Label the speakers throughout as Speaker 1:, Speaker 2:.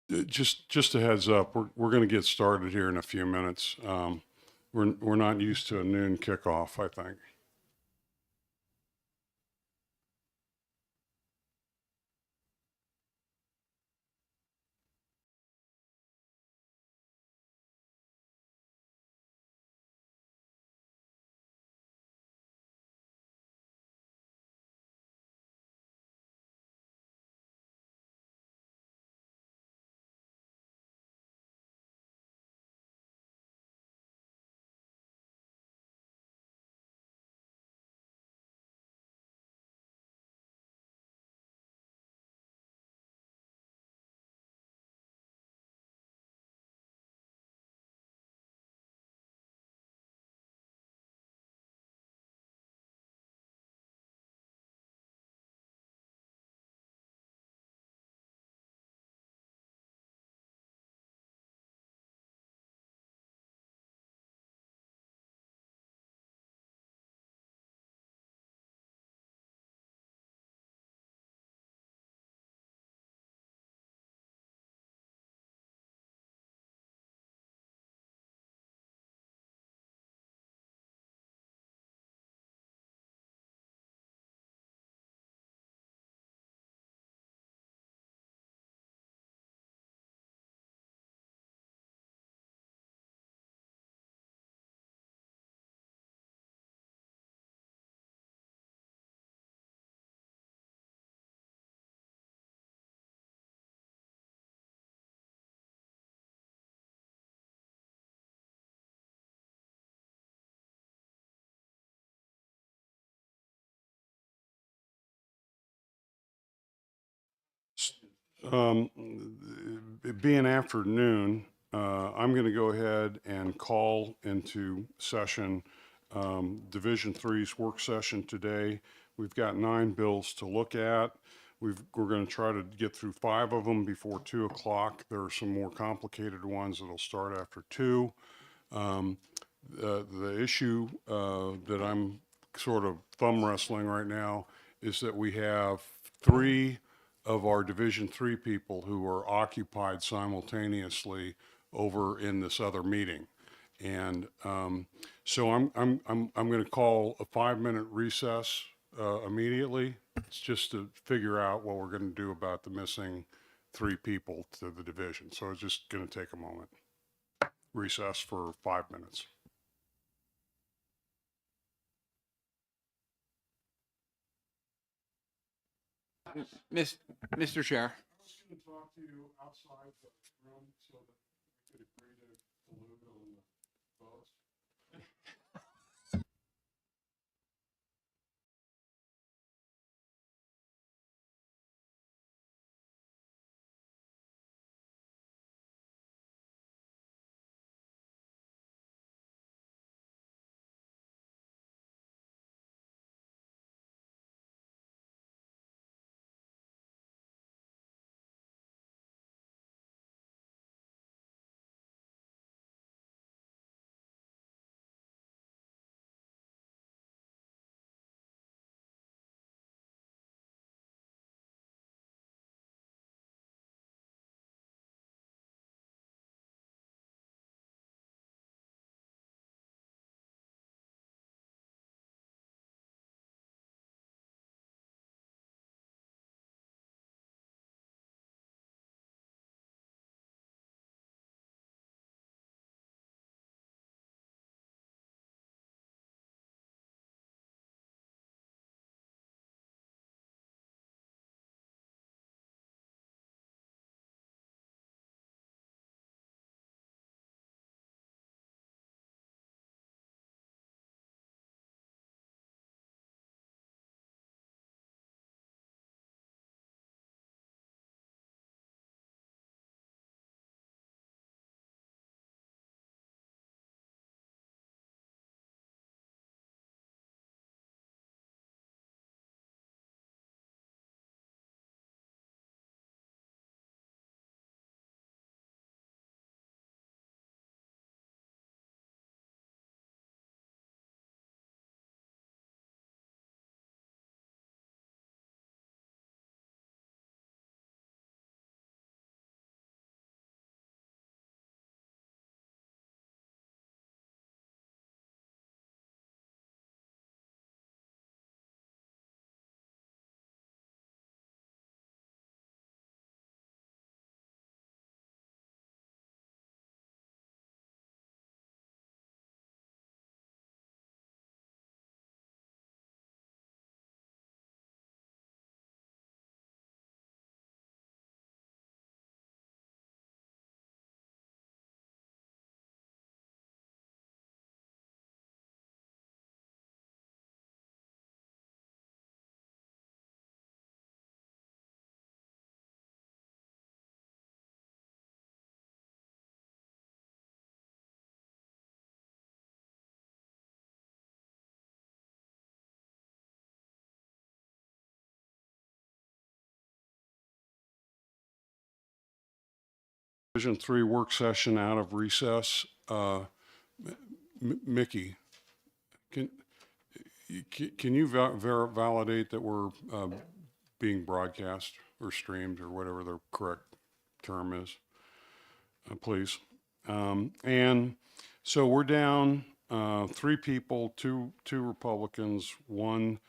Speaker 1: Just a heads up, we're going to get started here in a few minutes. We're not used to a noon kickoff, I think. Um, Being afternoon, I'm going to go ahead and call into session Division Three's work session today. We've got 9 bills to look at. We're going to try to get through 5 of them before 2 o'clock. There are some more complicated ones that'll start after 2. Um, the issue that I'm sort of thumb wrestling right now is that we have 3 of our Division 3 people who are occupied simultaneously over in this other meeting. And so I'm going to call a 5 minute recess immediately. It's just to figure out what we're going to do about the missing 3 people to the division. So it's just going to take a moment. Recess for 5 minutes.
Speaker 2: Miss, Mr. Chair.
Speaker 1: I was going to talk to you outside the room so that we could agree to collude on the votes. Division 3 work session out of recess. Mickey, can you validate that we're being broadcast or streamed or whatever the correct term is, please? And so we're down 3 people, two Republicans, 1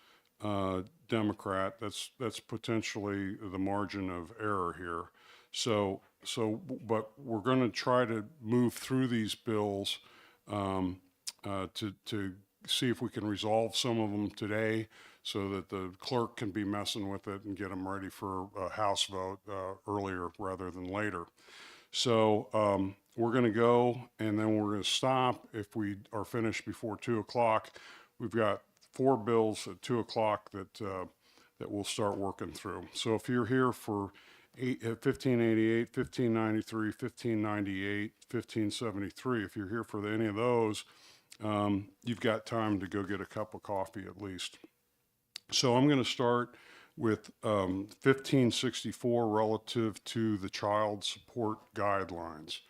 Speaker 1: Democrat. That's potentially the margin of error here. But we're going to try to move through these bills to see if we can resolve some of them today so that the clerk can be messing with it and get them ready for a House vote earlier rather than later. So we're going to go and then we're going to stop if we are finished before 2 o'clock. We've got 4 bills at 2 o'clock that we'll start working through. So if you're here for 1588, 1593, 1598, 1573, if you're here for any of those, you've got time to go get a cup of coffee at least. So I'm going to start with 1564 relative to the child support guidelines.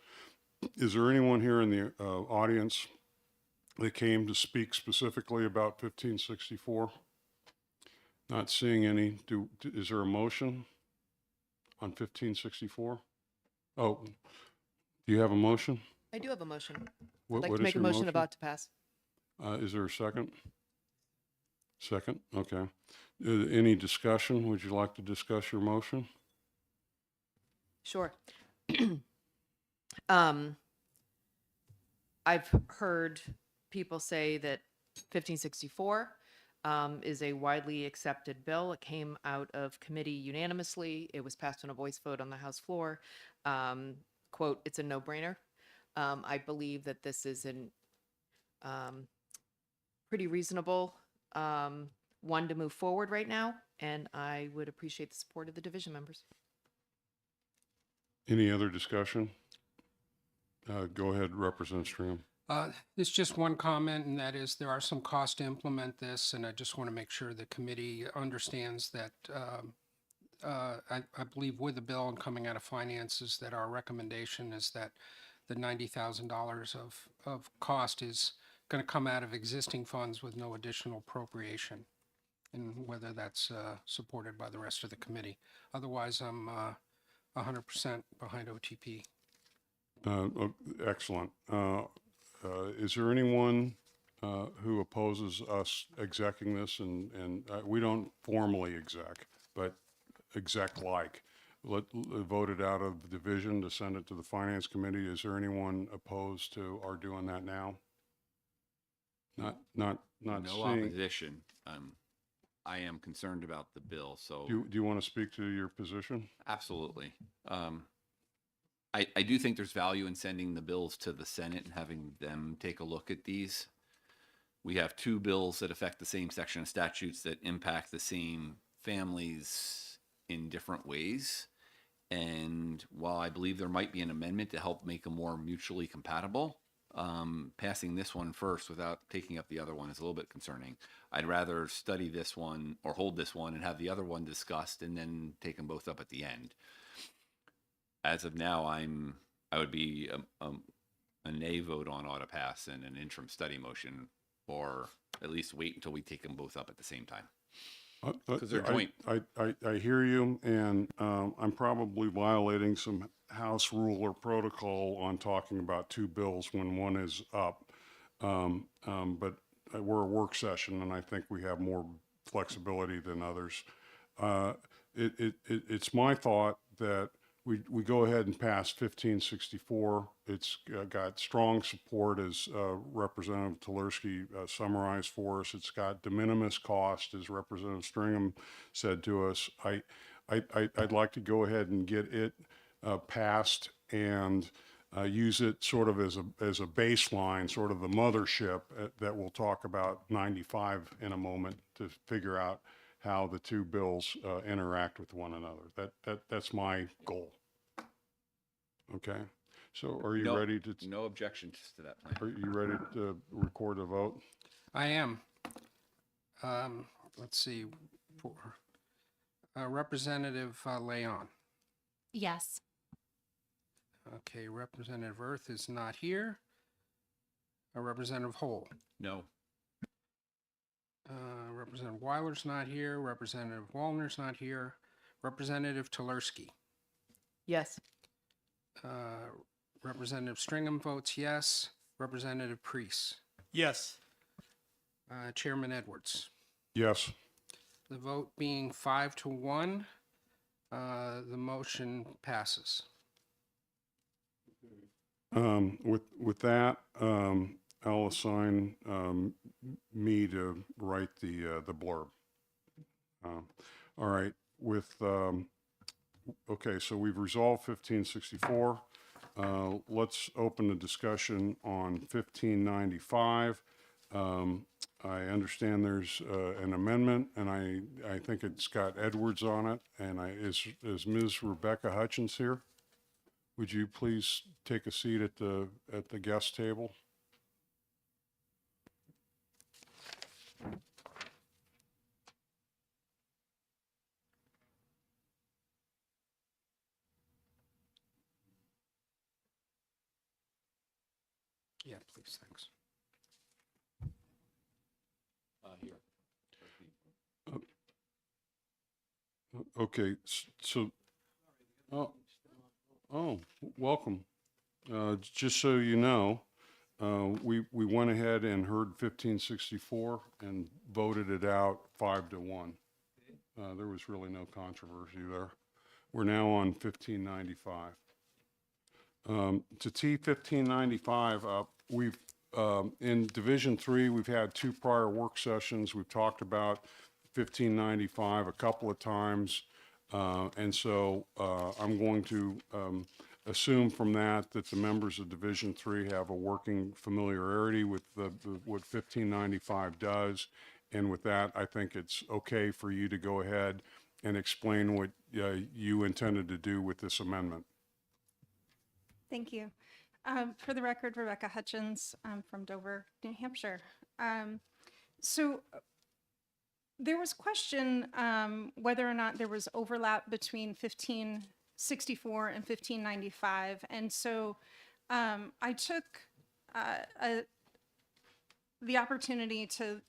Speaker 1: Is there anyone here in the audience that came to speak specifically about 1564? Not seeing any. Is there a motion on 1564? Oh, do you have a motion?
Speaker 3: I do have a motion.
Speaker 1: What,
Speaker 3: I'd like
Speaker 1: what
Speaker 3: to
Speaker 1: is
Speaker 3: make a
Speaker 1: your
Speaker 3: motion about to pass.
Speaker 1: Is there a second? Second, okay. Any discussion? Would you like to discuss your motion?
Speaker 3: Sure. I've heard people say that 1564 is a widely accepted bill. It came out of committee unanimously. It was passed on a voice vote on the House floor. Quote, it's a no-brainer. I believe that this is an pretty reasonable one to move forward right now, and I would appreciate the support of the division members.
Speaker 1: Any other discussion? Go ahead, Representative Stringham.
Speaker 4: There's just one comment, and that is there are some costs to implement this, and I just want to make sure the committee understands that I believe with the bill and coming out of finances that our recommendation is that the $90,000 of cost is going to come out of existing funds with no additional appropriation, and whether that's supported by the rest of the committee. Otherwise, I'm 100% behind OTP.
Speaker 1: Excellent. Is there anyone who opposes us execing this? And we don't formally exec, but exec-like. Vote it out of the division to send it to the Finance Committee. Is there anyone opposed to our doing that now? Not
Speaker 5: No
Speaker 1: seeing.
Speaker 5: opposition. I am concerned about the bill, so
Speaker 1: Do you want to speak to your position?
Speaker 5: absolutely. I do think there's value in sending the bills to the Senate and having them take a look at these. We have 2 bills that affect the same section of statutes that impact the same families in different ways. And while I believe there might be an amendment to help make them more mutually compatible, passing this one first without taking up the other one is a little bit concerning. I'd rather study this one or hold this one and have the other one discussed and then take them both up at the end. As of now, I would be a nay vote on auto pass and an interim study motion, or at least wait until we take them both up at the same time. 'Cause they're joint.
Speaker 1: I hear you, and I'm probably violating some House rule or protocol on talking about 2 bills when one is up. But we're a work session, and I think we have more flexibility than others. It's my thought that we go ahead and pass 1564. It's got strong support, as Representative Tulerski summarized for us. It's got de minimis cost, as Representative Stringham said to us. I'd like to go ahead and get it passed and use it sort of as a baseline, sort of the mothership that we'll talk about 95 in a moment to figure out how the 2 bills interact with one another. That's my goal. Okay. So are you ready to?
Speaker 5: No objections to that plan.
Speaker 1: Are you ready to record a vote?
Speaker 4: I am. Let's see. For Representative Leon,
Speaker 6: Yes.
Speaker 4: Okay, Representative Earth is not here. Representative Hole.
Speaker 5: No.
Speaker 4: Representative Weiler's not here. Representative Wallner's not here. Representative Tulerski.
Speaker 3: Yes.
Speaker 4: Representative Stringham votes yes. Representative Priest.
Speaker 6: Yes.
Speaker 4: Chairman Edwards.
Speaker 1: Yes.
Speaker 4: The vote being 5-1, the motion passes.
Speaker 1: With that, I'll assign me to write the blurb. All right, okay, so we've resolved 1564. Let's open the discussion on 1595. I understand there's an amendment, and I think it's got Edwards on it. And is Ms. Rebecca Hutchins here? Would you please take a seat at the guest table?
Speaker 4: Yeah, please, thanks.
Speaker 5: Here.
Speaker 1: Okay, so, welcome. Just so you know, we went ahead and heard 1564 and voted it out 5-1. There was really no controversy there. We're now on 1595. To tee 1595 up, we've, in Division 3, we've had 2 prior work sessions. We've talked about 1595 a couple of times. And so I'm going to assume from that the members of Division 3 have a working familiarity with what 1595 does. And with that, I think it's okay for you to go ahead and explain what you intended to do with this amendment.
Speaker 7: Thank you. For the record, Rebecca Hutchins from Dover, New Hampshire. So there was question whether or not there was overlap between 1564 and 1595. And so I took the opportunity to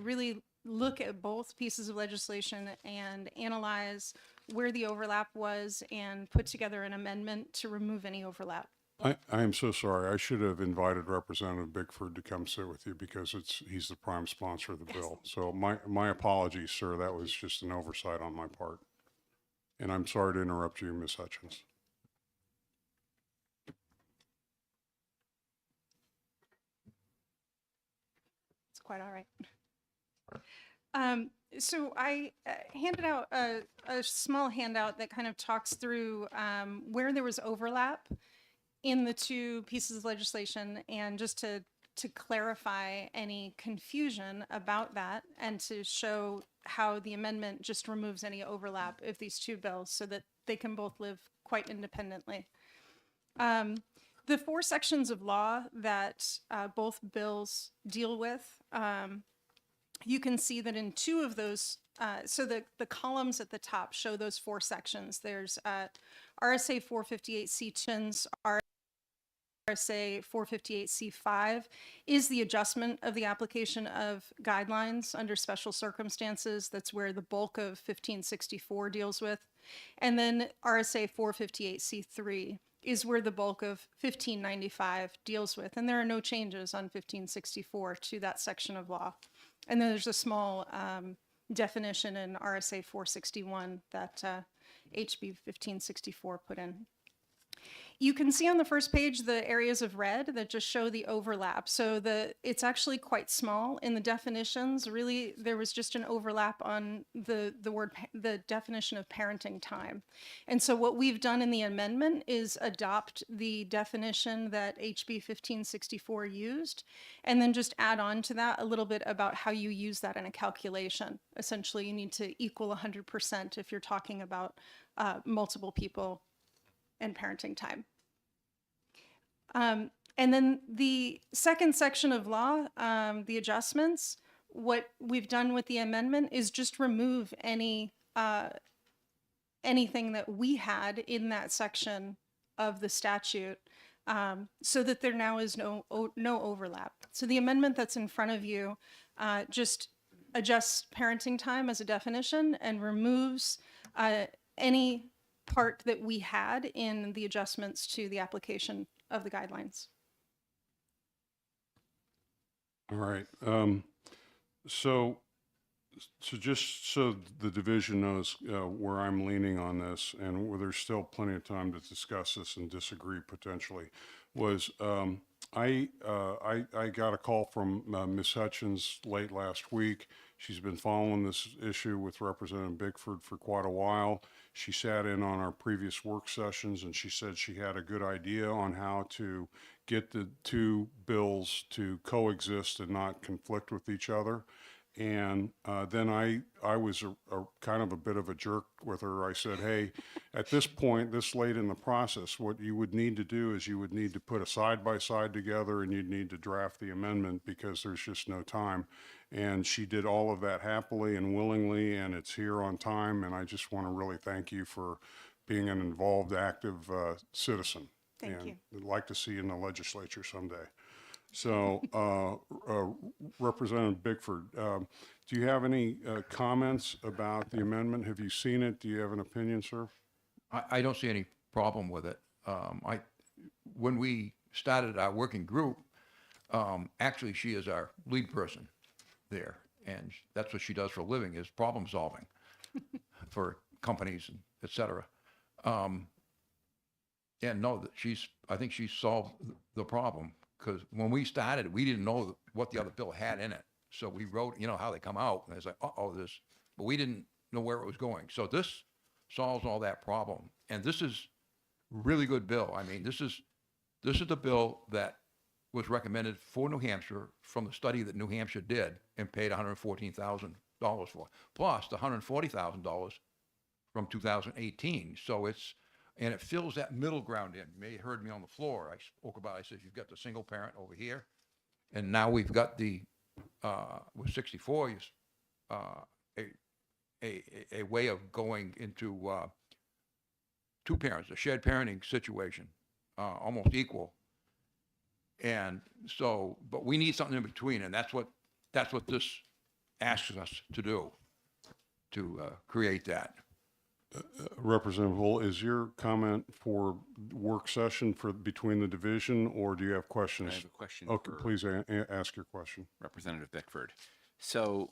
Speaker 7: really look at both pieces of legislation and analyze where the overlap was and put together an amendment to remove any overlap.
Speaker 1: I am so sorry. I should have invited Representative Bickford to come sit with you because he's the prime sponsor of the bill. So my apologies, sir. That was just an oversight on my part. And I'm sorry to interrupt you, Ms. Hutchins.
Speaker 7: It's quite all right. So I handed out a small handout that kind of talks through where there was overlap in the 2 pieces of legislation, and just to clarify any confusion about that, and to show how the amendment just removes any overlap of these 2 bills so that they can both live quite independently. The 4 sections of law that both bills deal with, you can see that in 2 of those, so the columns at the top show those 4 sections. There's RSA 458C2, RSA 458C5 is the adjustment of the application of guidelines under special circumstances. That's where the bulk of 1564 deals with. And then RSA 458C3 is where the bulk of 1595 deals with. And there are no changes on 1564 to that section of law. And then there's a small definition in RSA 461 that HB 1564 put in. You can see on the first page the areas of red that just show the overlap. So it's actually quite small in the definitions. Really, there was just an overlap on the definition of parenting time. And so what we've done in the amendment is adopt the definition that HB 1564 used, and then just add on to that a little bit about how you use that in a calculation. Essentially, you need to equal 100% if you're talking about multiple people and parenting time. And then the second section of law, the adjustments, what we've done with the amendment is just remove anything that we had in that section of the statute, so that there now is no overlap. So the amendment that's in front of you just adjusts parenting time as a definition and removes any part that we had in the adjustments to the application of the guidelines.
Speaker 1: All right. So, so just so the division knows where I'm leaning on this, and where there's still plenty of time to discuss this and disagree potentially, was I got a call from Ms. Hutchins late last week. She's been following this issue with Representative Bickford for quite a while. She sat in on our previous work sessions, and she said she had a good idea on how to get the two bills to coexist and not conflict with each other. And then I was a kind of a bit of a jerk with her. I said, hey, at this point, this late in the process, what you would need to do is you would need to put a side-by-side together, and you'd need to draft the amendment because there's just no time. And she did all of that happily and willingly, and it's here on time. And I just want to really thank you for being an involved, active citizen.
Speaker 7: Thank you.
Speaker 1: I'd like to see you in the legislature someday. So, Representative Bickford, do you have any comments about the amendment? Have you seen it? Do you have an opinion, sir?
Speaker 6: I don't see any problem with it. When we started our working group, actually, she is our lead person there, and that's what she does for a living, is problem solving for companies and et cetera. And no, I think she solved the problem, because when we started, we didn't know what the other bill had in it. So we wrote, you know, how they come out, and it's like, this, but we didn't know where it was going. So this solves all that problem. And this is really good bill. I mean, this is the bill that was recommended for New Hampshire from the study that New Hampshire did and paid $114,000 for, plus the $140,000 from 2018. So and it fills that middle ground in. You may have heard me on the floor. I spoke about, I said, you've got the single parent over here, and now we've got the, with 64, a way of going into two parents, a shared parenting situation, almost equal. And so, but we need something in between, and that's what this asks us to do, to create that.
Speaker 1: Representative Hull, is your comment for work session for between the division, or do you have questions?
Speaker 5: I have a question
Speaker 1: Okay,
Speaker 5: for
Speaker 1: please ask your question.
Speaker 5: Representative Bickford. So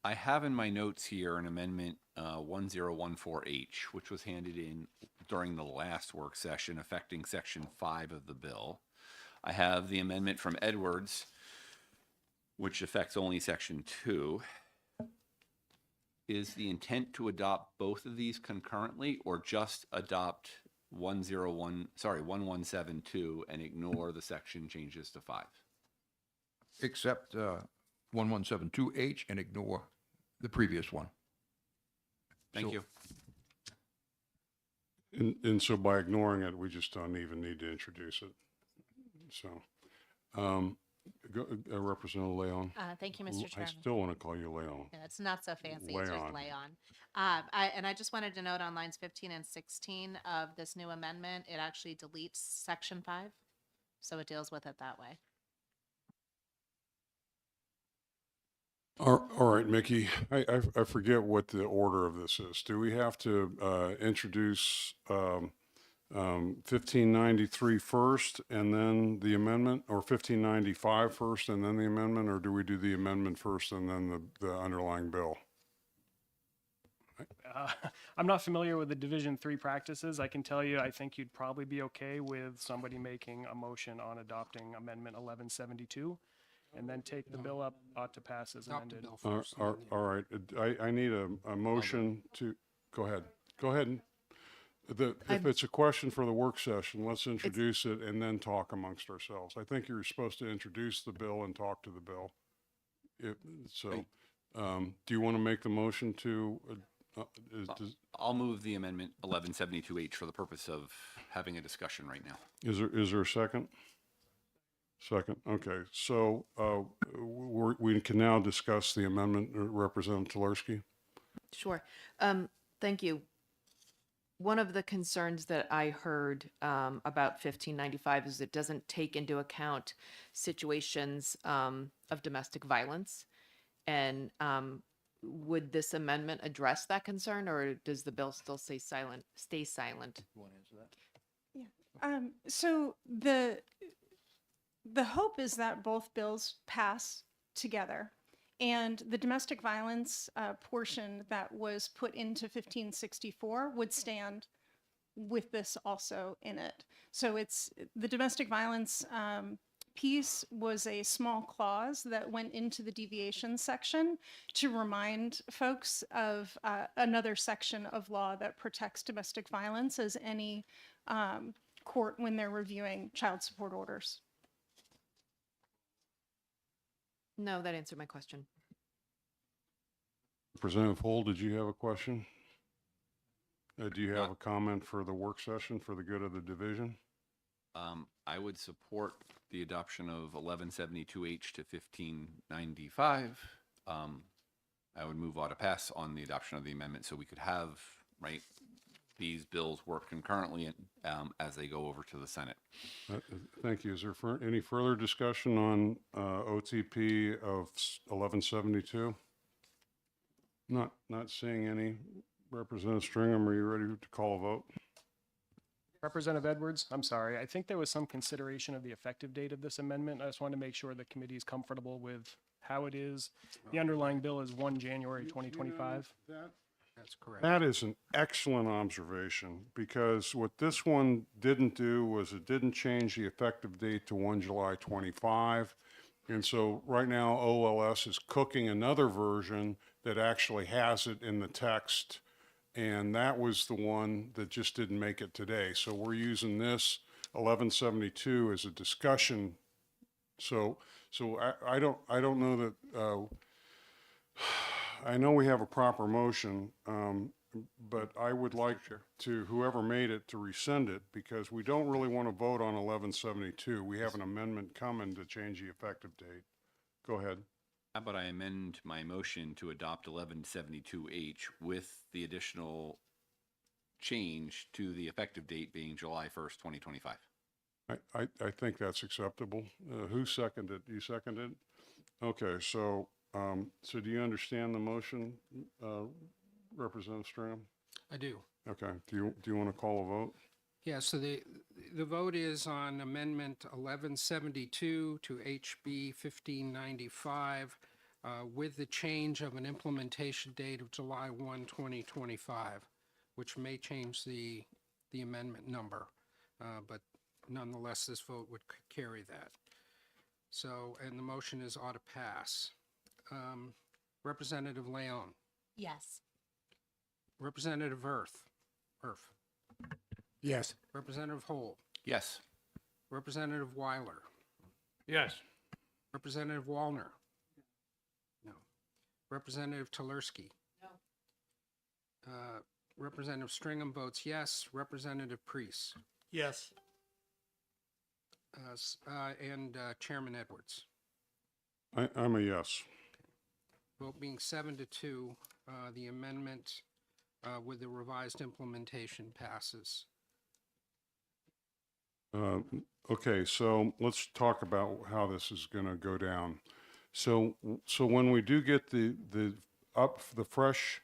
Speaker 5: I have in my notes here an amendment 1014H, which was handed in during the last work session affecting section 5 of the bill. I have the amendment from Edwards, which affects only section 2. Is the intent to adopt both of these concurrently, or just adopt 1172 and ignore the section changes to 5?
Speaker 6: Except 1172H and ignore the previous one.
Speaker 5: Thank
Speaker 6: So-
Speaker 5: you.
Speaker 1: And so by ignoring it, we just don't even need to introduce it. So, Representative Leon.
Speaker 8: Thank you, Mr.
Speaker 1: I
Speaker 8: Chairman.
Speaker 1: still want to call you Leon.
Speaker 8: Yeah, it's not so fancy. It's just
Speaker 1: Leon.
Speaker 8: Leon. I just wanted to note on lines 15 and 16 of this new amendment, it actually deletes section 5. So it deals with it that way.
Speaker 1: All right, Mickey, I forget what the order of this is. Do we have to introduce 1593 first and then the amendment, or 1595 first and then the amendment, or do we do the amendment first and then the underlying bill?
Speaker 9: I'm not familiar with the Division 3 practices. I can tell you, I think you'd probably be okay with somebody making a motion on adopting Amendment 1172, and then take the bill up, ought to pass as
Speaker 4: Adopt the
Speaker 9: amended.
Speaker 4: bill first. and then
Speaker 1: All right, I need a motion to, go ahead. If it's a question for the work session, let's introduce it and then talk amongst ourselves. I think you're supposed to introduce the bill and talk to the bill. Do you want to make the motion to,
Speaker 5: I'll move the amendment 1172H for the purpose of having a discussion right now.
Speaker 1: is there a second? Second, okay. So we can now discuss the amendment, Representative Tularski.
Speaker 3: Sure. Thank you. one of the concerns that I heard about 1595 is it doesn't take into account situations of domestic violence. And would this amendment address that concern, or does the bill still stay silent?
Speaker 7: So the hope is that both bills pass together, and the domestic violence portion that was put into 1564 would stand with this also in it. So it's the domestic violence piece was a small clause that went into the deviation section to remind folks of another section of law that protects domestic violence as any court when they're reviewing child support orders.
Speaker 3: No, that answered my question.
Speaker 1: Representative Hull, did you have a question? Do you have a comment for the work session for the good of the division?
Speaker 5: I would support the adoption of 1172H to 1595. I would move auto pass on the adoption of the amendment so we could have, right, these bills work concurrently as they go over to the Senate.
Speaker 1: Thank you. Is there any further discussion on OTP of 1172? Not seeing any. Representative Stringham, are you ready to call a vote?
Speaker 9: Representative Edwards, I'm sorry. I think there was some consideration of the effective date of this amendment. I just want to make sure the committee is comfortable with how it is. The underlying bill is 1 January 2025.
Speaker 4: That's correct.
Speaker 1: That is an excellent observation, because what this one didn't do was it didn't change the effective date to 1 July 25. And so right now OLS is cooking another version that actually has it in the text. And that was the one that just didn't make it today. So we're using this 1172 as a discussion. So I don't know that, I know we have a proper motion, but I would like to, whoever made it, to rescind it, because we don't really want to vote on 1172. We have an amendment coming to change the effective date. Go ahead.
Speaker 5: How about I amend my motion to adopt 1172H with the additional change to the effective date being July 1st, 2025?
Speaker 1: I think that's acceptable. Who seconded? You seconded? Okay, so do you understand the motion, Representative Stram?
Speaker 4: I do.
Speaker 1: Okay, do you want to call a vote?
Speaker 4: Yeah, so the vote is on Amendment 1172 to HB 1595 with the change of an implementation date of July 1, 2025, which may change the amendment number, but nonetheless, this vote would carry that. So, and the motion is ought to pass. Representative Leon,
Speaker 8: Yes.
Speaker 4: Representative Erf.
Speaker 2: Yes.
Speaker 4: Representative Hull,
Speaker 5: Yes.
Speaker 4: Representative Weiler,
Speaker 2: Yes.
Speaker 4: Representative Wallner. No. Representative Tulersky. No. Representative Stringham votes yes. Representative Priest.
Speaker 2: Yes.
Speaker 4: And Chairman Edwards.
Speaker 1: I'm a yes.
Speaker 4: Vote being 7-2, the amendment with the revised implementation passes.
Speaker 1: Okay, so let's talk about how this is going to go down. So when we do get the fresh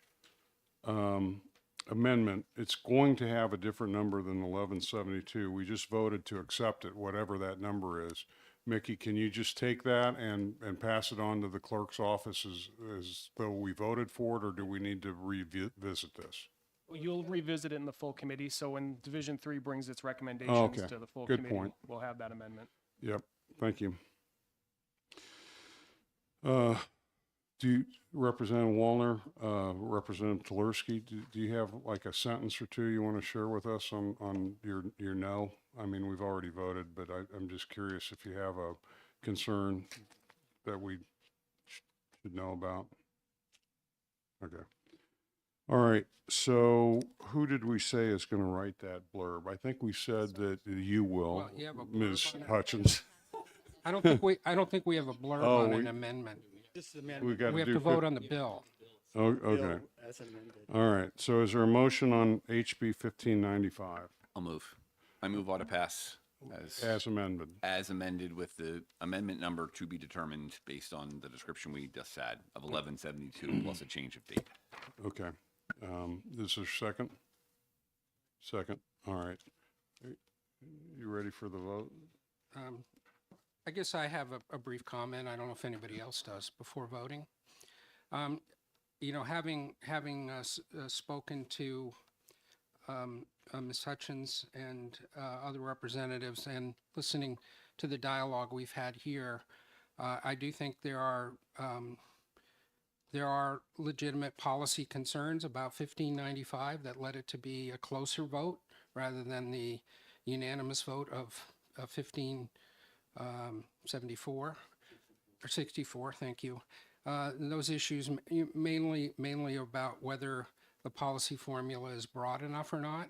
Speaker 1: amendment, it's going to have a different number than 1172. We just voted to accept it, whatever that number is. Mickey, can you just take that and pass it on to the clerk's office as though we voted for it, or do we need to revisit this?
Speaker 9: You'll revisit it in the full committee, so when Division 3 brings its recommendations
Speaker 1: okay.
Speaker 9: to the full
Speaker 1: Good
Speaker 9: committee,
Speaker 1: point.
Speaker 9: we'll have that amendment.
Speaker 1: Yep, thank you. Representative Wallner, Representative Tulersky, do you have like a sentence or two you want to share with us on your no? I mean, we've already voted, but I'm just curious if you have a concern that we should know about. Okay. All right, so who did we say is going to write that blurb? I think we said that you will,
Speaker 4: Well, you have a blurb
Speaker 1: Ms.
Speaker 4: on it.
Speaker 1: Hutchins.
Speaker 4: I don't think we have a blurb
Speaker 1: Oh,
Speaker 4: on
Speaker 1: we-
Speaker 4: an amendment.
Speaker 1: We got
Speaker 4: We have
Speaker 1: do
Speaker 4: to vote on the bill.
Speaker 1: Oh, okay.
Speaker 10: As amended.
Speaker 1: All right, so is there a motion on HB 1595
Speaker 5: I'll move. I move auto pass
Speaker 1: as amended?
Speaker 5: as amended with the amendment number to be determined based on the description we just had of 1172 plus a change of date.
Speaker 1: Okay. Is there a second? Second, all right. You ready for the vote?
Speaker 4: I guess I have a brief comment. I don't know if anybody else does before voting. You know, having spoken to Ms. Hutchins and other representatives and listening to the dialogue we've had here, I do think there are legitimate policy concerns about 1595 that led it to be a closer vote rather than the unanimous vote of 1574 or 64. Thank you. Those issues mainly about whether the policy formula is broad enough or not.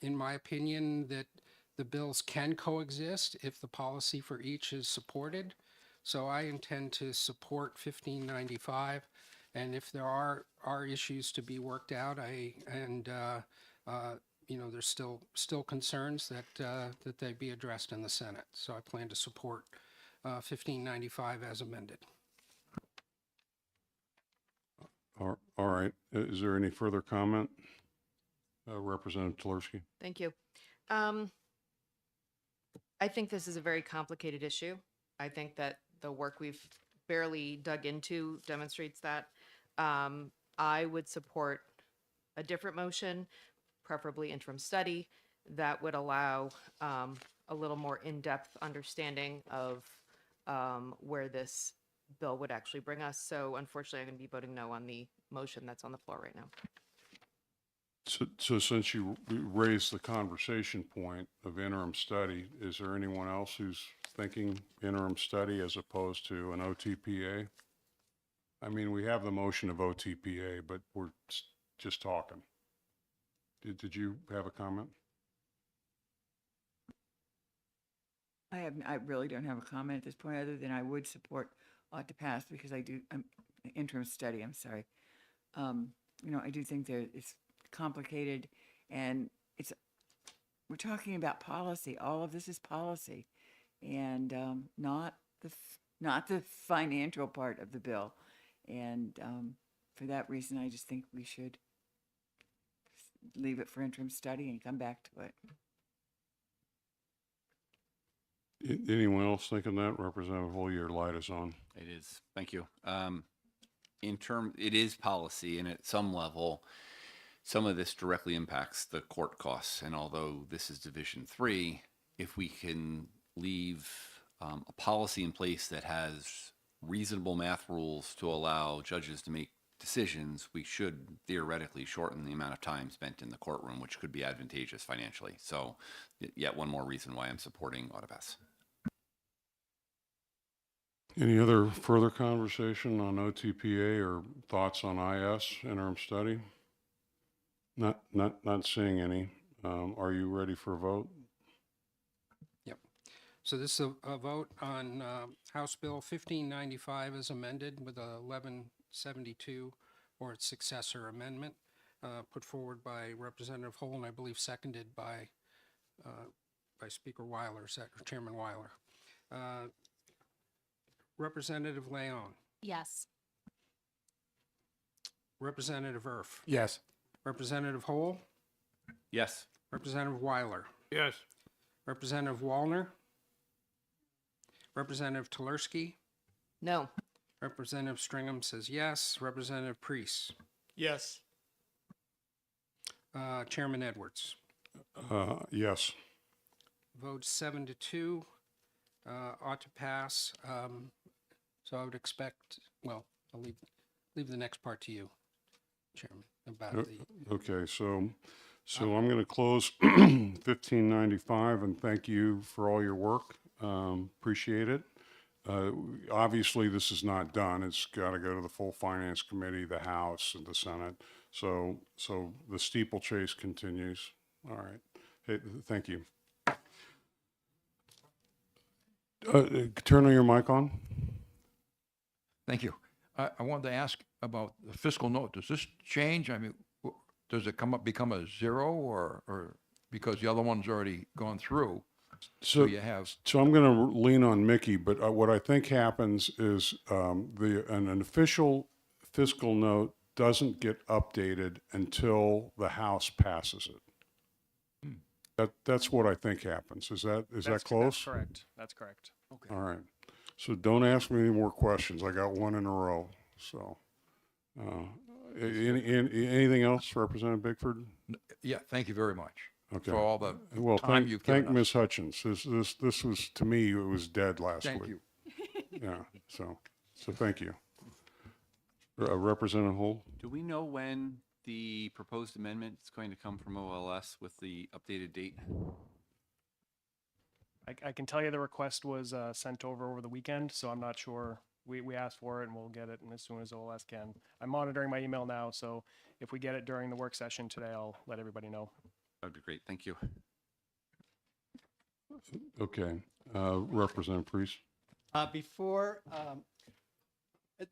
Speaker 4: In my opinion, that the bills can coexist if the policy for each is supported. So I intend to support 1595, and if there are issues to be worked out, you know, there's still concerns that they be addressed in the Senate. So I plan to support 1595 as amended.
Speaker 1: All right, is there any further comment? Representative Tulorsky?
Speaker 3: Thank you. I think this is a very complicated issue. I think that the work we've barely dug into demonstrates that. I would support a different motion, preferably interim study, that would allow a little more in-depth understanding of where this bill would actually bring us. So unfortunately, I'm going to be voting no on the motion that's on the floor right now.
Speaker 1: So since you raised the conversation point of interim study, is there anyone else who's thinking interim study as opposed to an OTPA? I mean, we have the motion of OTPA, but we're just talking. Did you have a comment?
Speaker 11: I really don't have a comment at this point, other than I would support ought to pass because I do, interim study, I'm sorry. You know, I do think that it's complicated and we're talking about policy. All of this is policy and not the financial part of the bill. And for that reason, I just think we should leave it for interim study and come back to it.
Speaker 1: Anyone else thinking that? Representative Hull, your light is on.
Speaker 5: It is. Thank you. It is policy, and at some level, some of this directly impacts the court costs. And although this is Division 3, if we can leave a policy in place that has reasonable math rules to allow judges to make decisions, we should theoretically shorten the amount of time spent in the courtroom, which could be advantageous financially. So yet one more reason why I'm supporting Autopass.
Speaker 1: Any other further conversation on OTPA or thoughts on IS interim study? Not seeing any. Are you ready for a vote?
Speaker 4: Yep. So this is a vote on House Bill 1595 as amended with a 1172 or its successor amendment put forward by Representative Hull and I believe seconded by Speaker Weiler, Chairman Weiler. Representative Leon.
Speaker 8: Yes.
Speaker 4: Representative Erf.
Speaker 10: Yes.
Speaker 4: Representative Hull.
Speaker 5: Yes.
Speaker 4: Representative Weiler.
Speaker 10: Yes.
Speaker 4: Representative Wallner. Representative Tulorsky.
Speaker 3: No.
Speaker 4: Representative Stringham says yes. Representative Priest.
Speaker 10: Yes.
Speaker 4: Chairman Edwards.
Speaker 1: Yes.
Speaker 4: Vote 7-2. Ought to pass. So I would expect, well, I'll leave the next part to you, Chairman, about the.
Speaker 1: Okay, so I'm going to close 1595 and thank you for all your work. Appreciate it. Obviously, this is not done. It's got to go to the full Finance Committee, the House, and the Senate. So the steeplechase continues. All right. Hey, thank you. Turn your mic on.
Speaker 6: Thank you. I wanted to ask about the fiscal note. Does this change? I mean, does it become a zero or because the other one's already gone through? So you have,
Speaker 1: So I'm going to lean on Mickey, but what I think happens is an official fiscal note doesn't get updated until the House passes it. That's what I think happens. Is that
Speaker 9: That's
Speaker 1: close?
Speaker 9: correct. That's correct.
Speaker 1: All right. So don't ask me any more questions. I got one in a row. So, anything else, Representative Bickford?
Speaker 6: yeah, thank you very much
Speaker 1: Okay.
Speaker 6: for all the
Speaker 1: Well,
Speaker 6: time you've given
Speaker 1: thank
Speaker 6: us.
Speaker 1: Ms. Hutchins. This was, to me, it was dead last
Speaker 6: Thank
Speaker 1: week.
Speaker 6: you.
Speaker 1: Yeah. So thank you. Representative Holt?
Speaker 5: Do we know when the proposed amendment is going to come from OLS with the updated date?
Speaker 9: I can tell you the request was sent over the weekend, so I'm not sure. We asked for it and we'll get it as soon as OLS can. I'm monitoring my email now, so if we get it during the work session today, I'll let everybody know.
Speaker 5: That'd be great. Thank you.
Speaker 1: Okay. Representative Priest?
Speaker 10: Before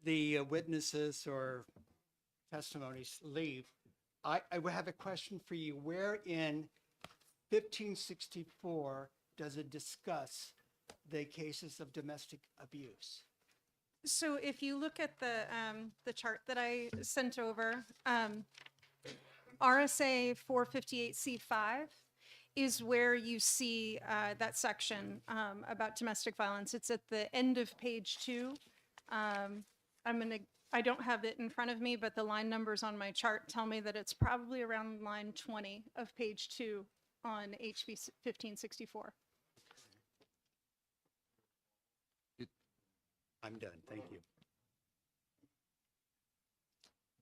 Speaker 10: the witnesses or testimonies leave, I would have a question for you. Where in 1564 does it discuss the cases of domestic abuse?
Speaker 7: So if you look at the chart that I sent over, RSA 458C5 is where you see that section about domestic violence. It's at the end of page 2. I don't have it in front of me, but the line numbers on my chart tell me that it's probably around line 20 of page 2 on HB 1564.
Speaker 10: I'm done. Thank you.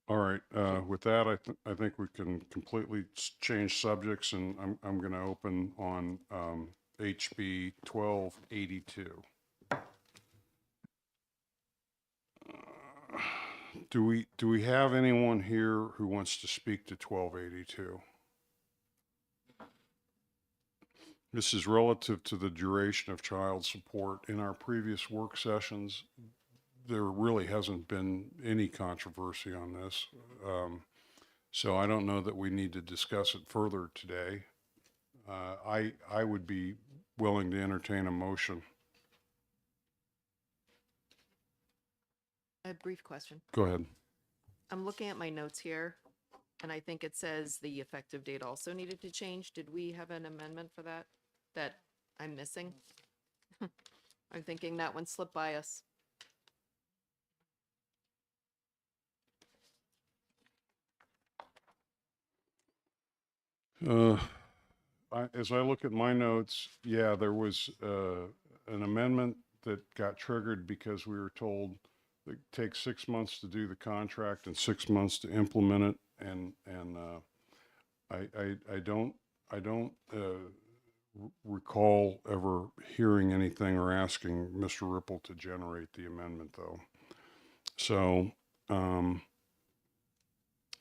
Speaker 1: All right. With that, I think we can completely change subjects, and I'm going to open on HB 1282. Do we have anyone here who wants to speak to 1282? This is relative to the duration of child support. In our previous work sessions, there really hasn't been any controversy on this. So I don't know that we need to discuss it further today. I would be willing to entertain a motion.
Speaker 3: A brief question.
Speaker 1: Go ahead.
Speaker 3: I'm looking at my notes here, and I think it says the effective date also needed to change. Did we have an amendment for that I'm missing? I'm thinking that one slipped by us.
Speaker 1: As I look at my notes, yeah, there was an amendment that got triggered because we were told it takes 6 months to do the contract and 6 months to implement it, and I don't recall ever hearing anything or asking Mr. Ripple to generate the amendment, though. So,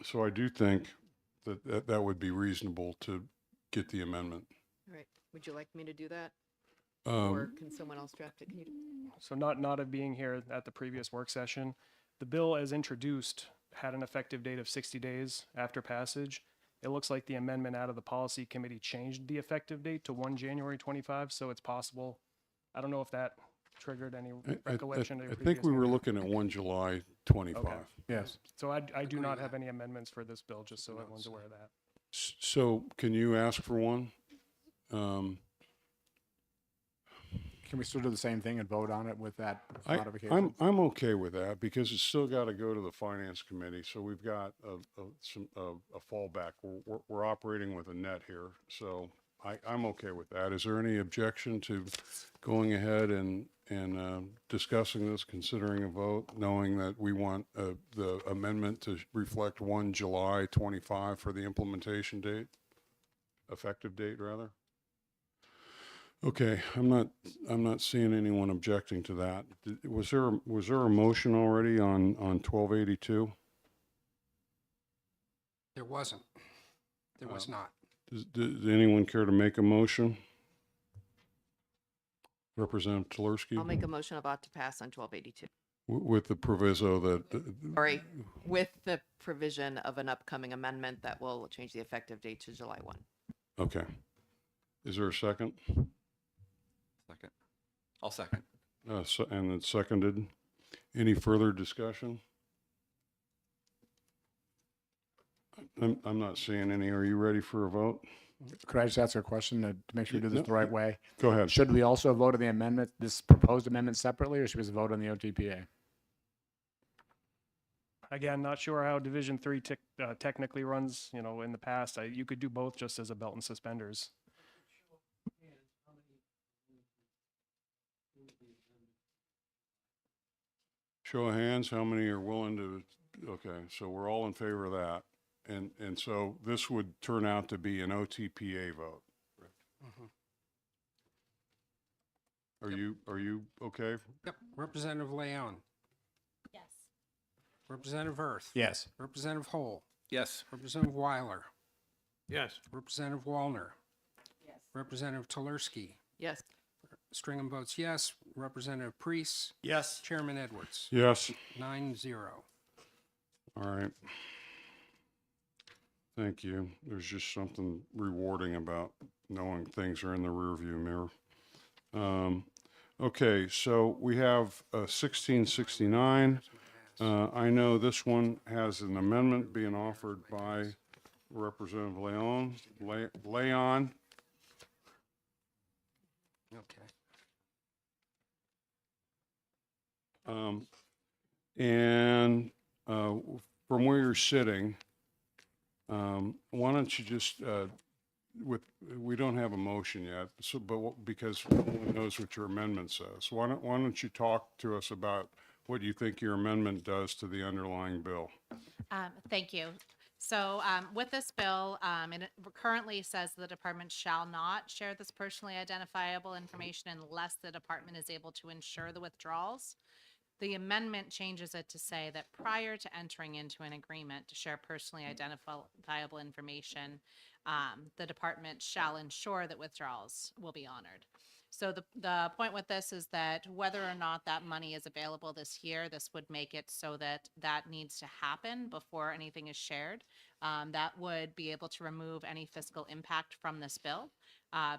Speaker 1: so I do think that would be reasonable to get the amendment.
Speaker 3: All right. Would you like me to do that?
Speaker 1: Um,
Speaker 3: Or can someone else draft it? Can you?
Speaker 9: So not of being here at the previous work session, the bill as introduced had an effective date of 60 days after passage. It looks like the amendment out of the policy committee changed the effective date to 1 January 25, so it's possible. I don't know if that triggered any recollection of your
Speaker 1: I think
Speaker 9: previous
Speaker 1: we were
Speaker 9: meeting.
Speaker 1: looking at 1 July 25.
Speaker 9: Okay.
Speaker 1: Yes.
Speaker 9: So I do not have any amendments for this bill, just so everyone's aware of that.
Speaker 1: So can you ask for one?
Speaker 12: Can we still do the same thing and vote on it with that
Speaker 1: I'm
Speaker 12: modification?
Speaker 1: okay with that because it's still got to go to the finance committee. So we've got a fallback. We're operating with a net here. So I'm okay with that. Is there any objection to going ahead and discussing this, considering a vote, knowing that we want the amendment to reflect 1 July 25 for the implementation date, effective date rather? Okay, I'm not seeing anyone objecting to that. Was there a motion already on 1282?
Speaker 4: There wasn't. There was not.
Speaker 1: Does anyone care to make a motion? Representative Tversky?
Speaker 3: I'll make a motion about to pass on 1282.
Speaker 1: With the proviso that,
Speaker 3: Sorry, with the provision of an upcoming amendment that will change the effective date to July 1.
Speaker 1: okay. Is there a second?
Speaker 5: Second. I'll second.
Speaker 1: And it's seconded. Any further discussion? I'm not seeing any. Are you ready for a vote?
Speaker 12: Could I just ask a question to make sure we do this the right way?
Speaker 1: Go ahead.
Speaker 12: Should we also vote on the amendment, this proposed amendment separately, or should we just vote on the OTPA?
Speaker 9: Again, not sure how Division 3 technically runs, you know, in the past. You could do both just as a belt and suspenders.
Speaker 1: Show of hands, how many are willing to, okay, so we're all in favor of that. And so this would turn out to be an OTPA vote. Are you okay?
Speaker 4: Yep. Representative Leon.
Speaker 8: Yes.
Speaker 4: Representative Earth.
Speaker 12: Yes.
Speaker 4: Representative Hole.
Speaker 5: Yes.
Speaker 4: Representative Weiler.
Speaker 2: Yes.
Speaker 4: Representative Wallner. Yes. Representative Tolerski.
Speaker 3: Yes.
Speaker 4: Stringham votes yes. Representative Priest.
Speaker 10: Yes.
Speaker 4: Chairman Edwards.
Speaker 1: Yes.
Speaker 4: 9-0.
Speaker 1: All right. Thank you. There's just something rewarding about knowing things are in the rearview mirror. Okay, so we have 1669. I know this one has an amendment being offered by Representative Leon.
Speaker 4: Okay.
Speaker 1: And from where you're sitting, why don't you just, we don't have a motion yet, so, but because no one knows what your amendment says. Why don't you talk to us about what you think your amendment does to the underlying bill?
Speaker 8: Thank you. So with this bill, it currently says the department shall not share this personally identifiable information unless the department is able to ensure the withdrawals. The amendment changes it to say that prior to entering into an agreement to share personally identifiable information, the department shall ensure that withdrawals will be honored. So the point with this is that whether or not that money is available this year, this would make it so that that needs to happen before anything is shared. That would be able to remove any fiscal impact from this bill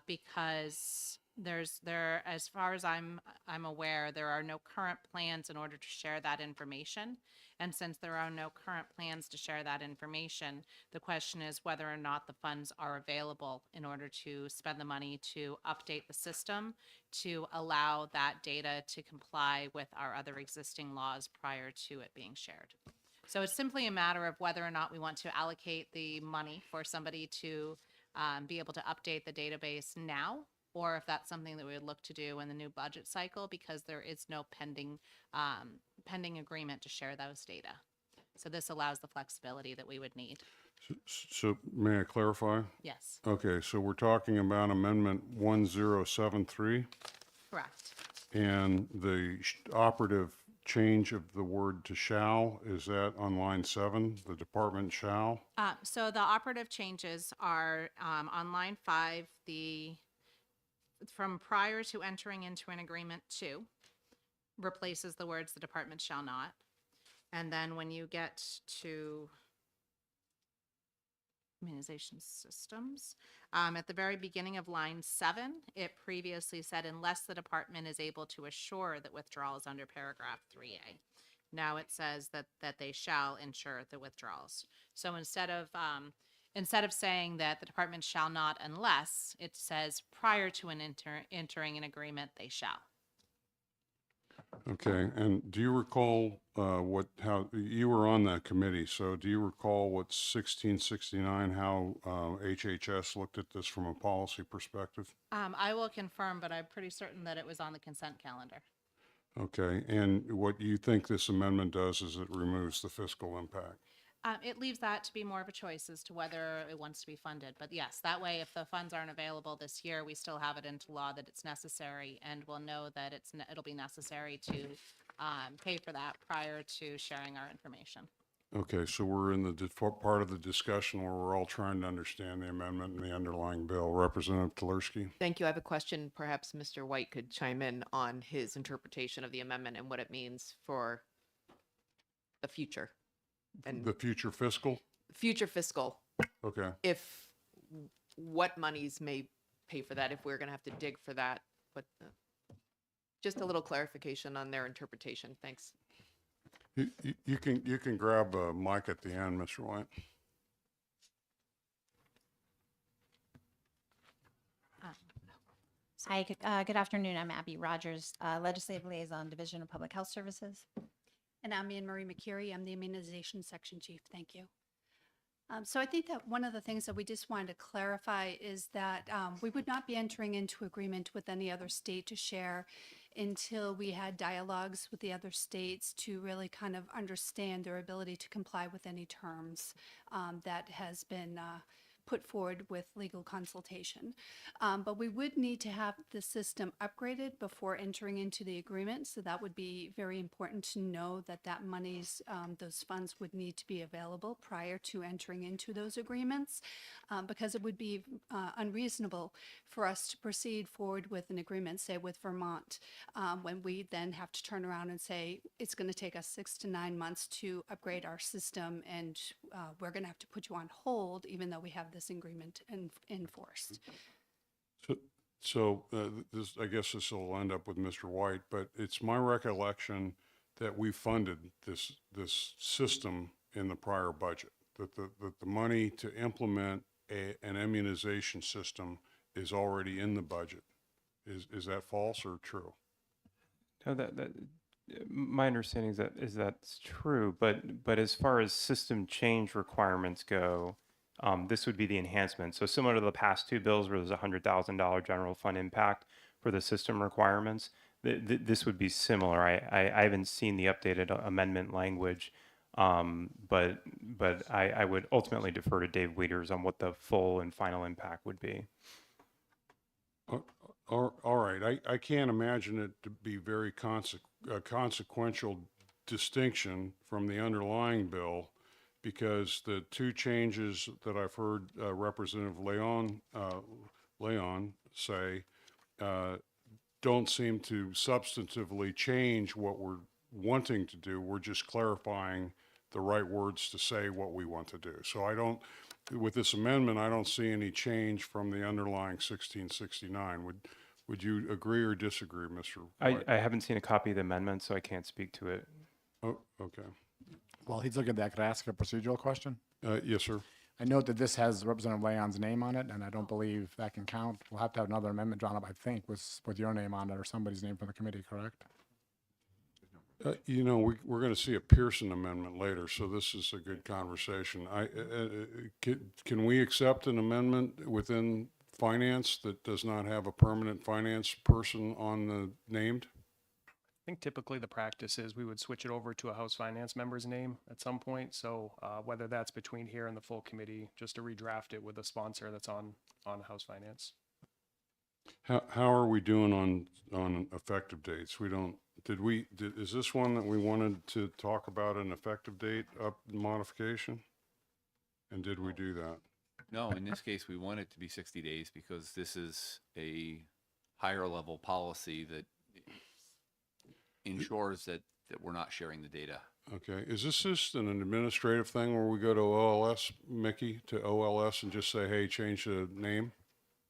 Speaker 8: because as far as I'm aware, there are no current plans in order to share that information. And since there are no current plans to share that information, the question is whether or not the funds are available in order to spend the money to update the system to allow that data to comply with our other existing laws prior to it being shared. So it's simply a matter of whether or not we want to allocate the money for somebody to be able to update the database now, or if that's something that we would look to do in the new budget cycle because there is no pending agreement to share those data. So this allows the flexibility that we would need.
Speaker 1: So may I clarify?
Speaker 8: Yes,
Speaker 1: Okay, so we're talking about Amendment 1073,
Speaker 8: correct.
Speaker 1: and the operative change of the word to shall, is that on line 7, the department shall?
Speaker 8: So the operative changes are on line 5, from prior to entering into an agreement to replaces the words the department shall not. And then when you get to immunization systems, at the very beginning of line 7, it previously said unless the department is able to assure that withdrawals under paragraph 3A. Now it says that they shall ensure the withdrawals. So instead of saying that the department shall not unless, it says prior to an entering an agreement, they shall.
Speaker 1: Okay, and do you recall how you were on that committee, so do you recall what 1669, how HHS looked at this from a policy perspective?
Speaker 8: I will confirm, but I'm pretty certain that it was on the consent calendar.
Speaker 1: Okay, and what you think this amendment does is it removes the fiscal impact?
Speaker 8: It leaves that to be more of a choice as to whether it wants to be funded. But yes, that way, if the funds aren't available this year, we still have it into law that it's necessary, and we'll know that it'll be necessary to pay for that prior to sharing our information.
Speaker 1: Okay, so we're in the part of the discussion where we're all trying to understand the amendment and the underlying bill. Representative Telersky?
Speaker 3: Thank you. I have a question. Perhaps Mr. White could chime in on his interpretation of the amendment and what it means for the future and
Speaker 1: The future fiscal?
Speaker 3: future fiscal,
Speaker 1: Okay.
Speaker 3: if what monies may pay for that, if we're going to have to dig for that. But just a little clarification on their interpretation. Thanks.
Speaker 1: You can grab a mic at the end, Mr. White.
Speaker 13: Hi, good afternoon. I'm Abby Rogers, Legislative Liaison, Division of Public Health Services.
Speaker 14: And I'm Anne Marie McCurry. I'm the Immunization Section Chief. Thank you. So I think that one of the things that we just wanted to clarify is that we would not be entering into agreement with any other state to share until we had dialogues with the other states to really kind of understand their ability to comply with any terms that has been put forward with legal consultation. But we would need to have the system upgraded before entering into the agreement. So that would be very important to know that that monies, those funds would need to be available prior to entering into those agreements, because it would be unreasonable for us to proceed forward with an agreement, say with Vermont, when we then have to turn around and say, it's going to take us 6 to 9 months to upgrade our system, and we're going to have to put you on hold, even though we have this agreement enforced.
Speaker 1: So this, I guess this will end up with Mr. White, but it's my recollection that we funded this system in the prior budget, that the money to implement an immunization system is already in the budget. Is that false or true?
Speaker 15: No, my understanding is that's true, but as far as system change requirements go, this would be the enhancement. So similar to the past two bills where there's a $100,000 general fund impact for the system requirements, this would be similar. I haven't seen the updated amendment language, but I would ultimately defer to Dave Wieters on what the full and final impact would be.
Speaker 1: All right, I can't imagine it to be very consequential distinction from the underlying bill, because the two changes that I've heard Representative Leon say don't seem to substantively change what we're wanting to do. We're just clarifying the right words to say what we want to do. So with this amendment, I don't see any change from the underlying 1669. Would you agree or disagree, Mr. White?
Speaker 15: I haven't seen a copy of the amendment, so I can't speak to it.
Speaker 1: Oh, okay.
Speaker 12: While he's looking at that, could I ask a procedural question?
Speaker 1: Yes, sir.
Speaker 12: I note that this has Representative Leon's name on it, and I don't believe that can count. We'll have to have another amendment drawn up, I think, with your name on it or somebody's name from the committee, correct?
Speaker 1: You know, we're going to see a Pearson amendment later, so this is a good conversation. Can we accept an amendment within finance that does not have a permanent finance person on the named?
Speaker 9: I think typically the practice is we would switch it over to a House Finance member's name at some point. So whether that's between here and the full committee, just to redraft it with a sponsor that's on House Finance.
Speaker 1: How are we doing on effective dates? Is this one that we wanted to talk about an effective date modification? And did we do that?
Speaker 5: No, in this case, we want it to be 60 days because this is a higher level policy that ensures that we're not sharing the data.
Speaker 1: Okay, is this just an administrative thing where we go to OLS, Mickey, to OLS and just say, hey, change the name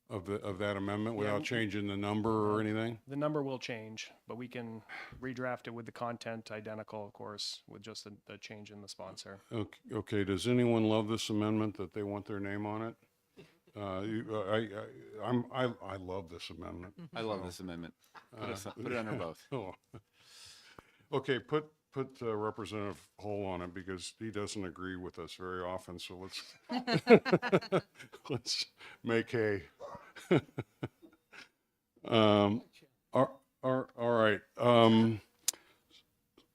Speaker 1: of that amendment without changing the number or anything?
Speaker 9: The number will change, but we can redraft it with the content identical, of course, with just the change in the sponsor.
Speaker 1: Okay, does anyone love this amendment that they want their name on it? I love this amendment.
Speaker 5: I love this amendment. Put it under both.
Speaker 1: Oh. Okay, put Representative Hull on it because he doesn't agree with us very often. So let's make hay. All right.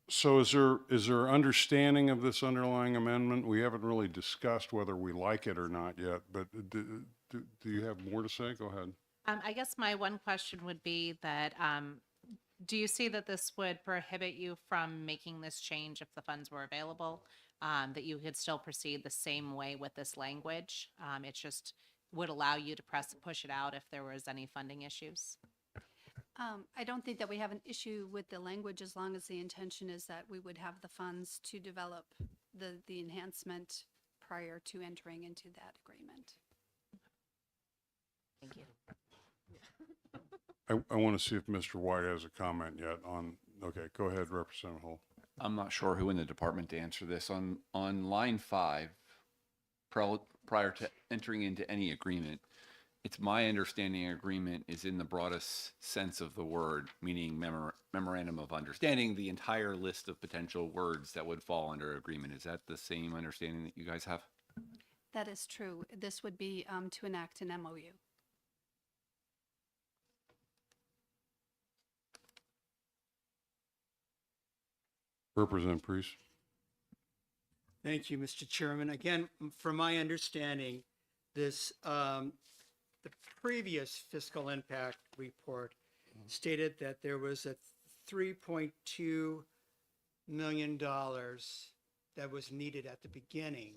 Speaker 1: So is there understanding of this underlying amendment? We haven't really discussed whether we like it or not yet, but do you have more to say? Go ahead.
Speaker 8: I guess my one question would be that, do you see that this would prohibit you from making this change if the funds were available? that you could still proceed the same way with this language. It just would allow you to push it out if there was any funding issues.
Speaker 14: I don't think that we have an issue with the language as long as the intention is that we would have the funds to develop the enhancement prior to entering into that agreement.
Speaker 8: Thank you.
Speaker 1: I want to see if Mr. White has a comment yet on, okay, go ahead, Representative Hull.
Speaker 5: I'm not sure who in the department to answer this. On line 5, prior to entering into any agreement, it's my understanding agreement is in the broadest sense of the word, meaning memorandum of understanding, the entire list of potential words that would fall under agreement. Is that the same understanding that you guys have?
Speaker 14: That is true. This would be to enact an MOU.
Speaker 1: Representative Priest.
Speaker 10: Thank you, Mr. Chairman. Again, from my understanding, this, the previous fiscal impact report stated that there was a $3.2 million that was needed at the beginning.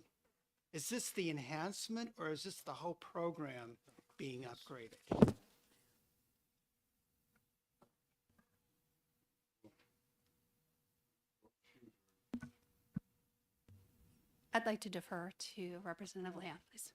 Speaker 10: Is this the enhancement or is this the whole program being upgraded?
Speaker 14: I'd like to defer to Representative Leon, please.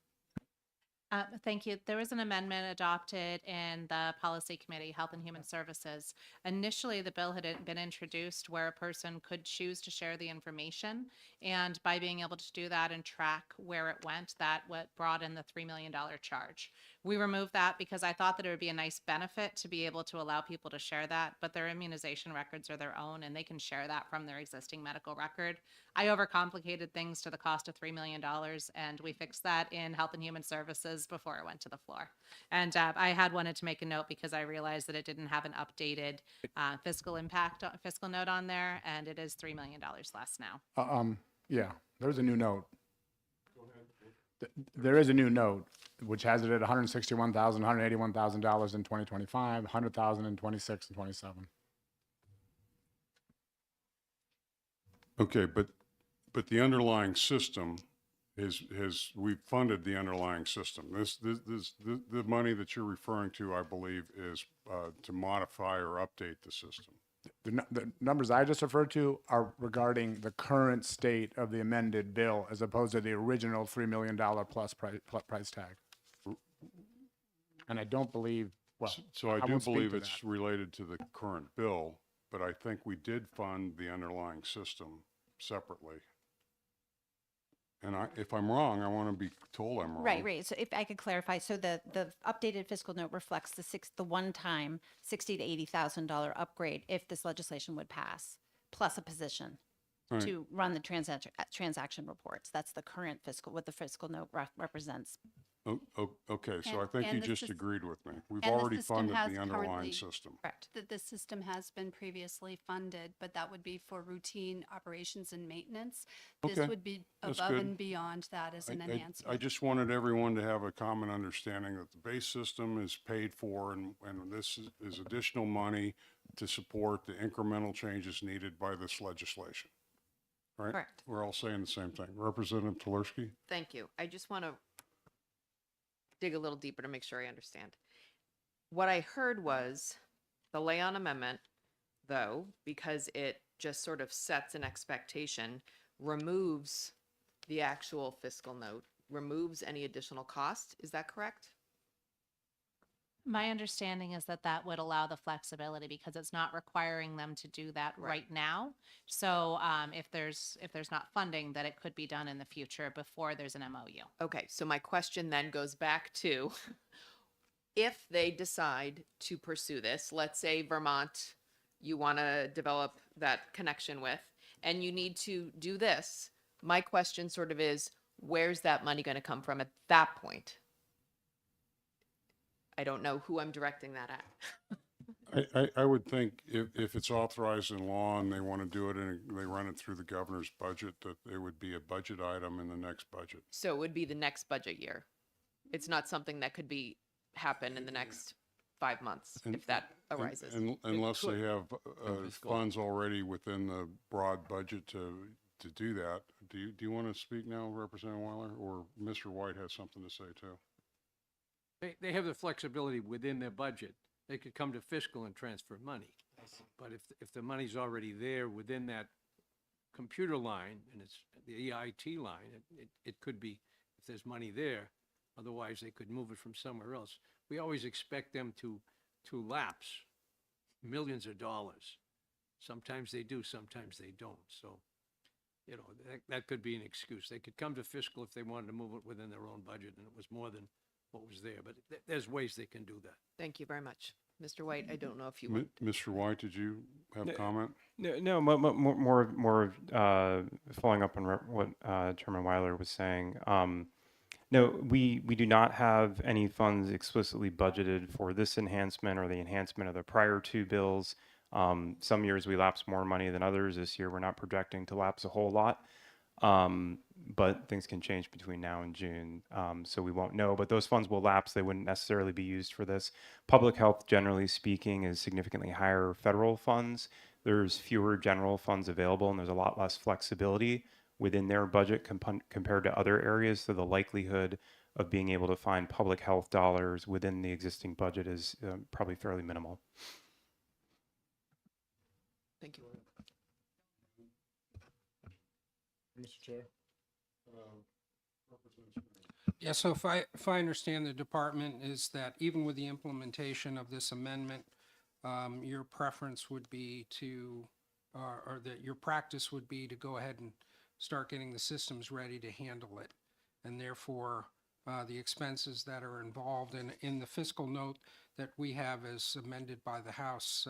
Speaker 8: Thank you. There was an amendment adopted in the Policy Committee, Health and Human Services. Initially, the bill had been introduced where a person could choose to share the information. And by being able to do that and track where it went, that what brought in the $3 million charge. We removed that because I thought that it would be a nice benefit to be able to allow people to share that, but their immunization records are their own and they can share that from their existing medical record. I overcomplicated things to the cost of $3 million and we fixed that in Health and Human Services before it went to the floor. And I had wanted to make a note because I realized that it didn't have an updated fiscal note on there, and it is $3 million less now.
Speaker 12: Yeah, there's a new note. There is a new note, which has it at $161,000, $181,000 in 2025, $100,000 in 26 and 27.
Speaker 1: Okay, but the underlying system we've funded the underlying system. The money that you're referring to, I believe, is to modify or update the system.
Speaker 12: The numbers I just referred to are regarding the current state of the amended bill as opposed to the original $3 million plus price tag. And I don't believe, well,
Speaker 1: So I do
Speaker 12: won't speak
Speaker 1: believe
Speaker 12: to
Speaker 1: it's
Speaker 12: that.
Speaker 1: related to the current bill, but I think we did fund the underlying system separately. And if I'm wrong, I want to be told I'm wrong.
Speaker 13: Right. So if I could clarify, so the updated fiscal note reflects the one-time $60,000 to $80,000 upgrade if this legislation would pass, plus a position
Speaker 1: Right.
Speaker 13: to run the transaction reports. That's the current what the fiscal note represents.
Speaker 1: Okay, so I think you
Speaker 14: And the
Speaker 1: just
Speaker 14: sys-
Speaker 1: agreed with me. We've
Speaker 14: and the
Speaker 1: already
Speaker 14: system
Speaker 1: funded
Speaker 14: has
Speaker 1: the underlying
Speaker 14: currently-
Speaker 1: system.
Speaker 13: Correct.
Speaker 14: That the system has been previously funded, but that would be for routine operations and maintenance. This
Speaker 1: Okay,
Speaker 14: would be
Speaker 1: that's
Speaker 14: above
Speaker 1: good.
Speaker 14: and beyond that as an
Speaker 1: I
Speaker 14: enhancement.
Speaker 1: just wanted everyone to have a common understanding that the base system is paid for and this is additional money to support the incremental changes needed by this legislation. Right?
Speaker 3: Correct.
Speaker 1: We're all saying the same thing. Representative Tulerski?
Speaker 3: Thank you. I just want to dig a little deeper to make sure I understand. What I heard was the Leon Amendment, though, because it just sort of sets an expectation, removes the actual fiscal note, removes any additional cost. Is that correct?
Speaker 8: My understanding is that that would allow the flexibility because it's not requiring them to do that right now. So if there's not funding, that it could be done in the future before there's an MOU.
Speaker 3: Okay, so my question then goes back to if they decide to pursue this, let's say Vermont, you want to develop that connection with, and you need to do this. My question sort of is, where's that money going to come from at that point? I don't know who I'm directing that at.
Speaker 1: I would think if it's authorized in law and they want to do it and they run it through the governor's budget, that it would be a budget item in the next budget.
Speaker 3: So it would be the next budget year. It's not something that could happen in the next 5 months
Speaker 1: And-
Speaker 3: if that arises.
Speaker 1: Unless they have
Speaker 5: fiscal.
Speaker 1: funds already within the broad budget to to do that. Do you want to speak now, Representative Weiler, or Mr. White has something to say too?
Speaker 16: They have the flexibility within their budget. They could come to fiscal and transfer money. But if the money's already there within that computer line, and it's the EIT line, it could be, if there's money there, otherwise they could move it from somewhere else. We always expect them to lapse millions of dollars. Sometimes they do, sometimes they don't. So, you know, that could be an excuse. They could come to fiscal if they wanted to move it within their own budget and it was more than what was there, but there's ways they can do that.
Speaker 3: Thank you very much. Mr. White, I don't know if you want.
Speaker 1: Mr. White, did you have a comment?
Speaker 15: No, more following up on what Chairman Weiler was saying. No, we do not have any funds explicitly budgeted for this enhancement or the enhancement of the prior two bills. Some years we lapse more money than others. This year we're not projecting to lapse a whole lot, but things can change between now and June, so we won't know. But those funds will lapse. They wouldn't necessarily be used for this. Public health, generally speaking, is significantly higher federal funds. There's fewer general funds available, and there's a lot less flexibility within their budget compared to other areas. So the likelihood of being able to find public health dollars within the existing budget is probably fairly minimal.
Speaker 3: Thank you.
Speaker 1: Mr. Chair?
Speaker 4: Yeah, so if I understand the department is that even with the implementation of this amendment, your preference would be to, or that your practice would be to go ahead and start getting the systems ready to handle it. And therefore, the expenses that are involved in the fiscal note that we have as amended by the House,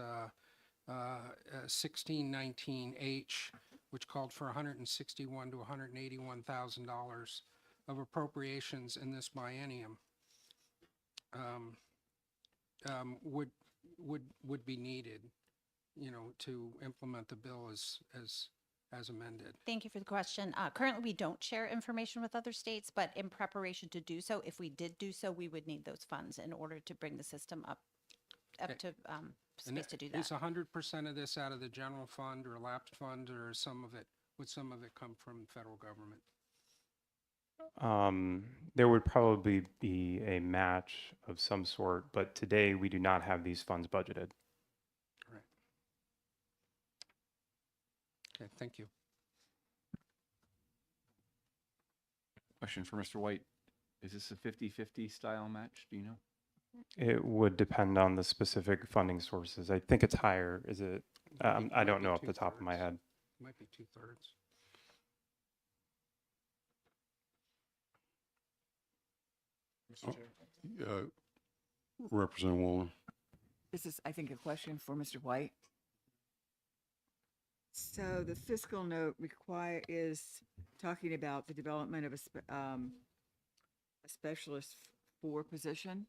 Speaker 4: 1619H, which called for $161,000 to $181,000 of appropriations in this biennium, would be needed, you know, to implement the bill as amended.
Speaker 13: Thank you for the question. Currently, we don't share information with other states, but in preparation to do so, if we did do so, we would need those funds in order to bring the system up
Speaker 4: Okay.
Speaker 13: to
Speaker 4: And
Speaker 13: space to do
Speaker 4: Is
Speaker 13: that.
Speaker 4: 100% of this out of the general fund or lapsed fund, or would some of it come from federal government?
Speaker 15: There would probably be a match of some sort, but today we do not have these funds budgeted.
Speaker 4: Right. Okay, thank you.
Speaker 5: Question for Mr. White. Is this a 50-50 style match? Do you know?
Speaker 15: It would depend on the specific funding sources. I think it's higher. Is it? I don't know off the top of my head.
Speaker 4: It might be 2/3.
Speaker 1: Representative Waller.
Speaker 11: This is, I think, a question for Mr. White. So the fiscal note is talking about the development of a specialist for position.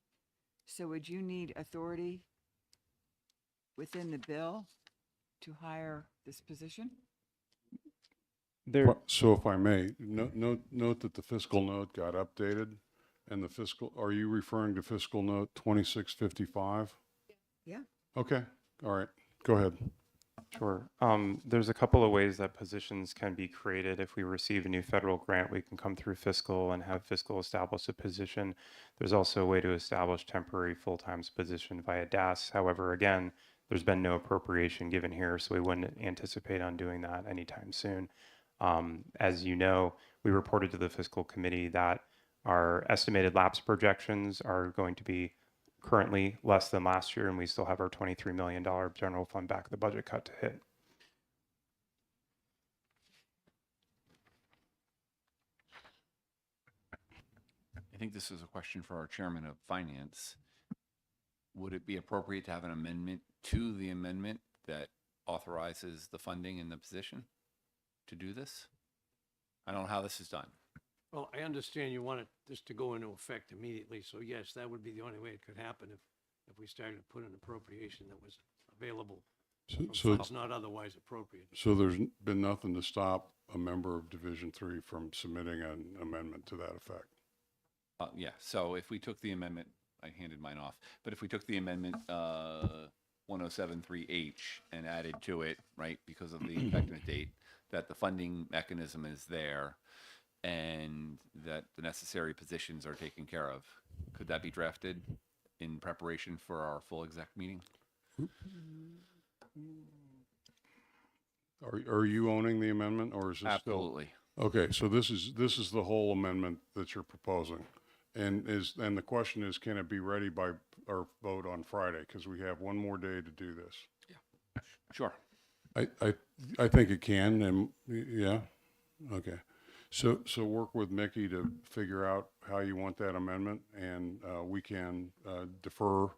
Speaker 11: So would you need authority within the bill to hire this position?
Speaker 1: So if I may, note that the fiscal note got updated, and are you referring to fiscal note 2655?
Speaker 11: Yeah.
Speaker 1: Okay, all right, go ahead.
Speaker 15: Sure. There's a couple of ways that positions can be created. If we receive a new federal grant, we can come through fiscal and have fiscal establish a position. There's also a way to establish temporary full-time position via DAS. However, again, there's been no appropriation given here, so we wouldn't anticipate on doing that anytime soon. As you know, we reported to the fiscal committee that our estimated lapse projections are going to be currently less than last year, and we still have our $23 million general fund back of the budget cut to hit.
Speaker 5: I think this is a question for our chairman of finance. Would it be appropriate to have an amendment to the amendment that authorizes the funding in the position to do this? I don't know how this is done.
Speaker 16: Well, I understand you want this to go into effect immediately, so yes, that would be the only way it could happen if we started to put an appropriation that was available from
Speaker 1: So
Speaker 16: funds not otherwise appropriate.
Speaker 1: So there's been nothing to stop a member of Division 3 from submitting an amendment to that effect?
Speaker 5: Yeah, so if we took the amendment, I handed mine off, but if we took the amendment 1073H and added to it, right, because of the effective date, that the funding mechanism is there and that the necessary positions are taken care of. Could that be drafted in preparation for our full exec meeting?
Speaker 1: Are you owning the amendment, or is this still?
Speaker 5: Absolutely.
Speaker 1: Okay, so this is the whole amendment that you're proposing. And the question is, can it be ready by our vote on Friday? Because we have one more day to do this.
Speaker 5: Sure.
Speaker 1: I think it can, and yeah, okay. So work with Mickey to figure out how you want that amendment, and we can defer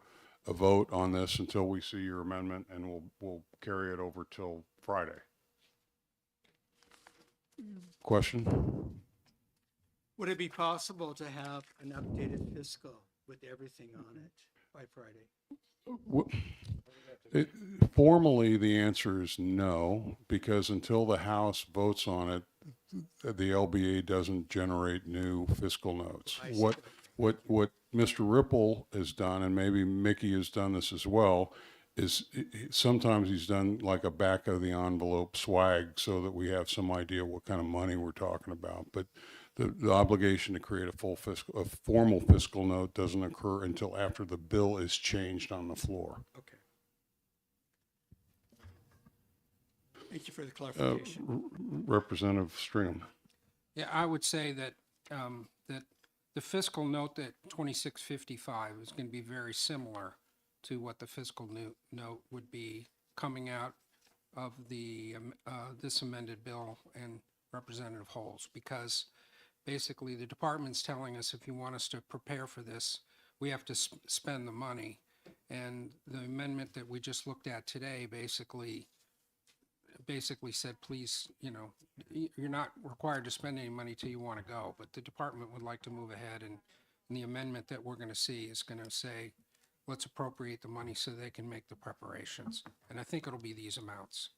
Speaker 1: a vote on this until we see your amendment, and we'll carry it over till Friday. Question?
Speaker 10: Would it be possible to have an updated fiscal with everything on it by Friday?
Speaker 1: Formally, the answer is no, because until the House votes on it, the LBA doesn't generate new fiscal notes.
Speaker 10: I see.
Speaker 1: What Mr. Ripple has done, and maybe Mickey has done this as well, is sometimes he's done like a back of the envelope swag so that we have some idea what kind of money we're talking about. But the obligation to create a formal fiscal note doesn't occur until after the bill is changed on the floor.
Speaker 10: Okay. Thank you for the clarification.
Speaker 1: Representative Stringham.
Speaker 4: Yeah, I would say that, that the fiscal note that 2655 is going to be very similar to what the fiscal note would be coming out of the, this amended bill and Representative Holes, because basically the department's telling us if you want us to prepare for this, we have to spend the money. And the amendment that we just looked at today basically said, please, you know, you're not required to spend any money till you want to go, but the department would like to move ahead, and the amendment that we're going to see is going to say, let's appropriate the money so they can make the preparations. And I think it'll be these amounts.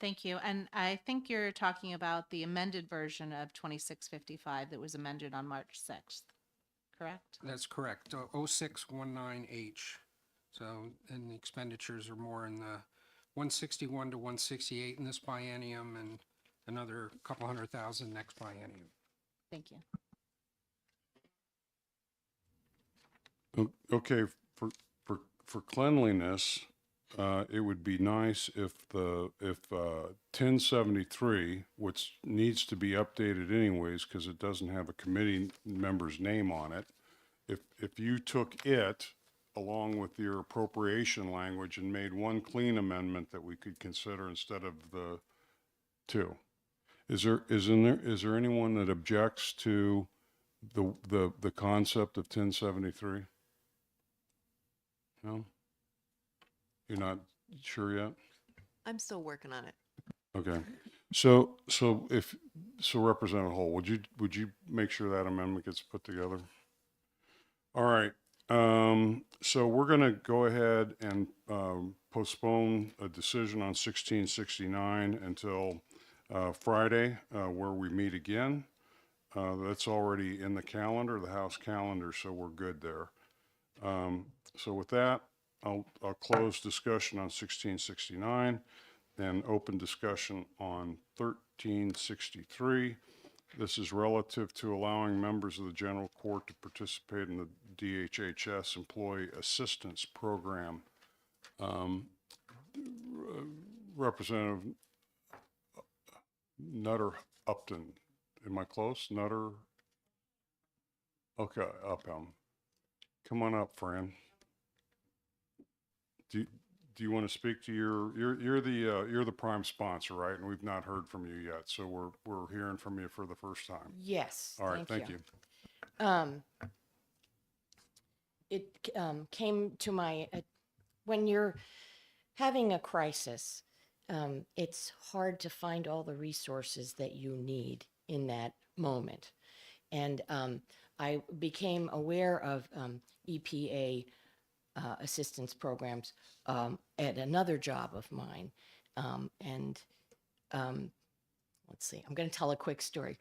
Speaker 8: Thank you. And I think you're talking about the amended version of 2655 that was amended on March 6th, correct?
Speaker 4: That's correct, 0619H. So, and the expenditures are more in the 161 to 168 in this biennium, and another couple $100,000 next biennium.
Speaker 8: Thank you.
Speaker 1: Okay, for cleanliness, it would be nice if 1073, which needs to be updated anyways because it doesn't have a committee member's name on it, if you took it along with your appropriation language and made one clean amendment that we could consider instead of the two. Is there anyone that objects to the concept of 1073? No? You're not sure yet?
Speaker 3: I'm still working on it.
Speaker 1: Okay. So Representative Hall, would you make sure that amendment gets put together? All right. So we're going to go ahead and postpone a decision on 1669 until Friday, where we meet again. That's already in the calendar, the House calendar, so we're good there. So with that, I'll close discussion on 1669 and open discussion on 1363. This is relative to allowing members of the General Court to participate in the DHHS Employee Assistance Program. Representative Nutter Upton, am I close? Nutter? Okay, Upham. Come on up, Fran. Do you want to speak to you're the prime sponsor, right? And we've not heard from you yet, so we're hearing from you for the first time.
Speaker 17: Yes.
Speaker 1: All right, thank you.
Speaker 17: It came to my, when you're having a crisis, it's hard to find all the resources that you need in that moment. And I became aware of EPA assistance programs at another job of mine. Let's see, I'm going to tell a quick story.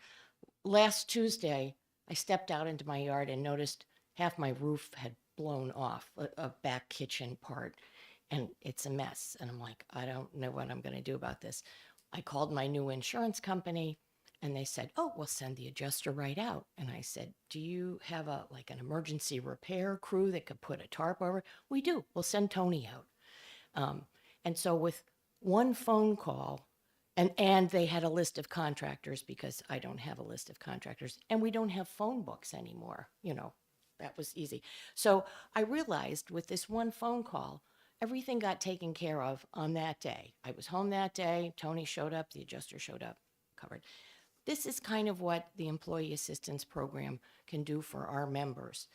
Speaker 17: Last Tuesday, I stepped out into my yard and noticed half my roof had blown off, a back kitchen part. and it's a mess. And I'm like, I don't know what I'm going to do about this. I called my new insurance company and they said, oh, we'll send the adjuster right out. And I said, do you have like an emergency repair crew that could put a tarp over? We do. We'll send Tony out. And so with one phone call, and they had a list of contractors because I don't have a list of contractors, and we don't have phone books anymore. That was easy. So I realized with this one phone call, everything got taken care of on that day. I was home that day. Tony showed up. The adjuster showed up, covered. This is kind of what the Employee Assistance Program can do for our members.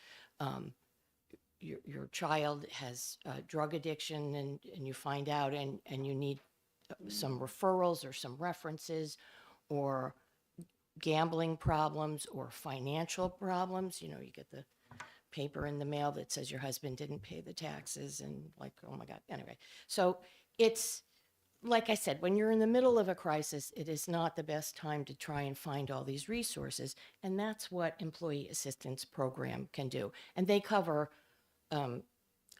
Speaker 17: Your child has drug addiction and you find out and you need some referrals or some references, or gambling problems or financial problems. You get the paper in the mail that says your husband didn't pay the taxes and like, oh my God. Anyway, so it's, like I said, when you're in the middle of a crisis, it is not the best time to try and find all these resources. And that's what Employee Assistance Program can do. And they cover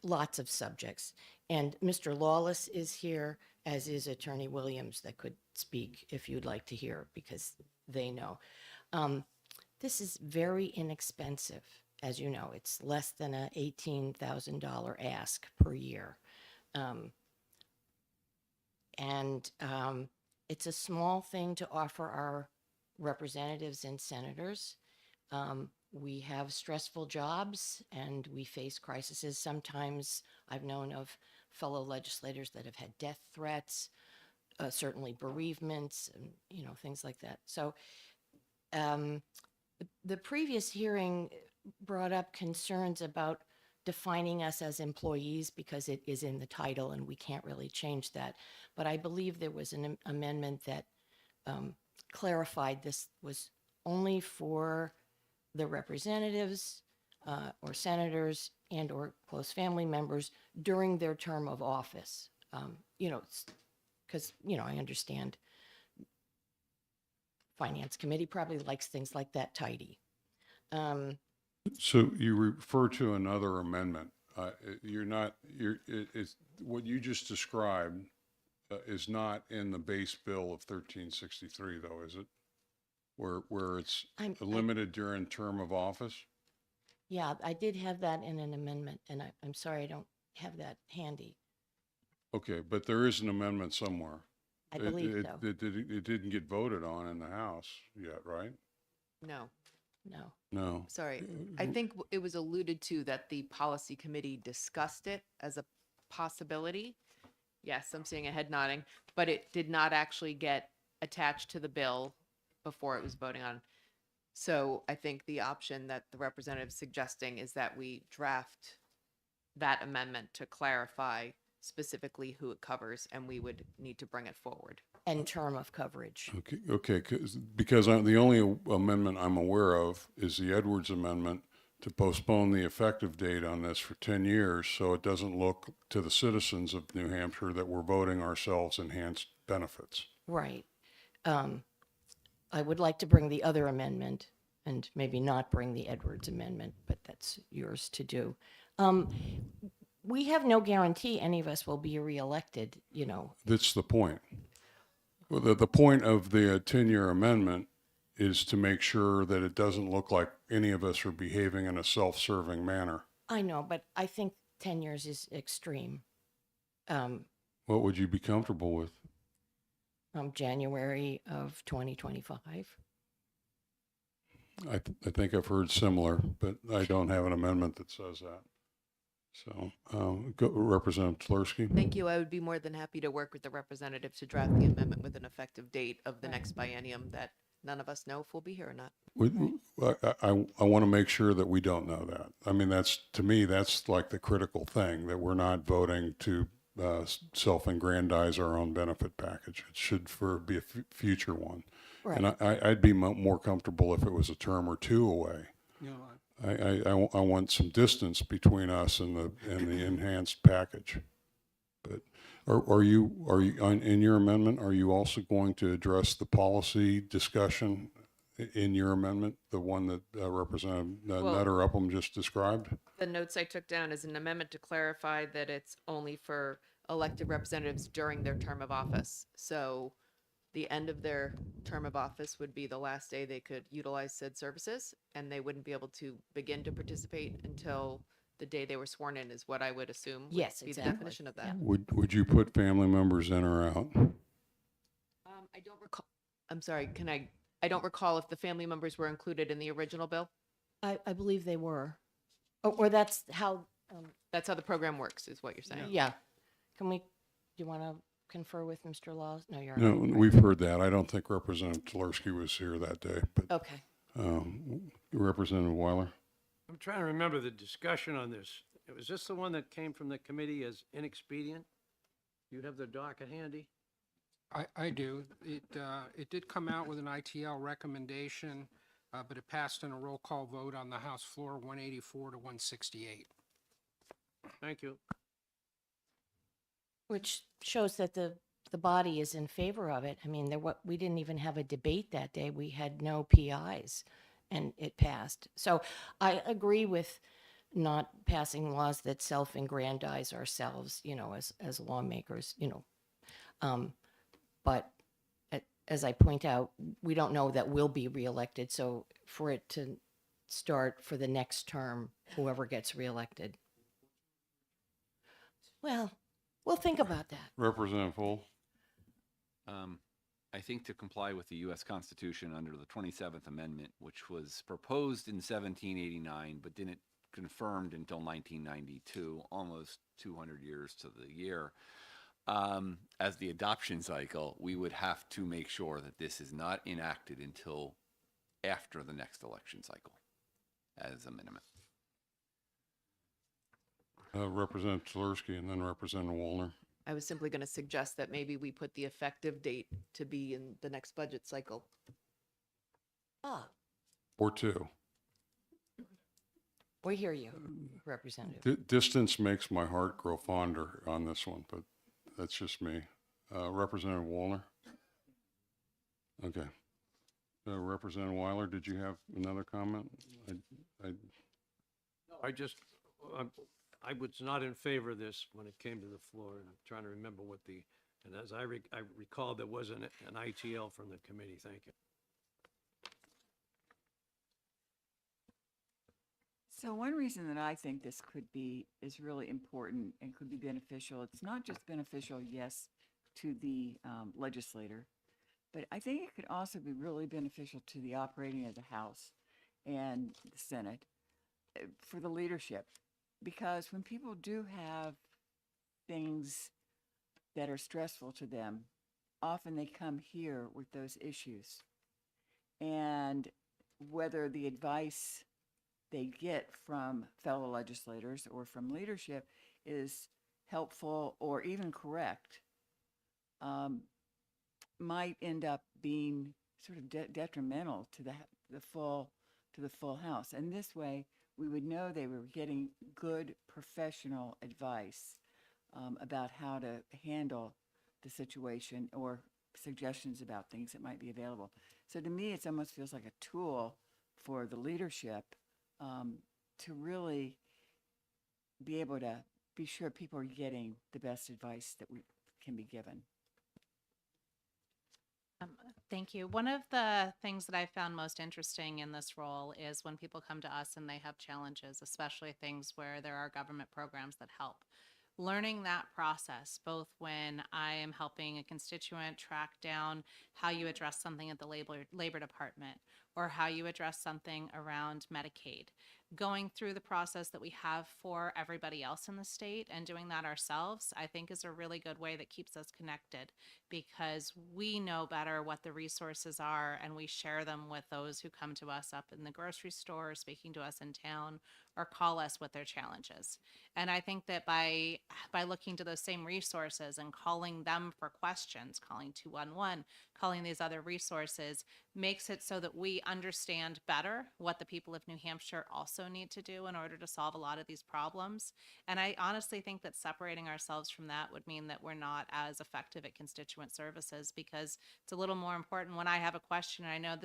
Speaker 17: lots of subjects. And Mr. Lawless is here, as is Attorney Williams, that could speak if you'd like to hear, because they know. This is very inexpensive. As you know, it's less than a $18,000 ask per year. It's a small thing to offer our representatives and senators. We have stressful jobs and we face crises. Sometimes I've known of fellow legislators that have had death threats, certainly bereavements, and, things like that. So the previous hearing brought up concerns about defining us as employees because it is in the title and we can't really change that. But I believe there was an amendment that clarified this was only for the representatives or senators and or close family members during their term of office. Because, I understand Finance Committee probably likes things like that tidy.
Speaker 1: So you refer to another amendment. It's what you just described is not in the base bill of 1363 though, is it? Where it's limited during term of office?
Speaker 17: Yeah, I did have that in an amendment, and I'm sorry I don't have that handy.
Speaker 1: Okay, but there is an amendment somewhere.
Speaker 17: I believe so.
Speaker 1: It didn't get voted on in the House yet, right?
Speaker 3: No.
Speaker 1: No.
Speaker 3: Sorry. I think it was alluded to that the policy committee discussed it as a possibility. Yes, I'm seeing a head nodding, but it did not actually get attached to the bill before it was voting on. So I think the option that the representative is suggesting is that we draft that amendment to clarify specifically who it covers, and we would need to bring it forward.
Speaker 17: And term of coverage.
Speaker 1: Okay, because the only amendment I'm aware of is the Edwards Amendment to postpone the effective date on this for 10 years so it doesn't look to the citizens of New Hampshire that we're voting ourselves enhanced benefits.
Speaker 17: Right. I would like to bring the other amendment and maybe not bring the Edwards Amendment, but that's yours to do. We have no guarantee any of us will be reelected,
Speaker 1: That's the point. Well, the point of the 10-year amendment is to make sure that it doesn't look like any of us are behaving in a self-serving manner.
Speaker 17: I know, but I think 10 years is extreme.
Speaker 1: What would you be comfortable with?
Speaker 17: January of 2025.
Speaker 1: I think I've heard similar, but I don't have an amendment that says that. So, Representative Tversky.
Speaker 3: Thank you. I would be more than happy to work with the representative to draft the amendment with an effective date of the next biennium that none of us know if we'll be here or not.
Speaker 1: I want to make sure that we don't know that. I mean, to me, that's like the critical thing, that we're not voting to self-aggrandize our own benefit package. It should be a future one.
Speaker 17: Right.
Speaker 1: And I'd be more comfortable if it was a term or two away. I want some distance between us and the enhanced package. But are you in your amendment? Are you also going to address the policy discussion in your amendment, the one that Representative
Speaker 3: Well-
Speaker 1: Nutter Upham just described?
Speaker 3: The notes I took down is an amendment to clarify that it's only for elected representatives during their term of office. So the end of their term of office would be the last day they could utilize said services, and they wouldn't be able to begin to participate until the day they were sworn in, is what I would assume would
Speaker 17: Yes,
Speaker 3: be the
Speaker 17: exactly.
Speaker 3: definition of that.
Speaker 1: Would you put family members in or out?
Speaker 3: I don't recall, I'm sorry, I don't recall if the family members were included in the original bill.
Speaker 17: I believe they were. Or that's how,
Speaker 3: That's how the program works, is what you're saying.
Speaker 17: yeah. Do you want to confer with Mr. Laws? No, you're.
Speaker 1: No, we've heard that. I don't think Representative Tversky was here that day, but
Speaker 17: Okay.
Speaker 1: Representative Weiler?
Speaker 16: I'm trying to remember the discussion on this. Was this the one that came from the committee as inexpedient? You have the docket handy?
Speaker 4: I do. It did come out with an ITL recommendation, but it passed in a roll call vote on the House floor, 184 to 168.
Speaker 16: Thank you.
Speaker 17: Which shows that the body is in favor of it. I mean, we didn't even have a debate that day. We had no PIs, and it passed. So I agree with not passing laws that self-aggrandize ourselves, as lawmakers, But as I point out, we don't know that we'll be reelected. So for it to start for the next term, whoever gets reelected. Well, we'll think about that.
Speaker 1: Representative Full?
Speaker 5: I think to comply with the U.S. Constitution under the 27th Amendment, which was proposed in 1789 but didn't confirmed until 1992, almost 200 years to the year. As the adoption cycle, we would have to make sure that this is not enacted until after the next election cycle as a minimum.
Speaker 1: Representative Tversky and then Representative Wallner.
Speaker 3: I was simply going to suggest that maybe we put the effective date to be in the next budget cycle.
Speaker 1: Or two.
Speaker 17: We hear you, Representative.
Speaker 1: Distance makes my heart grow fonder on this one, but that's just me. Representative Wallner? Okay. Representative Weiler, did you have another comment?
Speaker 16: I was not in favor of this when it came to the floor, and I'm trying to remember and as I recall, there was an ITL from the committee. Thank you.
Speaker 11: So one reason that I think this is really important and could be beneficial, it's not just beneficial, yes, to the legislator, but I think it could also be really beneficial to the operating of the House and the Senate for the leadership. Because when people do have things that are stressful to them, often they come here with those issues. And whether the advice they get from fellow legislators or from leadership is helpful or even correct, might end up being sort of detrimental to the full House. And this way, we would know they were getting good professional advice about how to handle the situation or suggestions about things that might be available. So to me, it almost feels like a tool for the leadership to really be able to be sure people are getting the best advice that can be given.
Speaker 8: Thank you. One of the things that I found most interesting in this role is when people come to us and they have challenges, especially things where there are government programs that help. Learning that process, both when I am helping a constituent track down how you address something at the labor department or how you address something around Medicaid, going through the process that we have for everybody else in the state and doing that ourselves, I think is a really good way that keeps us connected because we know better what the resources are and we share them with those who come to us up in the grocery store, or speaking to us in town, or call us with their challenges. And I think that by looking to those same resources and calling them for questions, calling 211, calling these other resources, makes it so that we understand better what the people of New Hampshire also also need to do in order to solve a lot of these problems. And I honestly think that separating ourselves from that would mean that we're not as effective at constituent services, because it's a little more important when I have a question and I know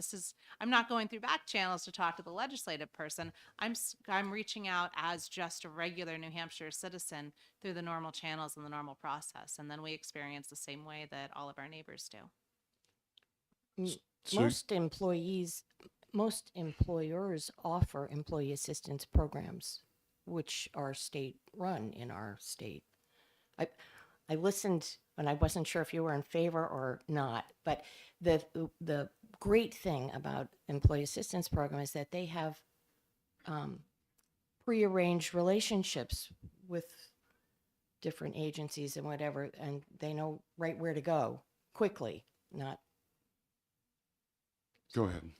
Speaker 8: I'm not going through back channels to talk to the legislative person. I'm reaching out as just a regular New Hampshire citizen through the normal channels and the normal process. And then we experience the same way that all of our neighbors do.
Speaker 1: So-
Speaker 17: Most employers offer employee assistance programs, which are state run in our state. I listened and I wasn't sure if you were in favor or not, but the great thing about employee assistance program is that they have prearranged relationships with different agencies and whatever, and they know right where to go quickly, not.
Speaker 1: Go ahead.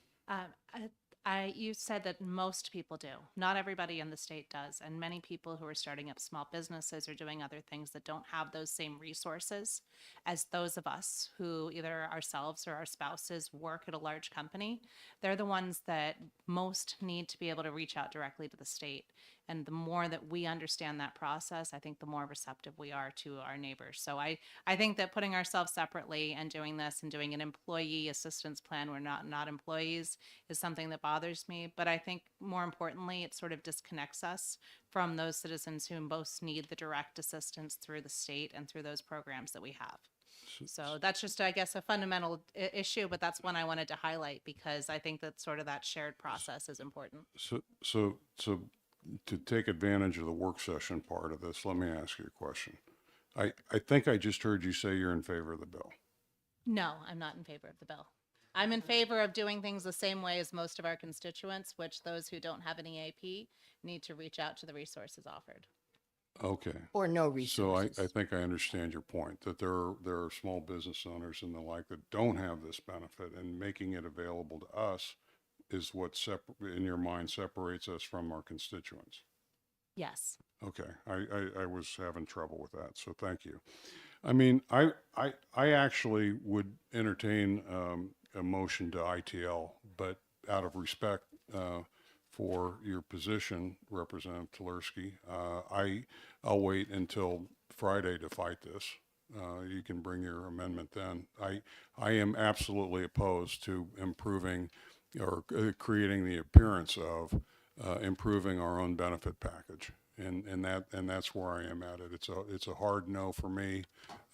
Speaker 8: You said that most people do. Not everybody in the state does. And many people who are starting up small businesses or doing other things that don't have those same resources as those of us who either ourselves or our spouses work at a large company, they're the ones that most need to be able to reach out directly to the state. And the more that we understand that process, I think the more receptive we are to our neighbors. So I think that putting ourselves separately and doing this and doing an employee assistance plan, we're not employees, is something that bothers me. But I think more importantly, it sort of disconnects us from those citizens who most need the direct assistance through the state and through those programs that we have. So that's just, I guess, a fundamental issue, but that's one I wanted to highlight because I think that sort of that shared process is important.
Speaker 1: So to take advantage of the work session part of this, let me ask you a question. I think I just heard you say you're in favor of the bill.
Speaker 8: No, I'm not in favor of the bill. I'm in favor of doing things the same way as most of our constituents, which those who don't have an EAP need to reach out to the resources offered.
Speaker 1: Okay.
Speaker 17: Or no
Speaker 1: So
Speaker 17: resources.
Speaker 1: I think I understand your point, that there are small business owners and the like that don't have this benefit, and making it available to us is what in your mind separates us from our constituents.
Speaker 8: Yes.
Speaker 1: Okay, I was having trouble with that, so thank you. I mean, I actually would entertain a motion to ITL, but out of respect for your position, Representative Tulerski, I'll wait until Friday to fight this. You can bring your amendment then. I am absolutely opposed to improving or creating the appearance of improving our own benefit package. And that's where I am at it. It's a hard no for me.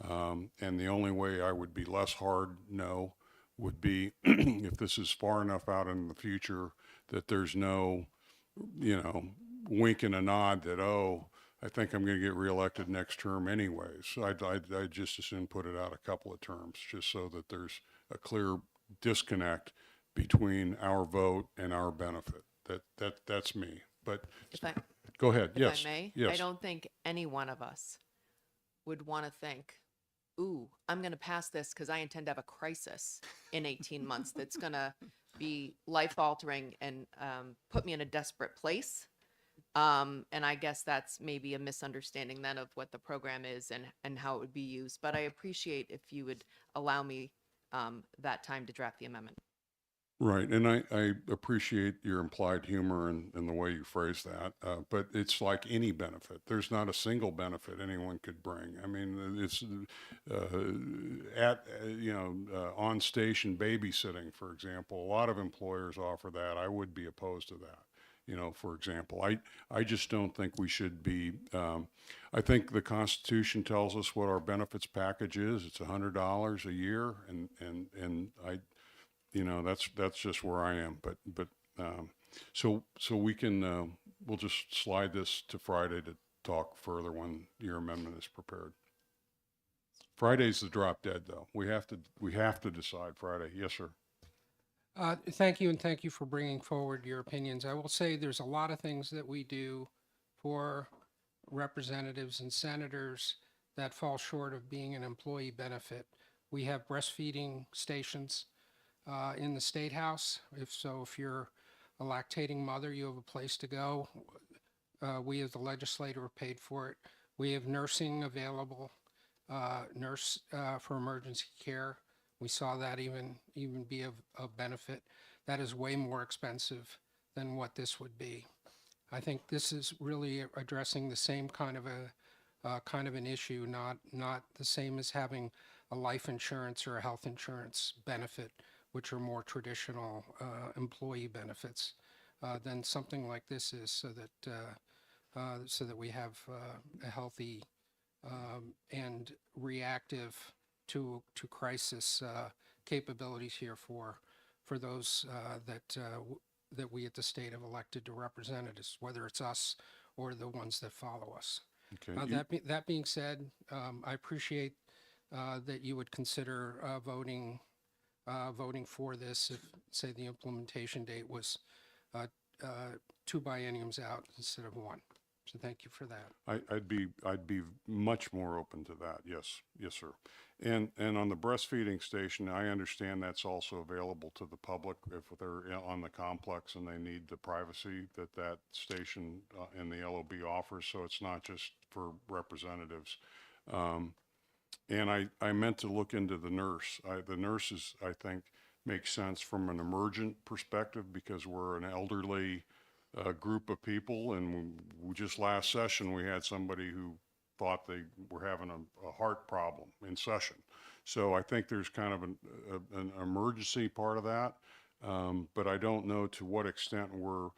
Speaker 1: And the only way I would be less hard no would be if this is far enough out in the future that there's no, wink and a nod that, oh, I think I'm going to get reelected next term anyways. So I'd just as soon put it out a couple of terms, just so that there's a clear disconnect between our vote and our benefit. That's me. But
Speaker 3: If I,
Speaker 1: go ahead.
Speaker 3: if
Speaker 1: Yes.
Speaker 3: I may,
Speaker 1: Yes.
Speaker 3: I don't think any one of us would want to think, ooh, I'm going to pass this because I intend to have a crisis in 18 months that's going to be life altering and put me in a desperate place. And I guess that's maybe a misunderstanding then of what the program is and how it would be used. But I appreciate if you would allow me that time to draft the amendment.
Speaker 1: Right, and I appreciate your implied humor and the way you phrase that, but it's like any benefit. There's not a single benefit anyone could bring. I mean, it's on station babysitting, for example. A lot of employers offer that. I would be opposed to that. For example, I just don't think we should be. I think the Constitution tells us what our benefits package is. It's $100 a year, and that's just where I am. But so we can we'll just slide this to Friday to talk further when your amendment is prepared. Friday's the drop dead, though. We have to decide Friday. Yes, sir.
Speaker 4: Thank you, and thank you for bringing forward your opinions. I will say there's a lot of things that we do for representatives and senators that fall short of being an employee benefit. We have breastfeeding stations in the State House. If you're a lactating mother, you have a place to go. We as the legislature have paid for it. We have nursing available, nurse for emergency care. We saw that even be of benefit. That is way more expensive than what this would be. I think this is really addressing the same kind of an issue, not the same as having a life insurance or a health insurance benefit, which are more traditional employee benefits, than something like this is, so that we have a healthy and reactive to crisis capabilities here for those that we at the state have elected to represent us, whether it's us or the ones that follow us.
Speaker 1: Okay.
Speaker 4: That being said, I appreciate that you would consider voting for this if, say, the implementation date was 2 bienniums out instead of 1. So thank you for that.
Speaker 1: I'd be much more open to that. Yes, yes, sir. And on the breastfeeding station, I understand that's also available to the public if they're on the complex and they need the privacy that station and the LOB offers. So it's not just for representatives. And I meant to look into the nurse. The nurses, I think, make sense from an emergent perspective because we're an elderly group of people, and we just last session we had somebody who thought they were having a heart problem in session. So I think there's kind of an emergency part of that, but I don't know to what extent we're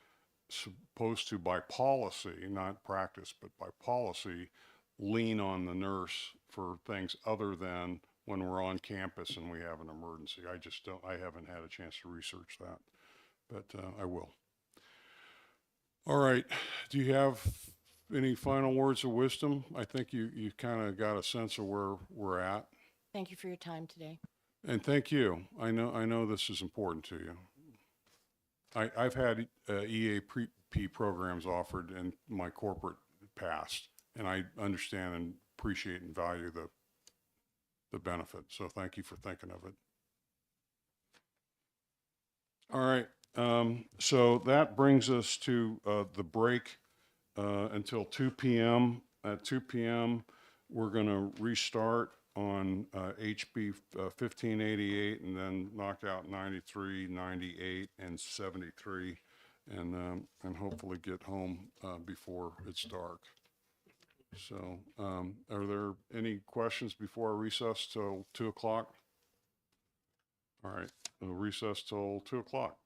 Speaker 1: supposed to, by policy, not practice, but by policy, lean on the nurse for things other than when we're on campus and we have an emergency. I haven't had a chance to research that, but I will. All right. Do you have any final words of wisdom? I think you kind of got a sense of where we're at.
Speaker 17: Thank you for your time today.
Speaker 1: And thank you. I know this is important to you. I've had EAP programs offered in my corporate past, and I understand and appreciate and value the benefit. So thank you for thinking of it. All right. So that brings us to the break until 2 p.m. At 2 p.m., we're going to restart on HB 1588 and then knock out 93, 98, and 73, and hopefully get home before it's dark. So are there any questions before I recess till 2 o'clock? All right, we'll recess till 2 o'clock.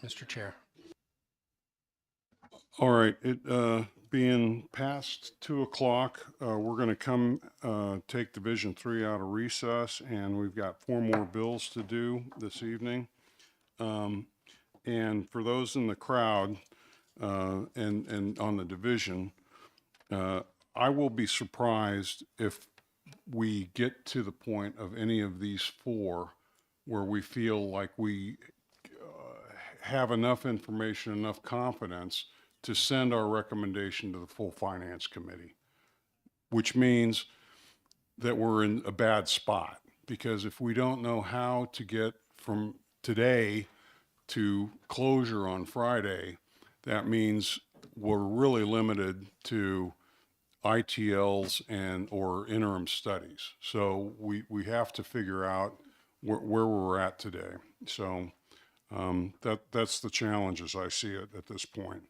Speaker 4: Mr. Chair.
Speaker 1: All right, it being past 2 o'clock, we're going to come take Division 3 out of recess, and we've got 4 more bills to do this evening. And for those in the crowd and on the division, I will be surprised if we get to the point of any of these 4 where we feel like we have enough information, enough confidence to send our recommendation to the full Finance Committee, which means that we're in a bad spot. Because if we don't know how to get from today to closure on Friday, that means we're really limited to ITLs and or interim studies. So we have to figure out where we're at today. So that's the challenge as I see it at this point.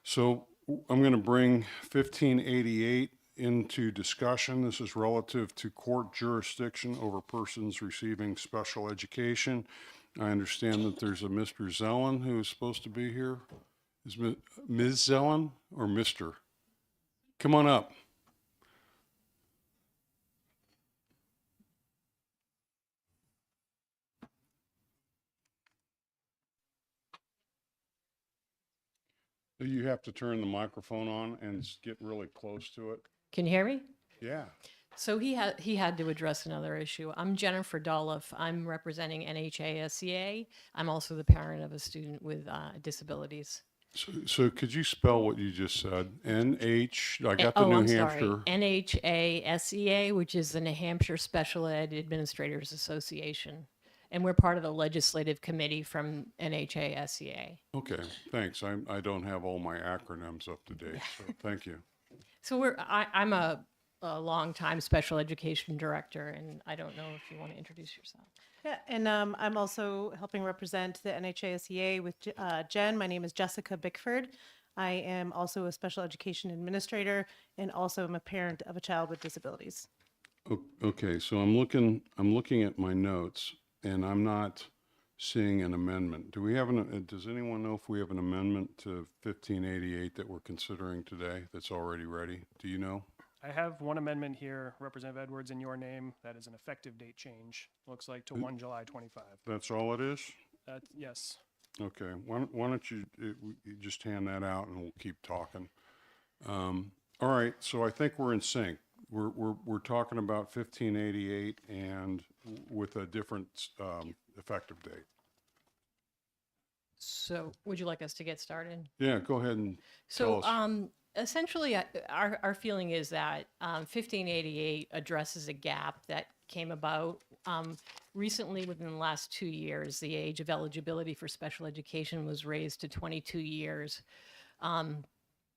Speaker 1: So I'm going to bring 1588 into discussion. This is relative to court jurisdiction over persons receiving special education. I understand that there's a Mr. Zellen who is supposed to be here. Is Ms. Zellen or Mr.? Come on up. You have to turn the microphone on and get really close to it.
Speaker 18: Can you hear me?
Speaker 1: Yeah.
Speaker 18: So he had to address another issue. I'm Jennifer Dolliff. I'm representing NHA SEA. I'm also the parent of a student with disabilities.
Speaker 1: So could you spell what you just said? NH, I got the New Hampshire.
Speaker 18: NHA SEA, which is the New Hampshire Special Ed Administrators Association. And we're part of the legislative committee from NHA SEA.
Speaker 1: Okay, thanks. I don't have all my acronyms up to date, so thank you.
Speaker 18: So I'm a longtime special education director, and I don't know if you want to introduce yourself.
Speaker 19: Yeah, and I'm also helping represent the NHASEA with Jen. My name is Jessica Bickford. I am also a special education administrator and also am a parent of a child with disabilities.
Speaker 1: Okay, so I'm looking at my notes, and I'm not seeing an amendment. Do we have does anyone know if we have an amendment to 1588 that we're considering today that's already ready? Do you know?
Speaker 9: I have one amendment here, Representative Edwards, in your name. That is an effective date change. Looks like to 1 July 25.
Speaker 1: That's all it is?
Speaker 9: Yes.
Speaker 1: Okay, why don't you just hand that out and we'll keep talking. All right, so I think we're in sync. We're talking about 1588 and with a different effective date.
Speaker 18: So would you like us to get started?
Speaker 1: Yeah, go ahead and tell us.
Speaker 18: Essentially, our feeling is that 1588 addresses a gap that came about recently within the last 2 years. The age of eligibility for special education was raised to 22 years.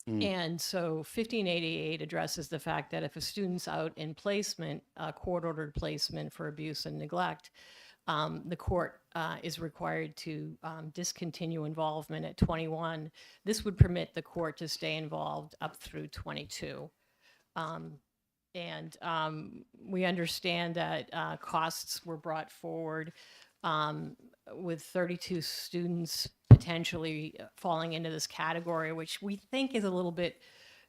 Speaker 18: And so 1588 addresses the fact that if a student's out in placement, court-ordered placement for abuse and neglect, the court is required to discontinue involvement at 21. This would permit the court to stay involved up through 22. We understand that costs were brought forward with 32 students potentially falling into this category, which we think is a little bit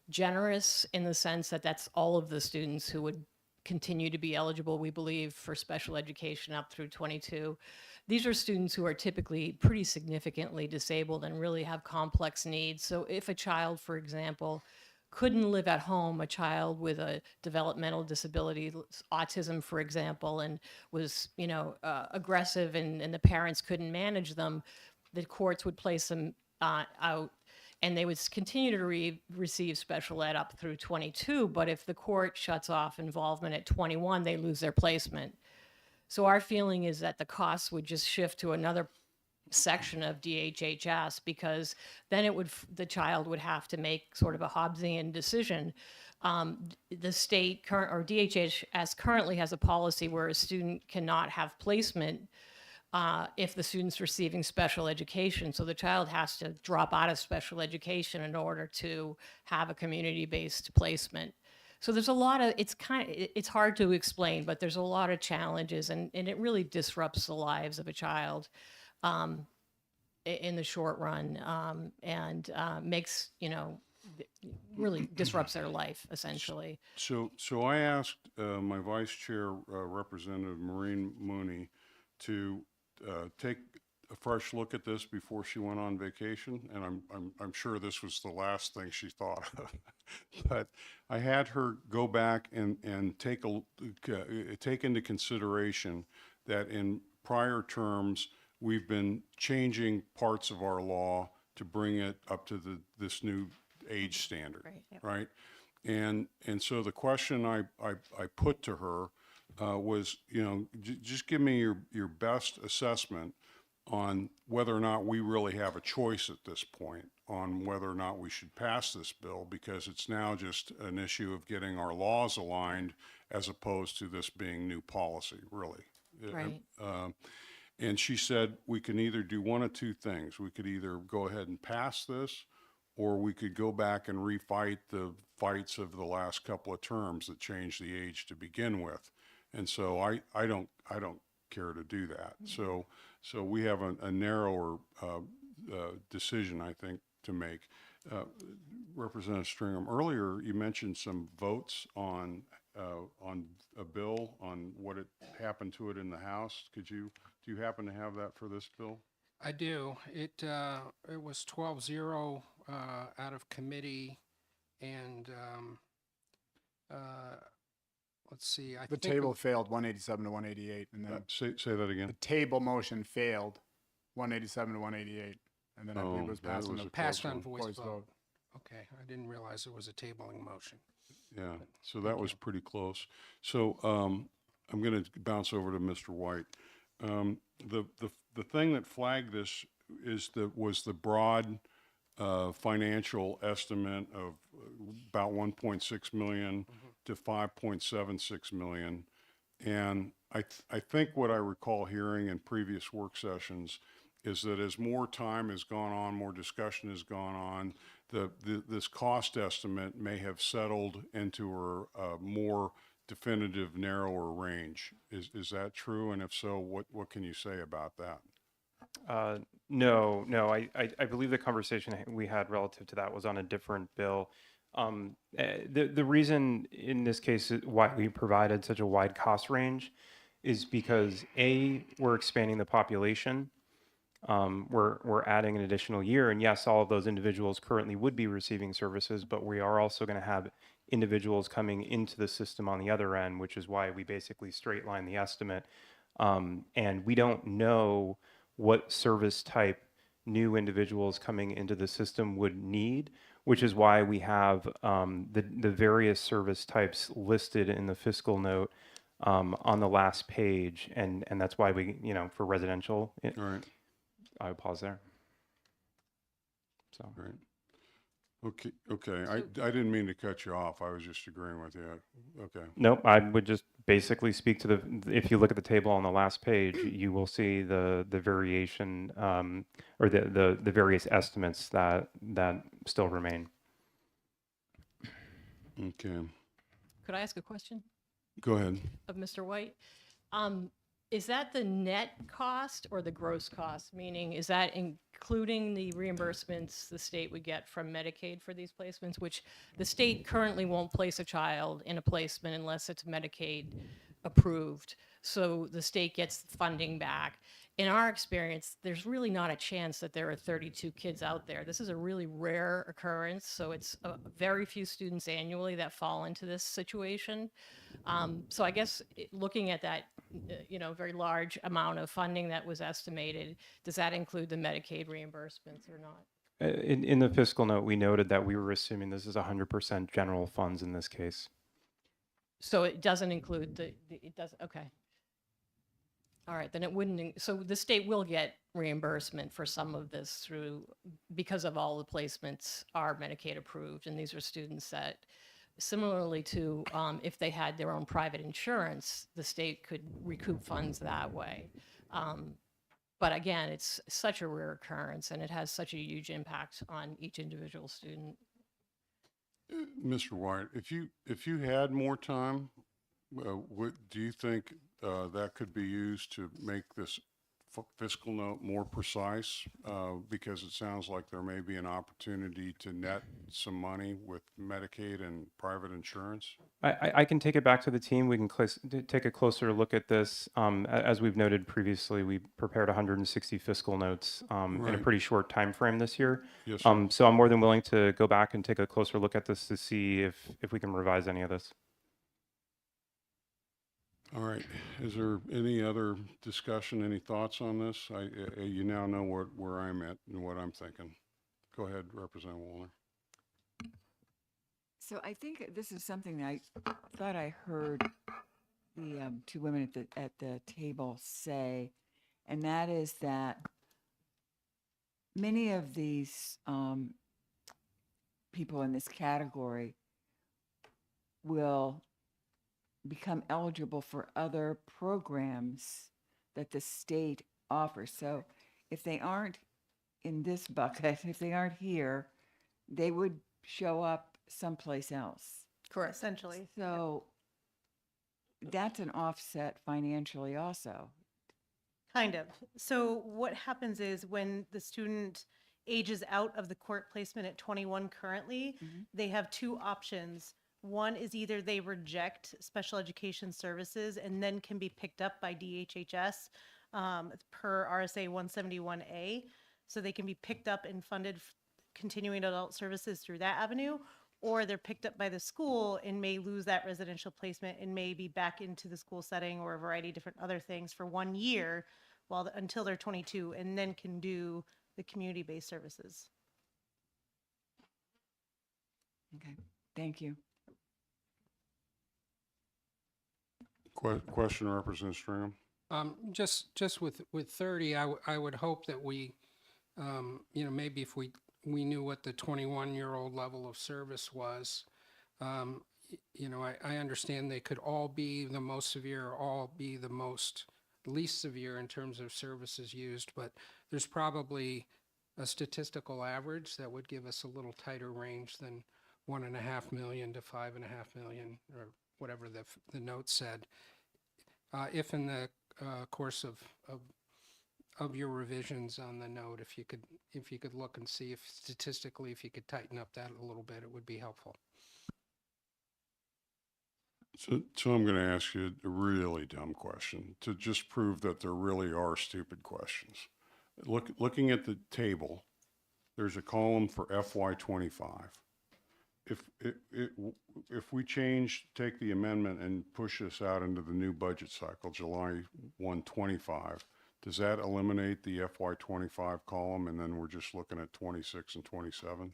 Speaker 18: generous in the sense that that's all of the students who would continue to be eligible, we believe, for special education up through 22. These are students who are typically pretty significantly disabled and really have complex needs. So if a child, for example, couldn't live at home, a child with a developmental disability, autism, for example, and was, aggressive and the parents couldn't manage them, the courts would place them out and they would continue to receive special ed up through 22. But if the court shuts off involvement at 21, they lose their placement. So our feeling is that the costs would just shift to another section of DHHS, because then the child would have to make sort of a Hobbesian decision. The state DHHS currently has a policy where a student cannot have placement if the student's receiving special education. So the child has to drop out of special education in order to have a community-based placement. So there's a lot of, it's hard to explain, but there's a lot of challenges, and it really disrupts the lives of a child. in the short run, and makes, really disrupts their life essentially.
Speaker 1: So I asked my Vice Chair, Representative Maureen Mooney, to take a fresh look at this before she went on vacation, and I'm sure this was the last thing she thought of. But I had her go back and take into consideration that in prior terms we've been changing parts of our law to bring it up to this new age standard,
Speaker 18: Right, yep.
Speaker 1: right? And so the question I put to her was, just give me your best assessment on whether or not we really have a choice at this point on whether or not we should pass this bill, because it's now just an issue of getting our laws aligned as opposed to this being new policy, really.
Speaker 18: Right.
Speaker 1: And she said we can either do one of two things. We could either go ahead and pass this, or we could go back and refight the fights of the last couple of terms that changed the age to begin with. And so I don't care to do that. So we have a narrower decision, I think, to make. Representative Stringham, earlier you mentioned some votes on a bill, on what had happened to it in the House. Do you happen to have that for this bill?
Speaker 4: I do. It was 12-0 out of committee, and let's see.
Speaker 12: The table failed 187 to 188, and then
Speaker 1: Say that again.
Speaker 12: the table motion failed 187 to 188, and then I believe it was
Speaker 1: that
Speaker 12: passed on
Speaker 1: was
Speaker 12: the
Speaker 1: a
Speaker 4: Passed
Speaker 1: close
Speaker 4: on
Speaker 1: one.
Speaker 4: voice vote. Okay, I didn't realize it was a tabling motion.
Speaker 1: Yeah, so that was pretty close. So I'm going to bounce over to Mr. White. The thing that flagged this was the broad financial estimate of about 1.6 million to 5.76 million. And I think what I recall hearing in previous work sessions is that as more time has gone on, more discussion has gone on, this cost estimate may have settled into a more definitive, narrower range. Is that true? And if so, what can you say about that?
Speaker 15: No, I believe the conversation we had relative to that was on a different bill. The reason in this case why we provided such a wide cost range is because we're expanding the population. We're adding an additional year, and yes, all of those individuals currently would be receiving services, but we are also going to have individuals coming into the system on the other end, which is why we basically straight line the estimate. And we don't know what service type new individuals coming into the system would need, which is why we have the various service types listed in the fiscal note on the last page, and that's why we, for residential.
Speaker 1: All right.
Speaker 15: I would pause there. So.
Speaker 1: Right. Okay. I didn't mean to cut you off. I was just agreeing with you. Okay.
Speaker 15: Nope, I would just basically speak to if you look at the table on the last page, you will see the variation, or the various estimates that still remain.
Speaker 1: Okay.
Speaker 18: Could I ask a question
Speaker 1: Go ahead.
Speaker 18: of Mr. White? Is that the net cost or the gross cost? Meaning, is that including the reimbursements the state would get from Medicaid for these placements, which the state currently won't place a child in a placement unless it's Medicaid approved. So the state gets funding back. In our experience, there's really not a chance that there are 32 kids out there. This is a really rare occurrence, so it's very few students annually that fall into this situation. So I guess looking at that, very large amount of funding that was estimated, does that include the Medicaid reimbursements or not?
Speaker 15: In the fiscal note, we noted that we were assuming this is 100% general funds in this case.
Speaker 18: So it doesn't include it doesn't, okay. All right, then it wouldn't, so the state will get reimbursement for some of this because of all the placements are Medicaid approved, and these are students that, similarly to if they had their own private insurance, the state could recoup funds that way. But again, it's such a rare occurrence, and it has such a huge impact on each individual student.
Speaker 1: Mr. White, if you had more time, do you think that could be used to make this fiscal note more precise? Because it sounds like there may be an opportunity to net some money with Medicaid and private insurance.
Speaker 15: I can take it back to the team. We can take a closer look at this. As we've noted previously, we prepared 160 fiscal notes in a
Speaker 1: Right.
Speaker 15: pretty short time frame this year.
Speaker 1: Yes, sir.
Speaker 15: So I'm more than willing to go back and take a closer look at this to see if we can revise any of this.
Speaker 1: All right. Is there any other discussion, any thoughts on this? You now know where I'm at and what I'm thinking. Go ahead, Representative Wallner.
Speaker 11: So I think this is something that I thought I heard the two women at the table say, and that is that many of these people in this category will become eligible for other programs that the state offers. So if they aren't in this bucket, if they aren't here, they would show up someplace else.
Speaker 19: Correct. Essentially.
Speaker 11: So that's an offset financially also.
Speaker 19: Kind of. So what happens is when the student ages out of the court placement at 21 currently, they have two options. One is either they reject special education services and then can be picked up by DHHS per RSA 171A. So they can be picked up and funded continuing adult services through that avenue, or they're picked up by the school and may lose that residential placement and may be back into the school setting or a variety of different other things for 1 year until they're 22, and then can do the community-based services.
Speaker 11: Okay, thank you.
Speaker 1: Question, Representative Stringham.
Speaker 4: Just with 30, I would hope that we, maybe if we knew what the 21-year-old level of service was, I understand they could all be the most severe, or all be the least severe in terms of services used, but there's probably a statistical average that would give us a little tighter range than 1.5 million to 5.5 million, or whatever the note said. If in the course of your revisions on the note, if you could look and see if statistically, if you could tighten up that a little bit, it would be helpful.
Speaker 1: So I'm going to ask you a really dumb question to just prove that there really are stupid questions. Looking at the table, there's a column for FY25. If we take the amendment and push this out into the new budget cycle, July 1, 25, does that eliminate the FY25 column and then we're just looking at 26 and 27?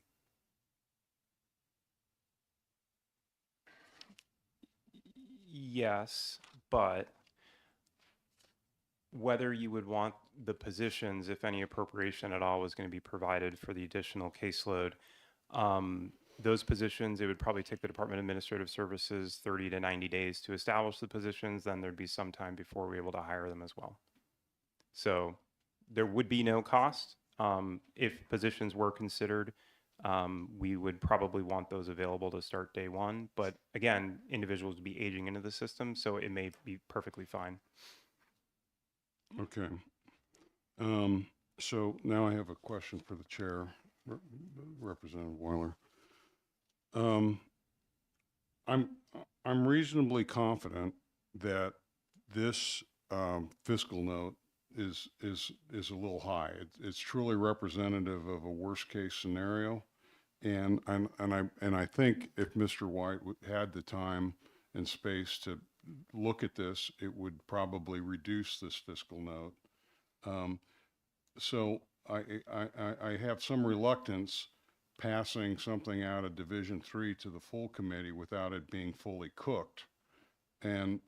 Speaker 15: Yes, but whether you would want the positions, if any appropriation at all was going to be provided for the additional caseload, those positions, it would probably take the Department of Administrative Services 30 to 90 days to establish the positions. Then there'd be some time before we're able to hire them as well. So there would be no cost. If positions were considered, we would probably want those available to start day one. But again, individuals would be aging into the system, so it may be perfectly fine.
Speaker 1: Okay. So now I have a question for the chair, Representative Weiler. I'm reasonably confident that this fiscal note is a little high. It's truly representative of a worst case scenario, and I think if Mr. White had the time and space to look at this, it would probably reduce this fiscal note. So I have some reluctance passing something out of Division 3 to the full committee without it being fully cooked. And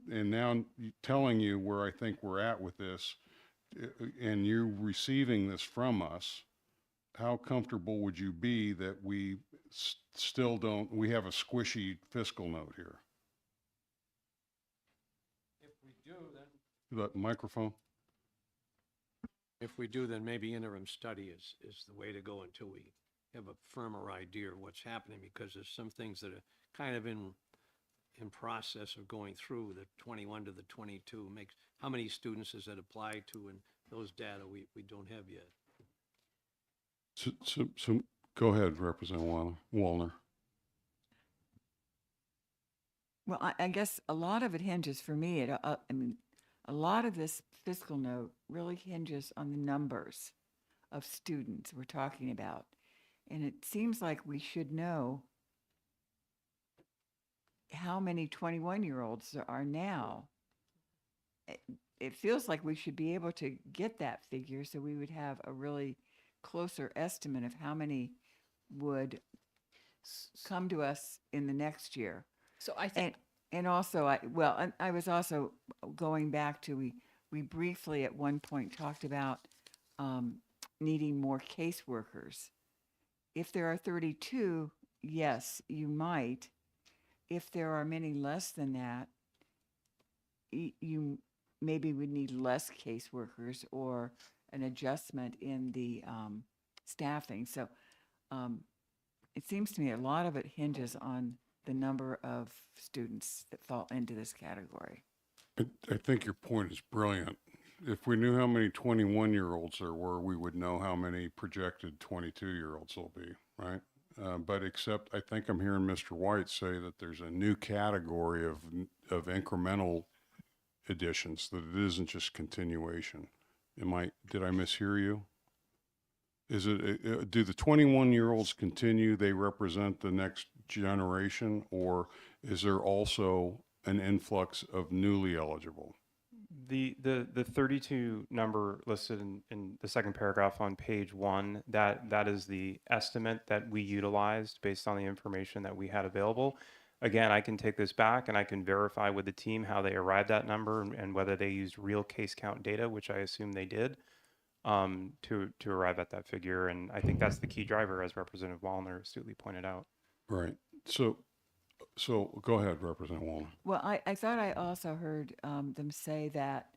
Speaker 1: now telling you where I think we're at with this, and you receiving this from us, how comfortable would you be that we still we have a squishy fiscal note here?
Speaker 16: If we do, then.
Speaker 1: The microphone?
Speaker 16: If we do, then maybe interim study is the way to go until we have a firmer idea of what's happening, because there's some things that are kind of in in process of going through the 21 to the 22 makes, how many students does that apply to? And those data we don't have yet.
Speaker 1: So go ahead, Representative Wallner.
Speaker 11: Well, I guess a lot of it hinges for me, I mean, a lot of this fiscal note really hinges on the numbers of students we're talking about. And it seems like we should know how many 21-year-olds there are now. It feels like we should be able to get that figure so we would have a really closer estimate of how many would come to us in the next year.
Speaker 18: So I think,
Speaker 11: And also, I was also going back to, we briefly at one point talked about needing more caseworkers. If there are 32, yes, you might. If there are many less than that, you maybe would need less caseworkers or an adjustment in the staffing. So it seems to me a lot of it hinges on the number of students that fall into this category.
Speaker 1: I think your point is brilliant. If we knew how many 21-year-olds there were, we would know how many projected 22-year-olds will be, right? But except I think I'm hearing Mr. White say that there's a new category of incremental additions, that it isn't just continuation. Did I mishear you? Is it, do the 21-year-olds continue, they represent the next generation, or is there also an influx of newly eligible?
Speaker 15: The 32 number listed in the second paragraph on page 1, that is the estimate that we utilized based on the information that we had available. Again, I can take this back and I can verify with the team how they arrived at that number and whether they used real case count data, which I assume they did, to arrive at that figure. And I think that's the key driver, as Representative Wallner astutely pointed out.
Speaker 1: Right. So go ahead, Representative Wallner.
Speaker 11: Well, I thought I also heard them say that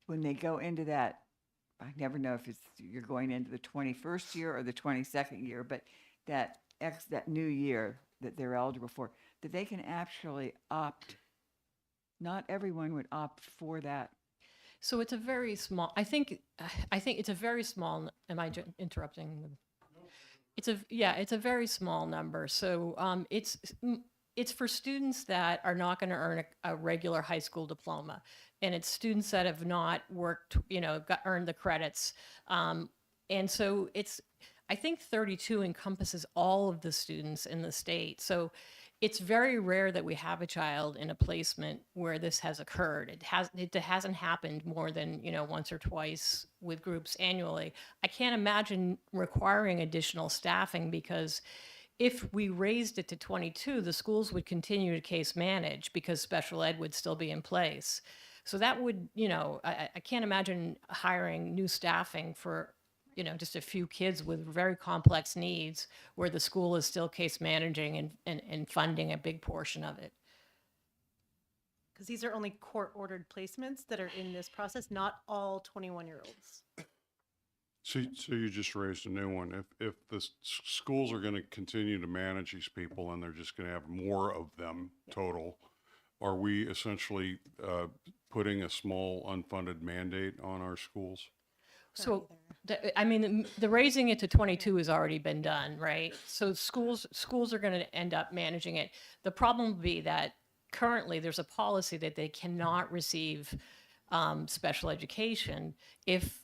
Speaker 11: when they go into that, I never know if you're going into the 21st year or the 22nd year, but that new year that they're eligible for, that they can actually opt. Not everyone would opt for that.
Speaker 18: so it's a very small, I think it's a very small, am I interrupting? It's a very small number. So it's for students that are not going to earn a regular high school diploma. And it's students that have not worked, earned the credits. And so I think 32 encompasses all of the students in the state. So it's very rare that we have a child in a placement where this has occurred. It hasn't happened more than, once or twice with groups annually. I can't imagine requiring additional staffing, because if we raised it to 22, the schools would continue to case manage because special ed would still be in place. So that would, I can't imagine hiring new staffing for just a few kids with very complex needs where the school is still case managing and funding a big portion of it.
Speaker 19: Because these are only court-ordered placements that are in this process, not all 21-year-olds.
Speaker 1: So you just raised a new one. If the schools are going to continue to manage these people and they're just going to have more of them total, are we essentially putting a small unfunded mandate on our schools?
Speaker 18: So, the raising it to 22 has already been done, right? So schools are going to end up managing it. The problem will be that currently there's a policy that they cannot receive special education if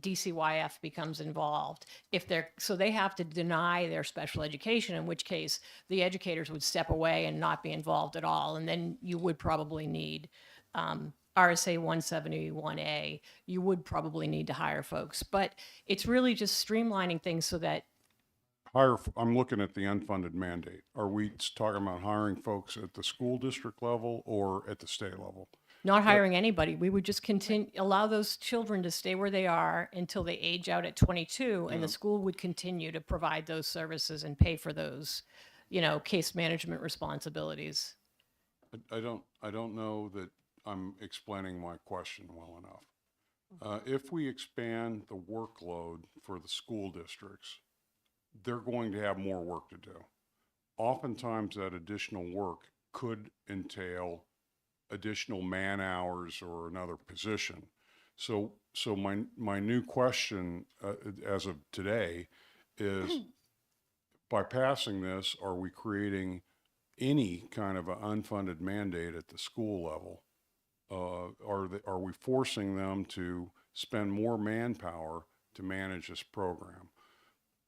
Speaker 18: DCYF becomes involved. So they have to deny their special education, in which case the educators would step away and not be involved at all. And then you would probably need RSA 171A, you would probably need to hire folks. But it's really just streamlining things so that
Speaker 1: I'm looking at the unfunded mandate. Are we talking about hiring folks at the school district level or at the state level?
Speaker 18: not hiring anybody, we would just allow those children to stay where they are until they age out at 22, and the school would continue to provide those services and pay for those, case management responsibilities.
Speaker 1: I don't know that I'm explaining my question well enough. If we expand the workload for the school districts, they're going to have more work to do. Oftentimes, that additional work could entail additional man hours or another position. So my new question as of today is, by passing this, are we creating any kind of an unfunded mandate at the school level? Are we forcing them to spend more manpower to manage this program?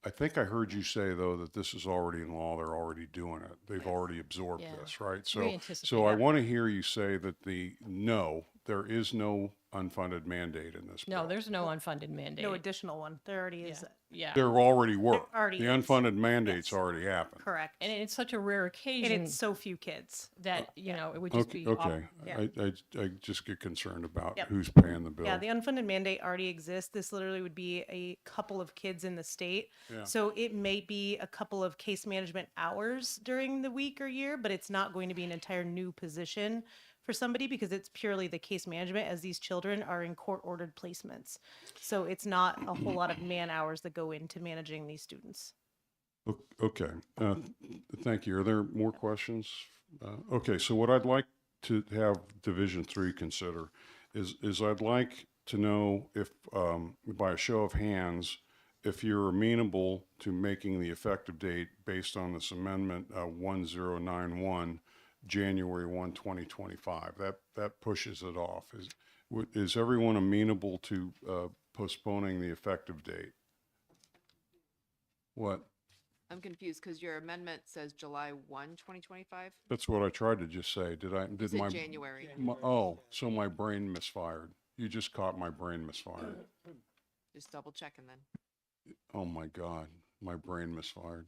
Speaker 1: I think I heard you say, though, that this is already in law. They're already doing it. They've already absorbed
Speaker 18: Yeah.
Speaker 1: this, right?
Speaker 18: We
Speaker 1: So,
Speaker 18: anticipate
Speaker 1: so I
Speaker 18: that.
Speaker 1: want to hear you say that there is no unfunded mandate in this
Speaker 18: No,
Speaker 1: bill.
Speaker 18: there's no unfunded mandate.
Speaker 19: No additional one. There already is.
Speaker 18: Yeah.
Speaker 1: There already were.
Speaker 19: already
Speaker 1: The
Speaker 19: is.
Speaker 1: unfunded mandates already happened.
Speaker 19: Correct.
Speaker 18: And it's such a rare
Speaker 19: And
Speaker 18: occasion
Speaker 19: it's so few kids.
Speaker 18: that, you know, it would just
Speaker 1: Okay,
Speaker 18: be.
Speaker 1: okay.
Speaker 19: Yeah.
Speaker 1: I just get concerned about
Speaker 19: Yep.
Speaker 1: who's paying the bill.
Speaker 19: Yeah, the unfunded mandate already exists. This literally would be a couple of kids in the state.
Speaker 1: Yeah.
Speaker 19: So it may be a couple of case management hours during the week or year, but it's not going to be an entire new position for somebody because it's purely the case management, as these children are in court ordered placements. So it's not a whole lot of man hours that go into managing these students.
Speaker 1: Okay, thank you. Are there more questions? Okay, so what I'd like to have Division Three consider is I'd like to know if, by a show of hands, if you're amenable to making the effective date based on this amendment 1091, January 1, 2025. That pushes it off. Is everyone amenable to postponing the effective date? What?
Speaker 3: I'm confused because your amendment says July 1, 2025.
Speaker 1: That's what I tried to just say. Did
Speaker 3: said
Speaker 1: my
Speaker 3: January.
Speaker 1: Oh, so my brain misfired. You just caught my brain misfired.
Speaker 3: Just double checking then.
Speaker 1: Oh my God, my brain misfired.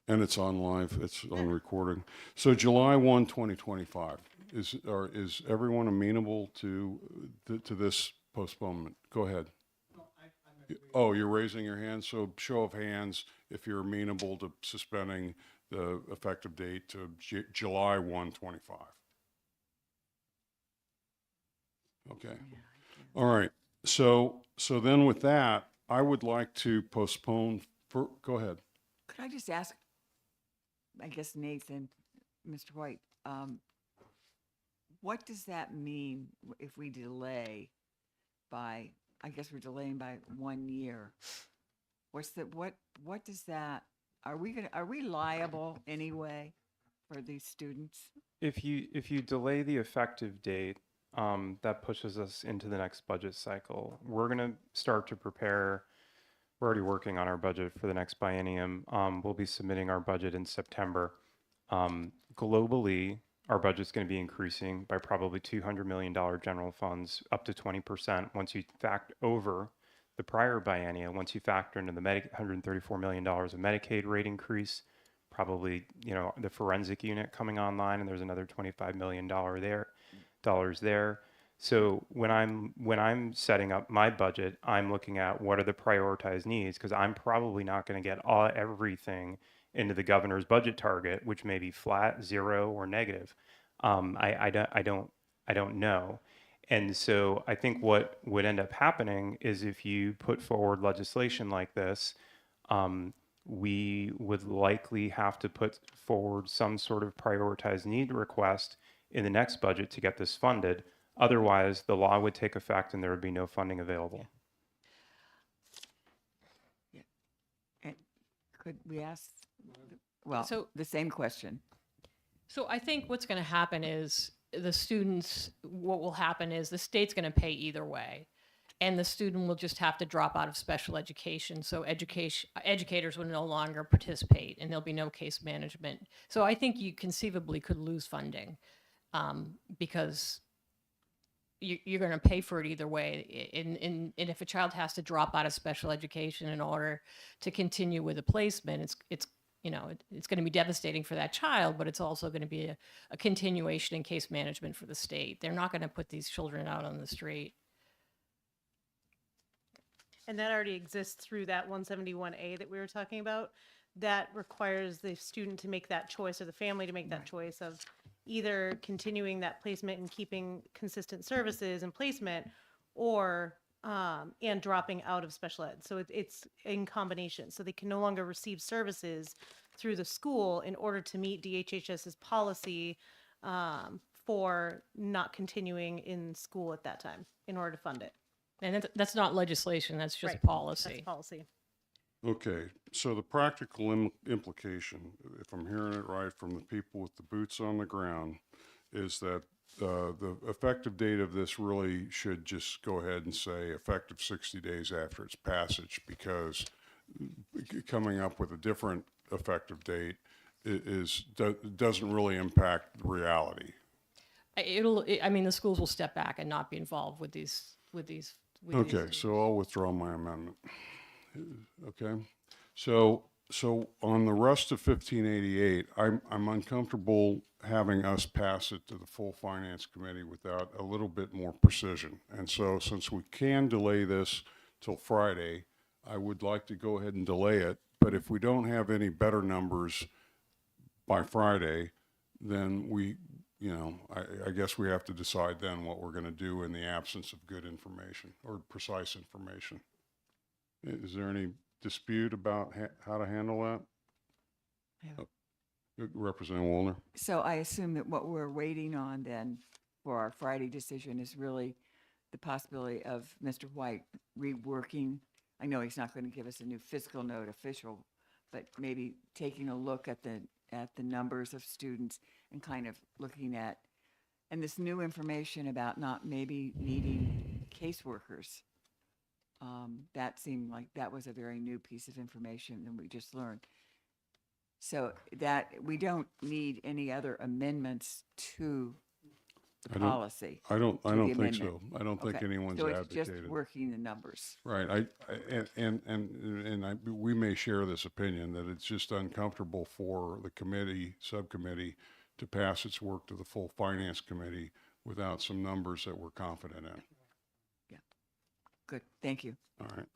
Speaker 1: And it's on live, it's on recording. So July 1, 2025, is everyone amenable to this postponement? Go ahead. Oh, you're raising your hand, so show of hands if you're amenable to suspending the effective date to July 1, 25. Okay. All right. So then with that, I would like to postpone go ahead.
Speaker 11: Could I just ask, I guess Nathan, Mr. White, what does that mean if we delay by, I guess we're delaying by 1 year? What does that, are we liable anyway for these students?
Speaker 15: If you delay the effective date, that pushes us into the next budget cycle. We're going to start to prepare. We're already working on our budget for the next biennium. We'll be submitting our budget in September. Globally, our budget's going to be increasing by probably $200 million general funds, up to 20% once you factor over the prior biennia. Once you factor into the $134 million of Medicaid rate increase, probably the forensic unit coming online, and there's another $25 million there. So when I'm setting up my budget, I'm looking at what are the prioritized needs, because I'm probably not going to get everything into the governor's budget target, which may be flat, zero, or negative. I don't know. And so I think what would end up happening is if you put forward legislation like this, we would likely have to put forward some sort of prioritized need request in the next budget to get this funded. Otherwise, the law would take effect and there would be no funding available.
Speaker 11: Yeah. And could we ask, well,
Speaker 18: So-
Speaker 11: the same question?
Speaker 18: So I think what's going to happen is what will happen is the state's going to pay either way. And the student will just have to drop out of special education. So educators will no longer participate and there'll be no case management. So I think you conceivably could lose funding because you're going to pay for it either way. And if a child has to drop out of special education in order to continue with a placement, it's going to be devastating for that child, but it's also going to be a continuation in case management for the state. They're not going to put these children out on the street.
Speaker 19: And that already exists through that 171A that we were talking about. That requires the student to make that choice, or the family to make that choice of either continuing that placement and keeping consistent services and placement, or and dropping out of special ed. So it's in combination. So they can no longer receive services through the school in order to meet DHHS's policy for not continuing in school at that time in order to fund it.
Speaker 18: And that's not legislation, that's just
Speaker 19: Right.
Speaker 18: policy.
Speaker 19: That's policy.
Speaker 1: Okay, so the practical implication, if I'm hearing it right from the people with the boots on the ground, is that the effective date of this really should just go ahead and say effective 60 days after its passage, because coming up with a different effective date doesn't really impact reality.
Speaker 18: I mean, the schools will step back and not be involved with these.
Speaker 1: Okay, so I'll withdraw my amendment. Okay, so on the rest of 1588, I'm uncomfortable having us pass it to the full finance committee without a little bit more precision. And so since we can delay this till Friday, I would like to go ahead and delay it. But if we don't have any better numbers by Friday, then I guess we have to decide then what we're going to do in the absence of good information or precise information. Is there any dispute about how to handle that? Representative Wallner?
Speaker 11: So I assume that what we're waiting on then for our Friday decision is really the possibility of Mr. White reworking. I know he's not going to give us a new fiscal note official, but maybe taking a look at the numbers of students and kind of looking at, and this new information about not maybe needing caseworkers. That seemed like that was a very new piece of information and we just learned. So that we don't need any other amendments to the policy.
Speaker 1: I don't
Speaker 11: to the
Speaker 1: think
Speaker 11: amendment.
Speaker 1: so. I don't think
Speaker 11: Okay.
Speaker 1: anyone's
Speaker 11: So it's
Speaker 1: advocated.
Speaker 11: just working the numbers.
Speaker 1: Right. We may share this opinion that it's just uncomfortable for the subcommittee to pass its work to the full finance committee without some numbers that we're confident in.
Speaker 11: Yeah. Good. Thank you.
Speaker 1: All right.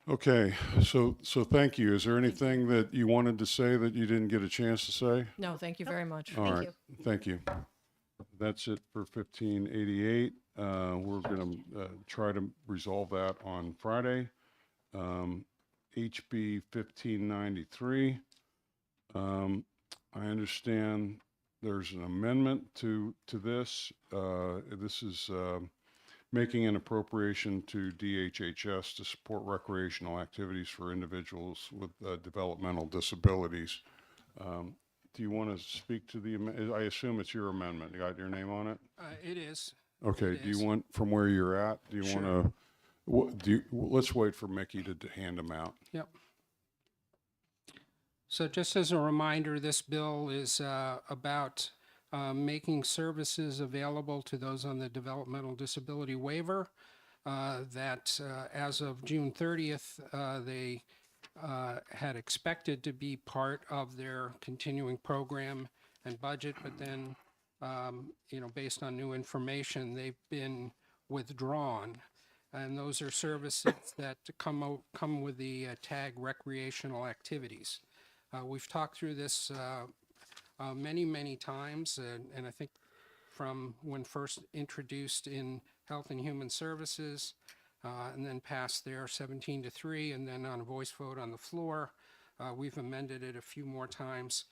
Speaker 1: Okay. So thank you. Is there anything that you wanted to say that you didn't get a chance to say?
Speaker 18: No, thank you very much.
Speaker 1: All right. Thank you. That's it for 1588. We're going to try to resolve that on Friday. HB 1593. I understand there's an amendment to this. This is making an appropriation to DHHS to support recreational activities for individuals with developmental disabilities. Do you want to speak to the, I assume it's your amendment. You got your name on it?
Speaker 4: It is.
Speaker 1: Okay,
Speaker 4: It
Speaker 1: do
Speaker 4: is.
Speaker 1: you want, from where you're at, do you
Speaker 4: Sure.
Speaker 1: want to, let's wait for Mickey to hand them out.
Speaker 4: Yep. So just as a reminder, this bill is about making services available to those on the developmental disability waiver that as of June 30th, they had expected to be part of their continuing program and budget, but then, based on new information, they've been withdrawn. And those are services that come with the tag recreational activities. We've talked through this many, many times, and I think from when first introduced in Health and Human Services, and then passed there 17-3, and then on a voice vote on the floor. We've amended it a few more times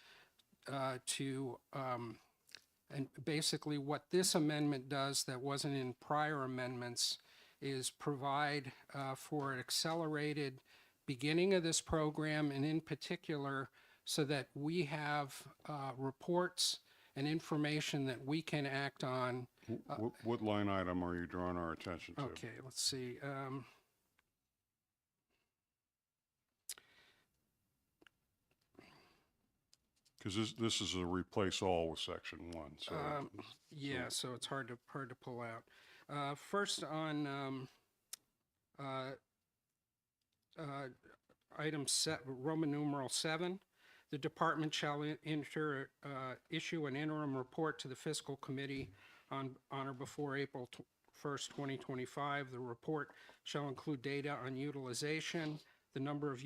Speaker 4: and basically what this amendment does that wasn't in prior amendments is provide for an accelerated beginning of this program, and in particular, so that we have reports and information that we can act on.
Speaker 1: What line item are you drawing our attention to?
Speaker 4: Okay, let's see.
Speaker 1: Because this is a replace all with section 1, so.
Speaker 4: Yeah, so it's hard to pull out. First on item Roman numeral 7, the department shall issue an interim report to the fiscal committee on or before April 1st, 2025. The report shall include data on utilization, the number of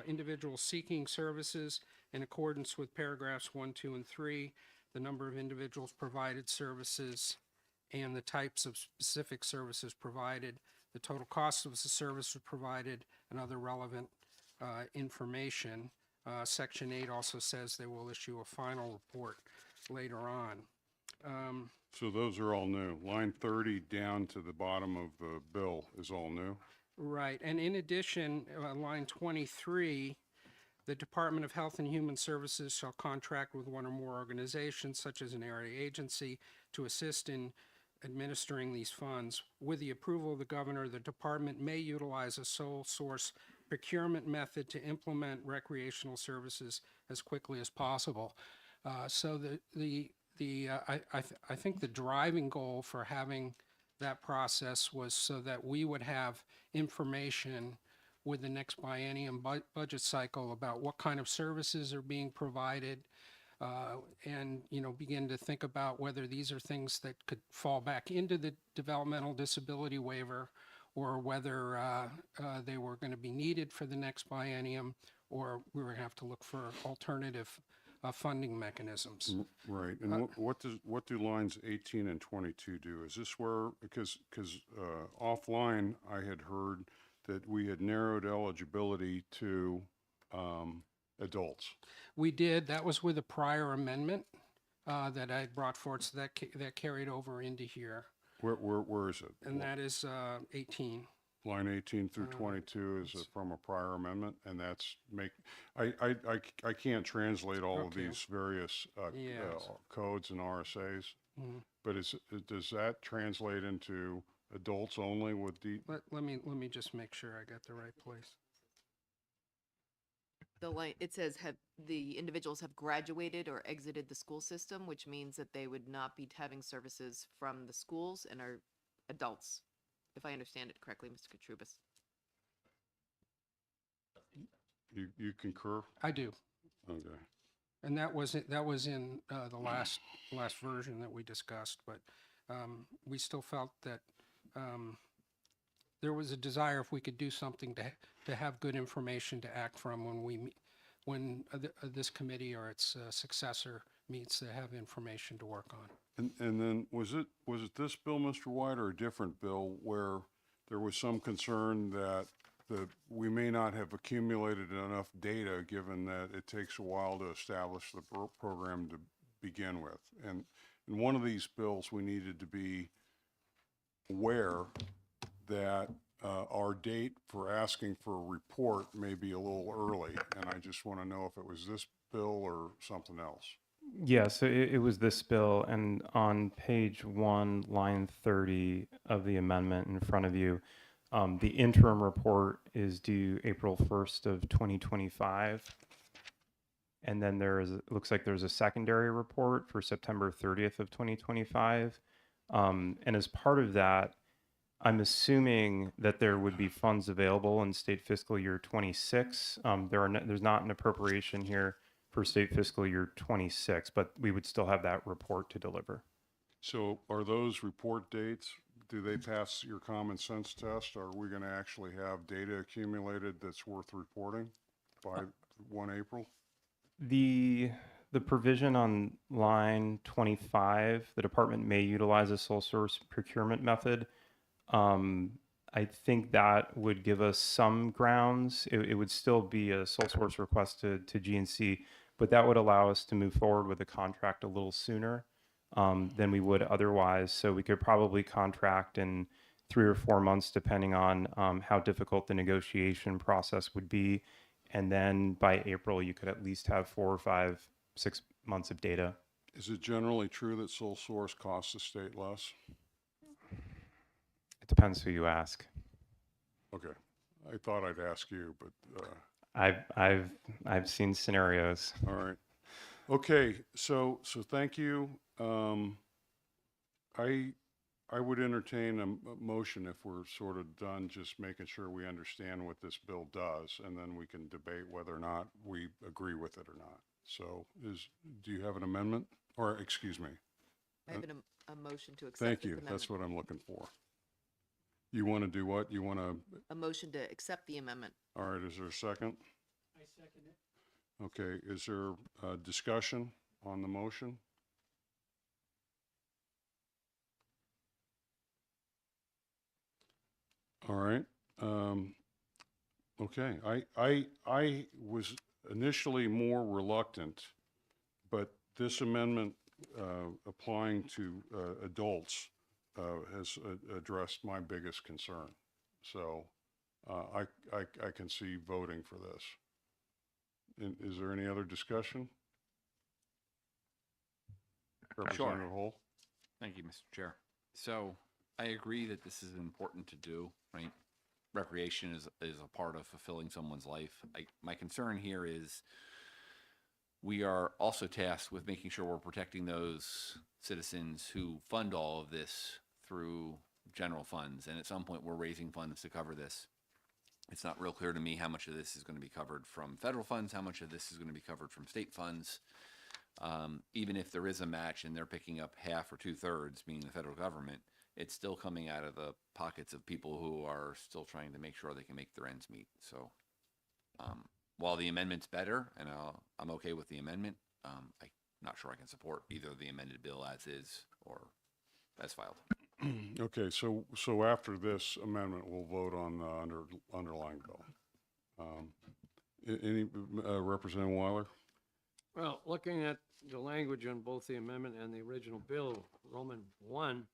Speaker 4: individuals seeking services in accordance with paragraphs 1, 2, and 3, the number of individuals provided services, and the types of specific services provided, the total cost of the services provided, and other relevant information. Section 8 also says they will issue a final report later on.
Speaker 1: So those are all new. Line 30 down to the bottom of the bill is all new?
Speaker 4: Right, and in addition, line 23, the Department of Health and Human Services shall contract with one or more organizations, such as an area agency, to assist in administering these funds. With the approval of the governor, the department may utilize a sole source procurement method to implement recreational services as quickly as possible. So I think the driving goal for having that process was so that we would have information with the next biennium budget cycle about what kind of services are being provided, and, you know, begin to think about whether these are things that could fall back into the developmental disability waiver, or whether they were going to be needed for the next biennium, or we were going to have to look for alternative funding mechanisms.
Speaker 1: Right, and what do lines 18 and 22 do? Is this where, because offline, I had heard that we had narrowed eligibility to adults.
Speaker 4: We did. That was with a prior amendment that I brought forward, so that carried over into here.
Speaker 1: Where is it?
Speaker 4: And that is 18.
Speaker 1: Line 18 through 22 is from a prior amendment, and that's I can't translate all of these various codes and RSAs, but does that translate into adults only with
Speaker 4: Let me just make sure I got the right place.
Speaker 3: The line, it says have the individuals have graduated or exited the school system, which means that they would not be having services from the schools and are adults, if I understand it correctly, Mr. Katrubis.
Speaker 1: You concur?
Speaker 4: I do.
Speaker 1: Okay.
Speaker 4: And that was in the last version that we discussed, but we still felt that there was a desire, if we could do something to have good information to act from when this committee or its successor meets, to have information to work on.
Speaker 1: And then was it this bill, Mr. White, or a different bill where there was some concern that we may not have accumulated enough data, given that it takes a while to establish the program to begin with? And in one of these bills, we needed to be aware that our date for asking for a report may be a little early, and I just want to know if it was this bill or something else.
Speaker 15: Yeah, so it was this bill, and on page 1, line 30 of the amendment in front of you, the interim report is due April 1st of 2025. And then it looks like there's a secondary report for September 30th of 2025. And as part of that, I'm assuming that there would be funds available in state fiscal year 26. There's not an appropriation here for state fiscal year 26, but we would still have that report to deliver.
Speaker 1: So are those report dates, do they pass your common sense test? Are we going to actually have data accumulated that's worth reporting by 1 April?
Speaker 15: The provision on line 25, the department may utilize a sole source procurement method. I think that would give us some grounds. It would still be a sole source request to GNC, but that would allow us to move forward with the contract a little sooner than we would otherwise. So we could probably contract in 3 or 4 months, depending on how difficult the negotiation process would be. And then by April, you could at least have 4 or 5, 6 months of data.
Speaker 1: Is it generally true that sole source costs the state less?
Speaker 15: It depends who you ask.
Speaker 1: Okay, I thought I'd ask you, but
Speaker 15: I've seen scenarios.
Speaker 1: all right. Okay, so thank you. I would entertain a motion if we're sort of done, just making sure we understand what this bill does, and then we can debate whether or not we agree with it or not. So do you have an amendment? Or, excuse me.
Speaker 3: I have a motion to accept
Speaker 1: Thank
Speaker 3: this
Speaker 1: you.
Speaker 3: amendment.
Speaker 1: That's what I'm looking for. You want to do what? You want to,
Speaker 3: A motion to accept the amendment.
Speaker 1: all right, is there a second?
Speaker 10: I second it.
Speaker 1: Okay, is there discussion on the motion? All right. Okay. I was initially more reluctant, but this amendment applying to adults has addressed my biggest concern. So I can see voting for this. Is there any other discussion? Representative Hall?
Speaker 5: Thank you, Mr. Chair. So I agree that this is important to do, right? Recreation is a part of fulfilling someone's life. My concern here is we are also tasked with making sure we're protecting those citizens who fund all of this through general funds. And at some point, we're raising funds to cover this. It's not real clear to me how much of this is going to be covered from federal funds, how much of this is going to be covered from state funds. Even if there is a match and they're picking up half or 2/3, meaning the federal government, it's still coming out of the pockets of people who are still trying to make sure they can make their ends meet. So while the amendment's better, and I'm okay with the amendment, I'm not sure I can support either the amended bill as is or as filed.
Speaker 1: Okay, so after this amendment, we'll vote on the underlying bill. Any Representative Weiler?
Speaker 16: Well, looking at the language on both the amendment and the original bill, Roman 1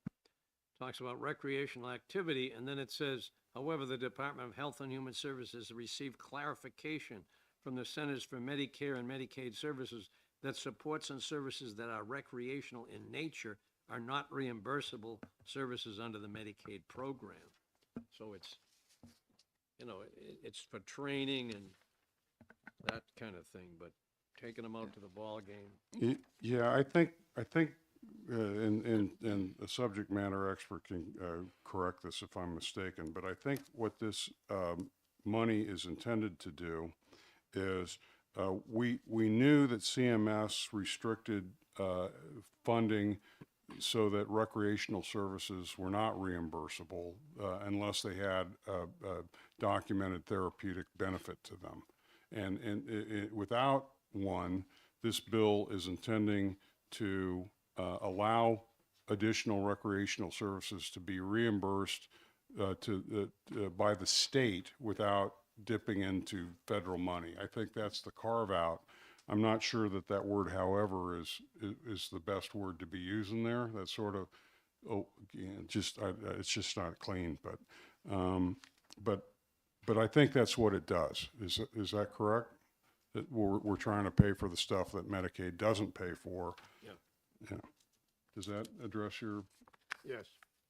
Speaker 16: talks about recreational activity, and then it says, however, the Department of Health and Human Services received clarification from the Centers for Medicare and Medicaid Services that supports and services that are recreational in nature are not reimbursable services under the Medicaid program. So it's, it's for training and that kind of thing, but taking them out to the ball game.
Speaker 1: Yeah, I think, and the subject matter expert can correct this if I'm mistaken, but I think what this money is intended to do is we knew that CMS restricted funding so that recreational services were not reimbursable unless they had a documented therapeutic benefit to them. And without one, this bill is intending to allow additional recreational services to be reimbursed by the state without dipping into federal money. I think that's the carve out. I'm not sure that that word, however, is the best word to be using there. That's sort of, it's just not clean. But I think that's what it does. Is that correct? That we're trying to pay for the stuff that Medicaid doesn't pay for.
Speaker 16: Yeah.
Speaker 1: Yeah. Does that address your?
Speaker 16: Yes.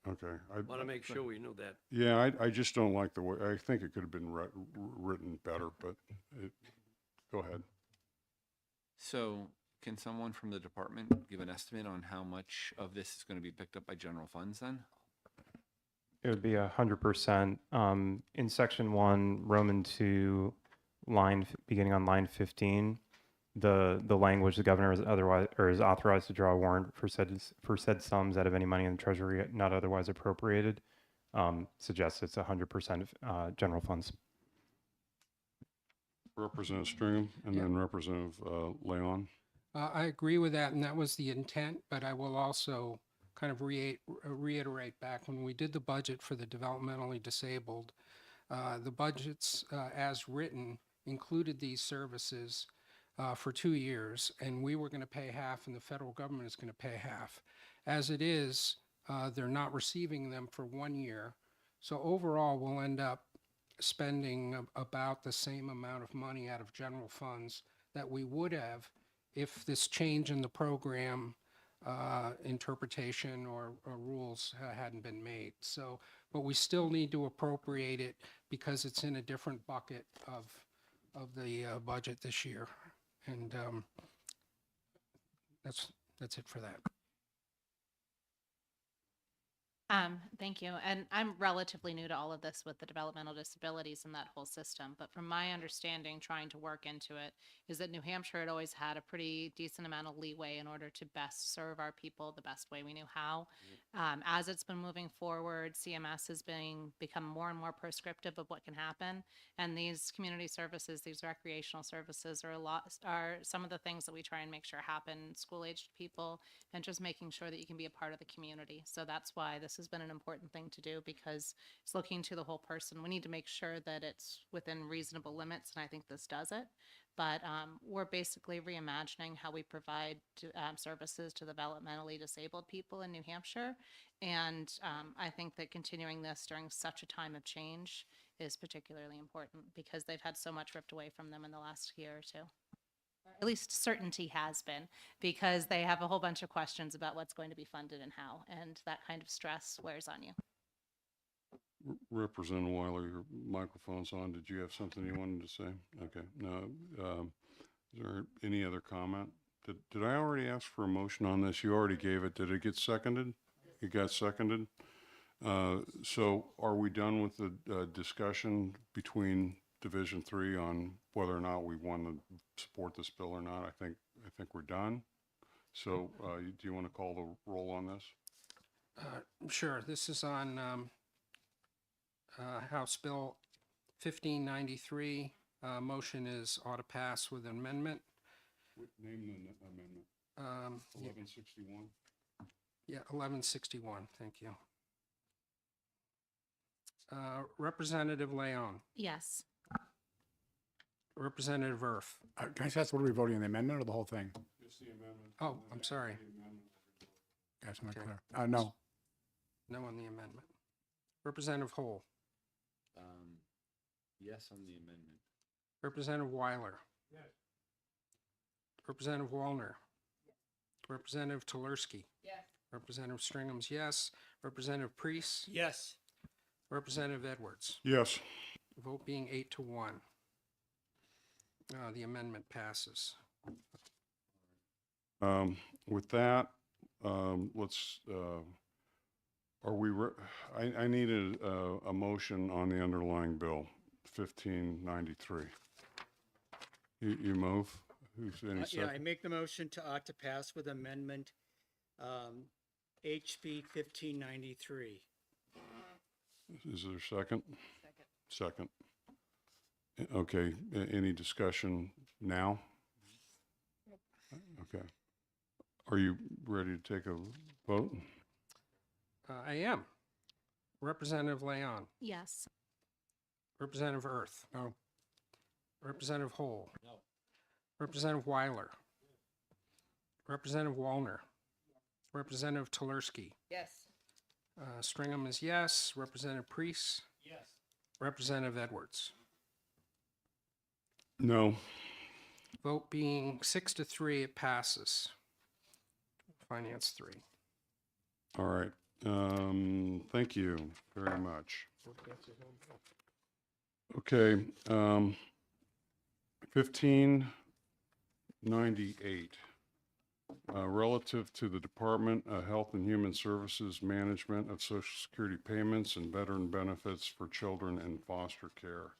Speaker 1: Okay.
Speaker 16: I want to make sure we knew that.
Speaker 1: Yeah, I just don't like the way. I think it could have been written better, but go ahead.
Speaker 5: So can someone from the department give an estimate on how much of this is going to be picked up by general funds then?
Speaker 15: It would be 100%. In section 1, Roman 2, beginning on line 15, the language, the governor is authorized to draw a warrant for said sums out of any money in the treasury not otherwise appropriated, suggests it's 100% of general funds.
Speaker 1: Representative Stringham and then Representative Leon.
Speaker 4: I agree with that, and that was the intent, but I will also kind of reiterate back when we did the budget for the developmentally disabled, the budgets as written included these services for 2 years, and we were going to pay half and the federal government is going to pay half. As it is, they're not receiving them for 1 year. So overall, we'll end up spending about the same amount of money out of general funds that we would have if this change in the program interpretation or rules hadn't been made. So, but we still need to appropriate it because it's in a different bucket of the budget this year. And that's it for that.
Speaker 8: Thank you. And I'm relatively new to all of this with the developmental disabilities and that whole system. But from my understanding, trying to work into it, is that New Hampshire had always had a pretty decent amount of leeway in order to best serve our people the best way we knew how. As it's been moving forward, CMS has become more and more prescriptive of what can happen. And these community services, these recreational services are some of the things that we try and make sure happen, school-aged people, and just making sure that you can be a part of the community. So that's why this has been an important thing to do because it's looking to the whole person. We need to make sure that it's within reasonable limits, and I think this does it. But we're basically reimagining how we provide services to developmentally disabled people in New Hampshire. And I think that continuing this during such a time of change is particularly important because they've had so much ripped away from them in the last year or two. At least certainty has been, because they have a whole bunch of questions about what's going to be funded and how, and that kind of stress wears on you.
Speaker 1: Representative Weiler, your microphone's on. Did you have something you wanted to say? Okay. No. Is there any other comment? Did I already ask for a motion on this? You already gave it. Did it get seconded? It got seconded. So are we done with the discussion between Division 3 on whether or not we want to support this bill or not? I think we're done. So do you want to call the roll on this?
Speaker 4: Sure. This is on House Bill 1593. Motion is ought to pass with an amendment.
Speaker 1: Name the amendment. 1161.
Speaker 4: Yeah, 1161. Thank you. Representative Leon.
Speaker 8: Yes.
Speaker 4: Representative Earth.
Speaker 12: Can I just ask, what are we voting on, the amendment or the whole thing?
Speaker 1: Just the amendment.
Speaker 4: Oh, I'm sorry.
Speaker 12: That's not
Speaker 4: Okay.
Speaker 12: clear. No.
Speaker 4: No on the amendment. Representative Hole.
Speaker 5: Yes on the amendment.
Speaker 4: Representative Weiler. Yes. Representative Wallner. Yes. Representative Tulersky.
Speaker 3: Yes.
Speaker 4: Representative Stringham's yes. Representative Priest.
Speaker 10: Yes.
Speaker 4: Representative Edwards.
Speaker 1: Yes.
Speaker 4: Vote being 8-1. The amendment passes.
Speaker 1: With that, let's, are we, I needed a motion on the underlying bill, 1593. You move? Who's any
Speaker 10: Yeah,
Speaker 1: second?
Speaker 10: I make the motion to ought to pass with amendment HB 1593.
Speaker 1: Is there a second? Second. Okay, any discussion now? Okay. Are you ready to take a vote?
Speaker 4: I am. Representative Leon.
Speaker 8: Yes.
Speaker 4: Representative Earth.
Speaker 12: No.
Speaker 4: Representative Hole. No. Representative Weiler. Representative Wallner. Representative Tulersky.
Speaker 3: Yes.
Speaker 4: Stringham is yes. Representative Priest.
Speaker 10: Yes.
Speaker 4: Representative Edwards.
Speaker 1: No.
Speaker 4: Vote being 6-3, it passes. Finance 3.
Speaker 1: All right. Thank you very much. Okay. 1598. Relative to the Department of Health and Human Services Management of Social Security Payments and Veteran Benefits for Children in Foster Care.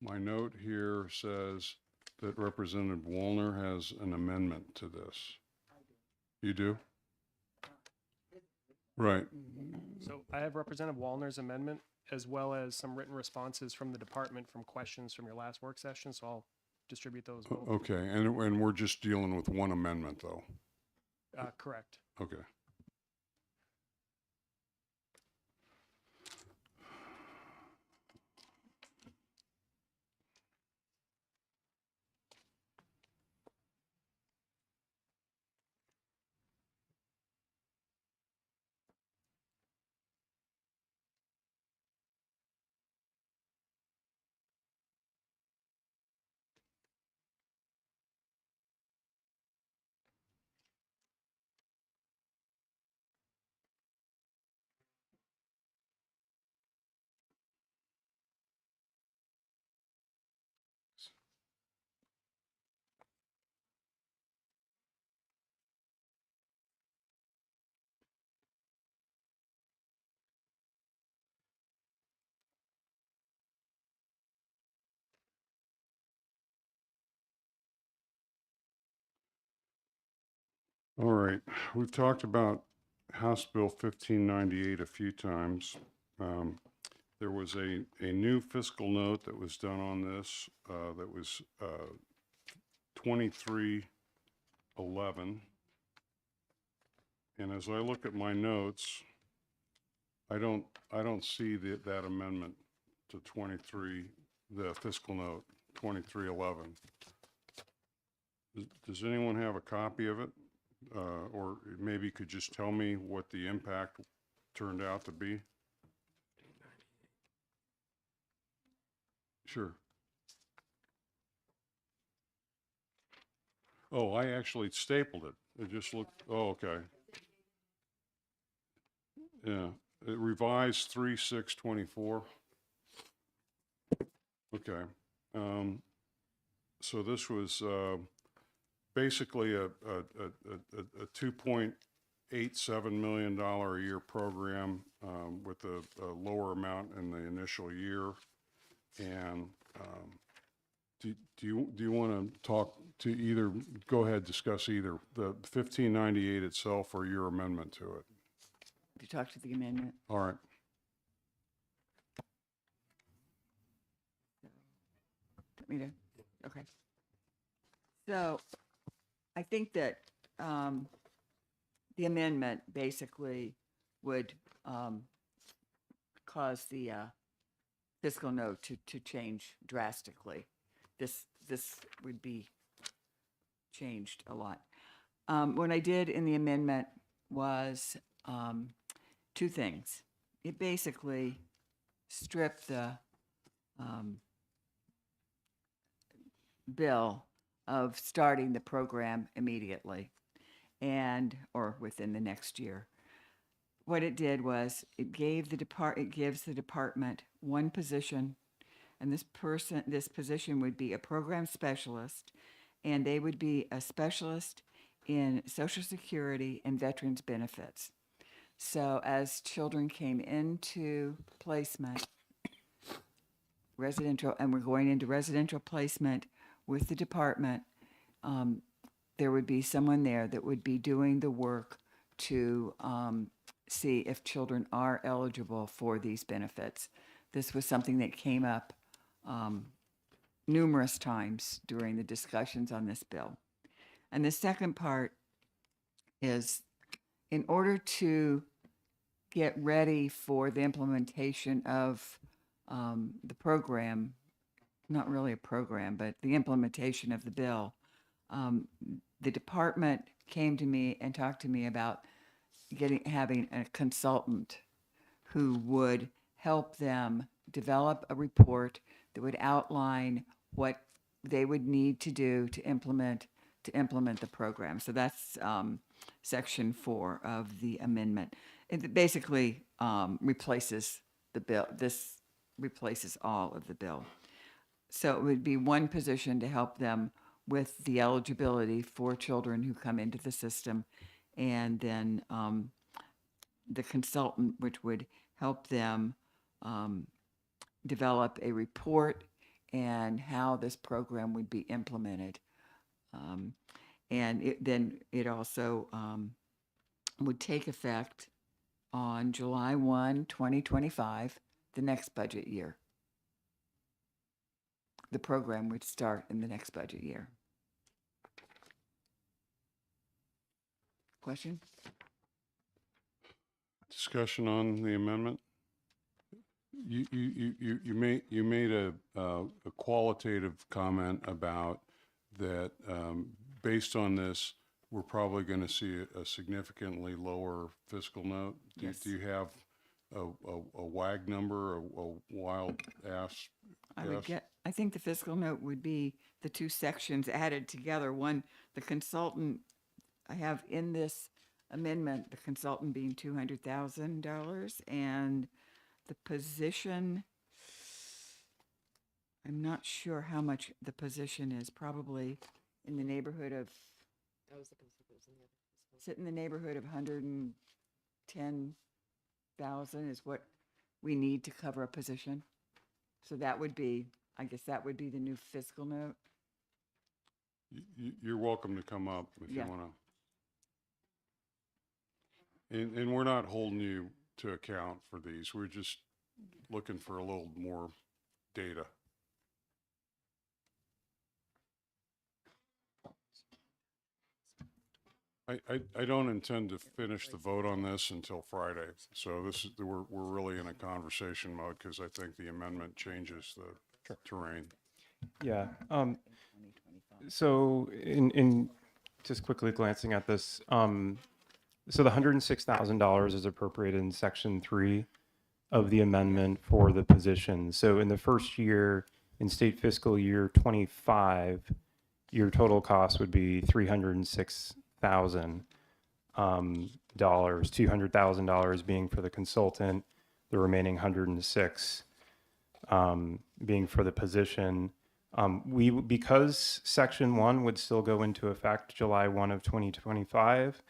Speaker 1: My note here says that Representative Wallner has an amendment to this. You do? Right.
Speaker 9: So I have Representative Wallner's amendment as well as some written responses from the department from questions from your last work session. So I'll distribute those both.
Speaker 1: Okay, and we're just dealing with one amendment, though?
Speaker 9: Correct.
Speaker 1: Okay. All right, we've talked about House Bill 1598 a few times. There was a new fiscal note that was done on this that was 2311. And as I look at my notes, I don't see that amendment to 23, the fiscal note 2311. Does anyone have a copy of it? Or maybe you could just tell me what the impact turned out to be? Sure. Oh, I actually stapled it. It just looked, oh, okay. Yeah, it revised 3/6/24. Okay. So this was basically a $2.87 million a year program with a lower amount in the initial year. And do you want to talk to either, go ahead, discuss either the 1598 itself or your amendment to it?
Speaker 11: To talk to the amendment.
Speaker 1: All right.
Speaker 11: Want me to? Okay. So I think that the amendment basically would cause the fiscal note to change drastically. This would be changed a lot. What I did in the amendment was two things. It basically stripped the bill of starting the program immediately or within the next year. What it did was it gives the department one position, and this position would be a program specialist, and they would be a specialist in Social Security and veterans benefits. So as children came into placement, residential, and we're going into residential placement with the department, there would be someone there that would be doing the work to see if children are eligible for these benefits. This was something that came up numerous times during the discussions on this bill. And the second part is, in order to get ready for the implementation of the program, not really a program, but the implementation of the bill, the department came to me and talked to me about having a consultant who would help them develop a report that would outline what they would need to do to implement the program. So that's section 4 of the amendment. It basically replaces the bill. This replaces all of the bill. So it would be one position to help them with the eligibility for children who come into the system, and then the consultant, which would help them develop a report and how this program would be implemented. And it also would take effect on July 1, 2025, the next budget year. The program would start in the next budget year. Question?
Speaker 1: Discussion on the amendment? You made a qualitative comment about that based on this, we're probably going to see a significantly lower fiscal note.
Speaker 11: Yes.
Speaker 1: Do you have a WAG number, a wild ass?
Speaker 11: I think the fiscal note would be the two sections added together. One, the consultant, I have in this amendment, the consultant being $200,000, and the position, I'm not sure how much the position is, probably in the neighborhood of, is it in the neighborhood of 110,000 is what we need to cover a position. So that would be, I guess that would be the new fiscal note.
Speaker 1: You're welcome to come up if
Speaker 11: Yeah.
Speaker 1: you want to. And we're not holding you to account for these. We're just looking for a little more data. I don't intend to finish the vote on this until Friday. So this is, we're really in a conversation mode because I think the amendment changes the terrain.
Speaker 15: Yeah. So in just quickly glancing at this, so the $106,000 is appropriated in section 3 of the amendment for the position. So in the first year, in state fiscal year 25, your total cost would be $306,000, $200,000 being for the consultant, the remaining 106 being for the position. Because section 1 would still go into effect July 1 of 2025,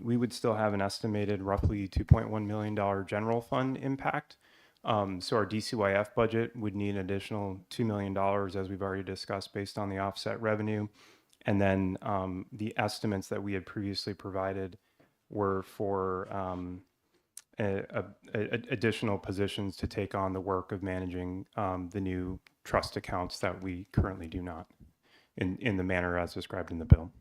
Speaker 15: we would still have an estimated roughly $2.1 million general fund impact. So our DCYF budget would need an additional $2 million, as we've already discussed, based on the offset revenue. And then the estimates that we had previously provided were for additional positions to take on the work of managing the new trust accounts that we currently do not in the manner as described in the bill.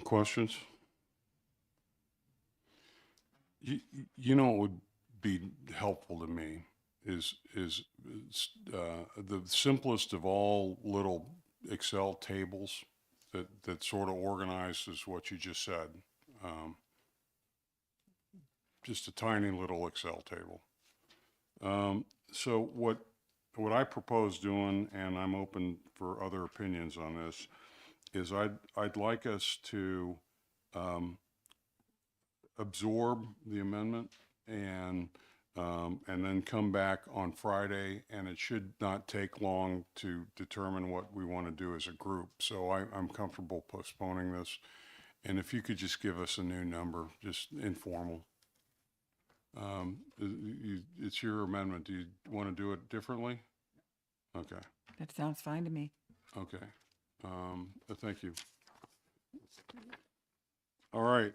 Speaker 1: Questions? You know, what would be helpful to me is the simplest of all little Excel tables that sort of organizes what you just said. Just a tiny little Excel table. So what I propose doing, and I'm open for other opinions on this, is I'd like us to absorb the amendment and then come back on Friday, and it should not take long to determine what we want to do as a group. So I'm comfortable postponing this. And if you could just give us a new number, just informal. It's your amendment. Do you want to do it differently? Okay.
Speaker 11: That sounds fine to me.
Speaker 1: Okay. Thank you. All right.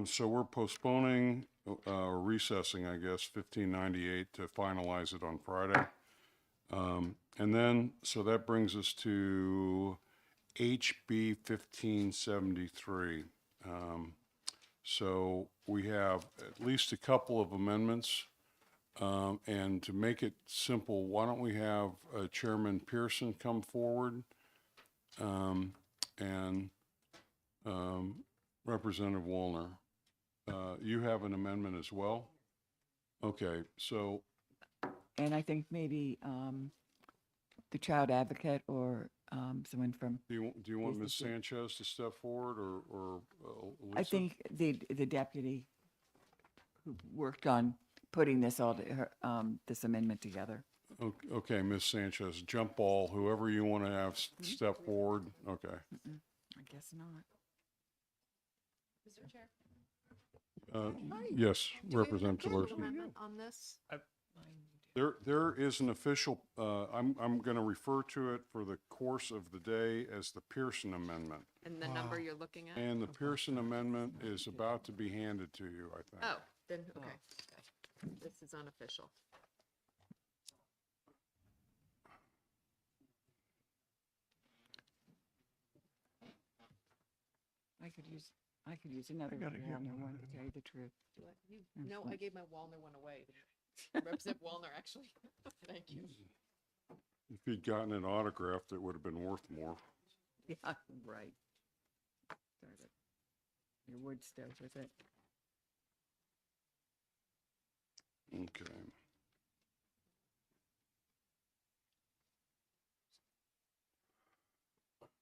Speaker 1: So we're postponing or recessing, I guess, 1598 to finalize it on Friday. And then, so that brings us to HB 1573. So we have at least a couple of amendments. And to make it simple, why don't we have Chairman Pearson come forward and Representative Wallner. You have an amendment as well? Okay, so.
Speaker 11: And I think maybe the child advocate or someone from.
Speaker 1: Do you want Ms. Sanchez to step forward or Lisa?
Speaker 11: I think the deputy who worked on putting this all this amendment together.
Speaker 1: Okay, Ms. Sanchez, jump ball, whoever you want to have step forward. Okay.
Speaker 11: I guess not.
Speaker 3: Mr. Chair?
Speaker 1: Yes, Representative
Speaker 3: Do we have
Speaker 1: Larson.
Speaker 3: an amendment on this?
Speaker 1: There is an official, I'm going to refer to it for the course of the day as the Pearson Amendment.
Speaker 3: And the number you're looking at?
Speaker 1: And the Pearson Amendment is about to be handed to you, I think.
Speaker 3: Oh, then, okay. This is unofficial.
Speaker 11: I could use another Wallner one, to tell you the truth.
Speaker 3: No, I gave my Wallner one away. Representative Wallner, actually. Thank you.
Speaker 1: If you'd gotten it autographed, it would have been worth more.
Speaker 11: Yeah, right. Your wood stove with it.
Speaker 1: Okay.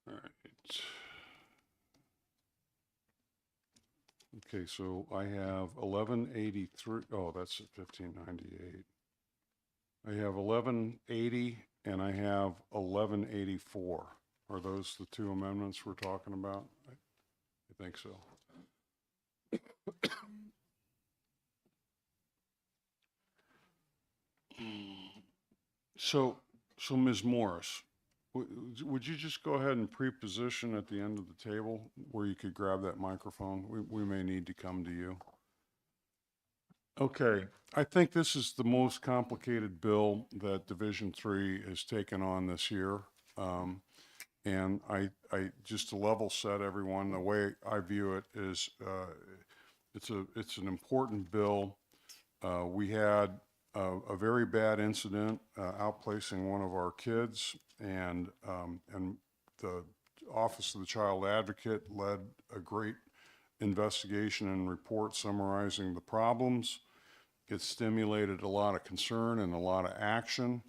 Speaker 1: All right. Okay, so I have 1183. Oh, that's 1598. I have 1180 and I have 1184. Are those the two amendments we're talking about? I think so. So Ms. Morris, would you just go ahead and pre-position at the end of the table where you could grab that microphone? We may need to come to you. Okay, I think this is the most complicated bill that Division 3 has taken on this year. And I just to level set everyone, the way I view it is, it's an important bill. We had a very bad incident outplacing one of our kids, and the Office of the Child Advocate led a great investigation and report summarizing the problems. It stimulated a lot of concern and a lot of action.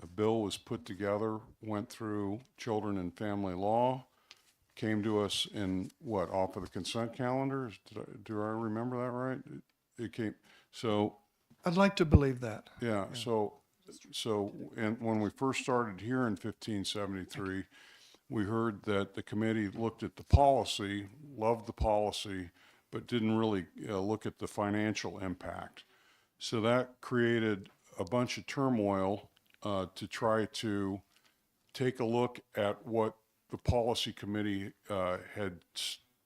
Speaker 1: A bill was put together, went through Children and Family Law, came to us in what, off of the consent calendar? Do I remember that right? It came, so.
Speaker 20: I'd like to believe that.
Speaker 1: Yeah, so, and when we first started here in 1573, we heard that the committee looked at the policy, loved the policy, but didn't really look at the financial impact. So that created a bunch of turmoil to try to take a look at what the policy committee had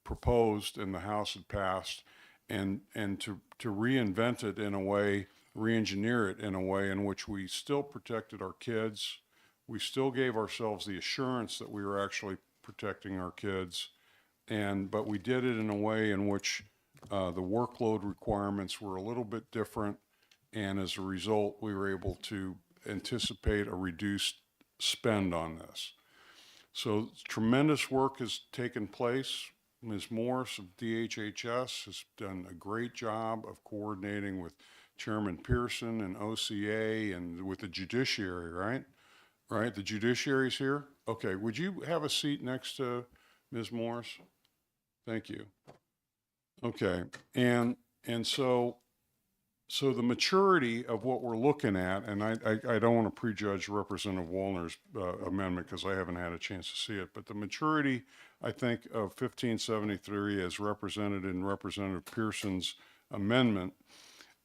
Speaker 1: proposed and the House had passed, and to reinvent it in a way, re-engineer it in a way in which we still protected our kids. We still gave ourselves the assurance that we were actually protecting our kids, but we did it in a way in which the workload requirements were a little bit different, and as a result, we were able to anticipate a reduced spend on this. So tremendous work has taken place. Ms. Morris of DHHS has done a great job of coordinating with Chairman Pearson and OCA and with the judiciary, right? Right, the judiciary's here? Okay, would you have a seat next to Ms. Morris? Thank you. Okay, and so the maturity of what we're looking at, and I don't want to prejudge Representative Wallner's amendment because I haven't had a chance to see it, but the maturity, I think, of 1573 as represented in Representative Pearson's amendment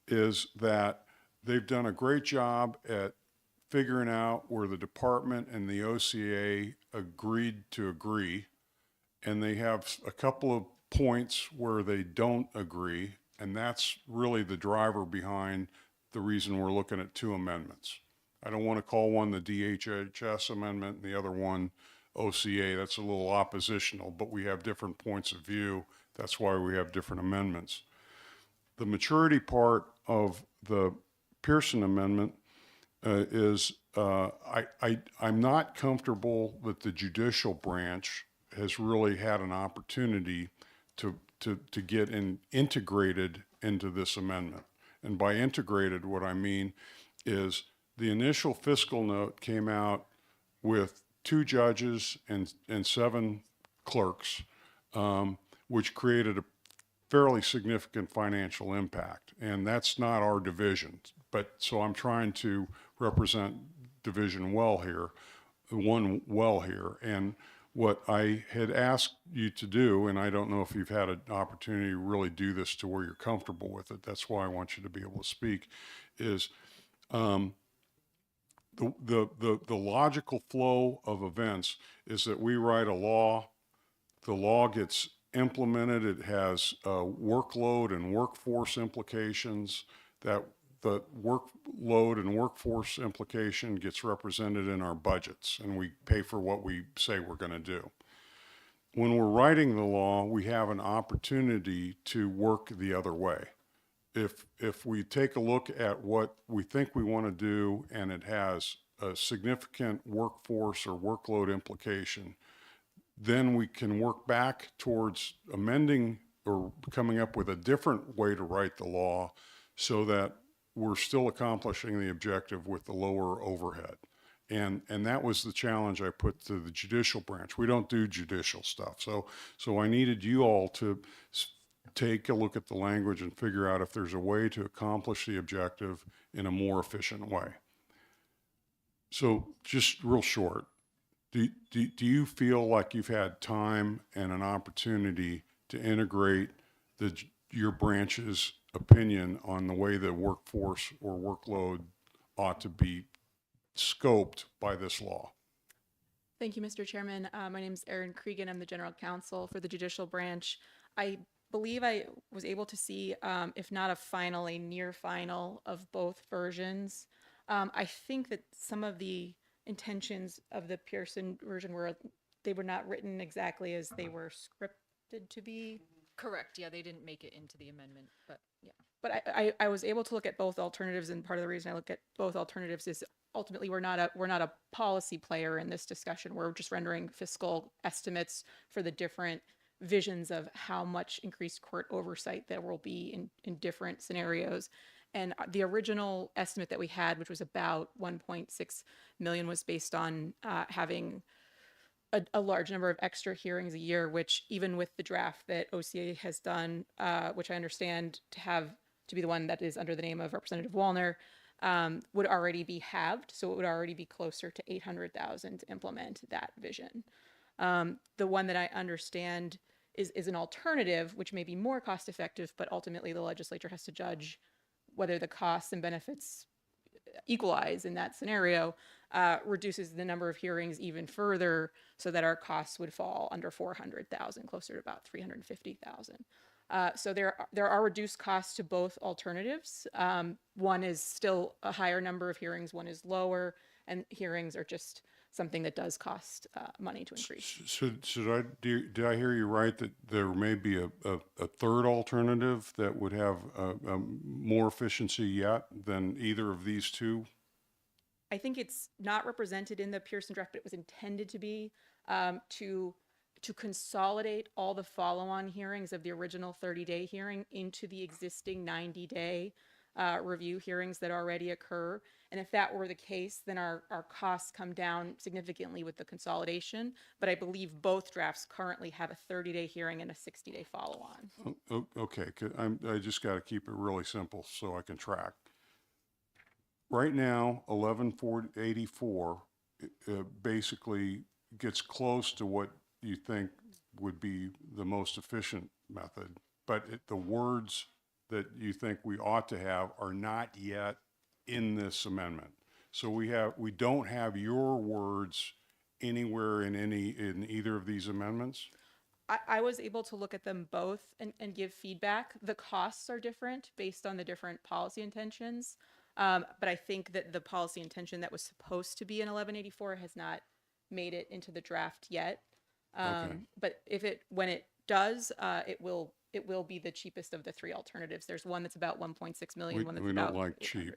Speaker 1: is that they've done a great job at figuring out where the department and the OCA agreed to agree, and they have a couple of points where they don't agree, and that's really the driver behind the reason we're looking at two amendments. I don't want to call one the DHHS amendment and the other one OCA. That's a little oppositional, but we have different points of view. That's why we have different amendments. The maturity part of the Pearson amendment is I'm not comfortable that the judicial branch has really had an opportunity to get integrated into this amendment. And by integrated, what I mean is the initial fiscal note came out with 2 judges and 7 clerks, which created a fairly significant financial impact. And that's not our division. But so I'm trying to represent Division well here, one well here. And what I had asked you to do, and I don't know if you've had an opportunity to really do this to where you're comfortable with it, that's why I want you to be able to speak, is the logical flow of events is that we write a law, the law gets implemented, it has workload and workforce implications, that the workload and workforce implication gets represented in our budgets, and we pay for what we say we're going to do. When we're writing the law, we have an opportunity to work the other way. If we take a look at what we think we want to do and it has a significant workforce or workload implication, then we can work back towards amending or coming up with a different way to write the law so that we're still accomplishing the objective with the lower overhead. And that was the challenge I put to the judicial branch. We don't do judicial stuff. So I needed you all to take a look at the language and figure out if there's a way to accomplish the objective in a more efficient way. So just real short, do you feel like you've had time and an opportunity to integrate your branch's opinion on the way the workforce or workload ought to be scoped by this law?
Speaker 21: Thank you, Mr. Chairman. My name is Erin Cregan. I'm the General Counsel for the Judicial Branch. I believe I was able to see, if not a final, a near final of both versions. I think that some of the intentions of the Pearson version were they were not written exactly as they were scripted to be.
Speaker 6: Correct. Yeah, they didn't make it into the amendment, but yeah.
Speaker 21: But I was able to look at both alternatives, and part of the reason I look at both alternatives is ultimately we're not a policy player in this discussion. We're just rendering fiscal estimates for the different visions of how much increased court oversight there will be in different scenarios. And the original estimate that we had, which was about 1.6 million, was based on having a large number of extra hearings a year, which even with the draft that OCA has done, which I understand to be the one that is under the name of Representative Wallner, would already be halved. So it would already be closer to 800,000 to implement that vision. The one that I understand is an alternative, which may be more cost effective, but ultimately the legislature has to judge whether the costs and benefits equalize in that scenario, reduces the number of hearings even further so that our costs would fall under 400,000, closer to about 350,000. So there are reduced costs to both alternatives. One is still a higher number of hearings, one is lower, and hearings are just something that does cost money to increase.
Speaker 1: Did I hear you right that there may be a third alternative that would have more efficiency yet than either of these two?
Speaker 21: I think it's not represented in the Pearson draft, but it was intended to be to consolidate all the follow-on hearings of the original 30-day hearing into the existing 90-day review hearings that already occur. And if that were the case, then our costs come down significantly with the consolidation. But I believe both drafts currently have a 30-day hearing and a 60-day follow-on.
Speaker 1: Okay, I just got to keep it really simple so I can track. Right now, 1184 basically gets close to what you think would be the most efficient method, but the words that you think we ought to have are not yet in this amendment. So we don't have your words anywhere in either of these amendments?
Speaker 21: I was able to look at them both and give feedback. The costs are different based on the different policy intentions. But I think that the policy intention that was supposed to be in 1184 has not made it into the draft yet. But when it does, it will be the cheapest of the three alternatives. There's one that's about 1.6 million. One that's
Speaker 1: we
Speaker 21: about
Speaker 1: don't like cheap,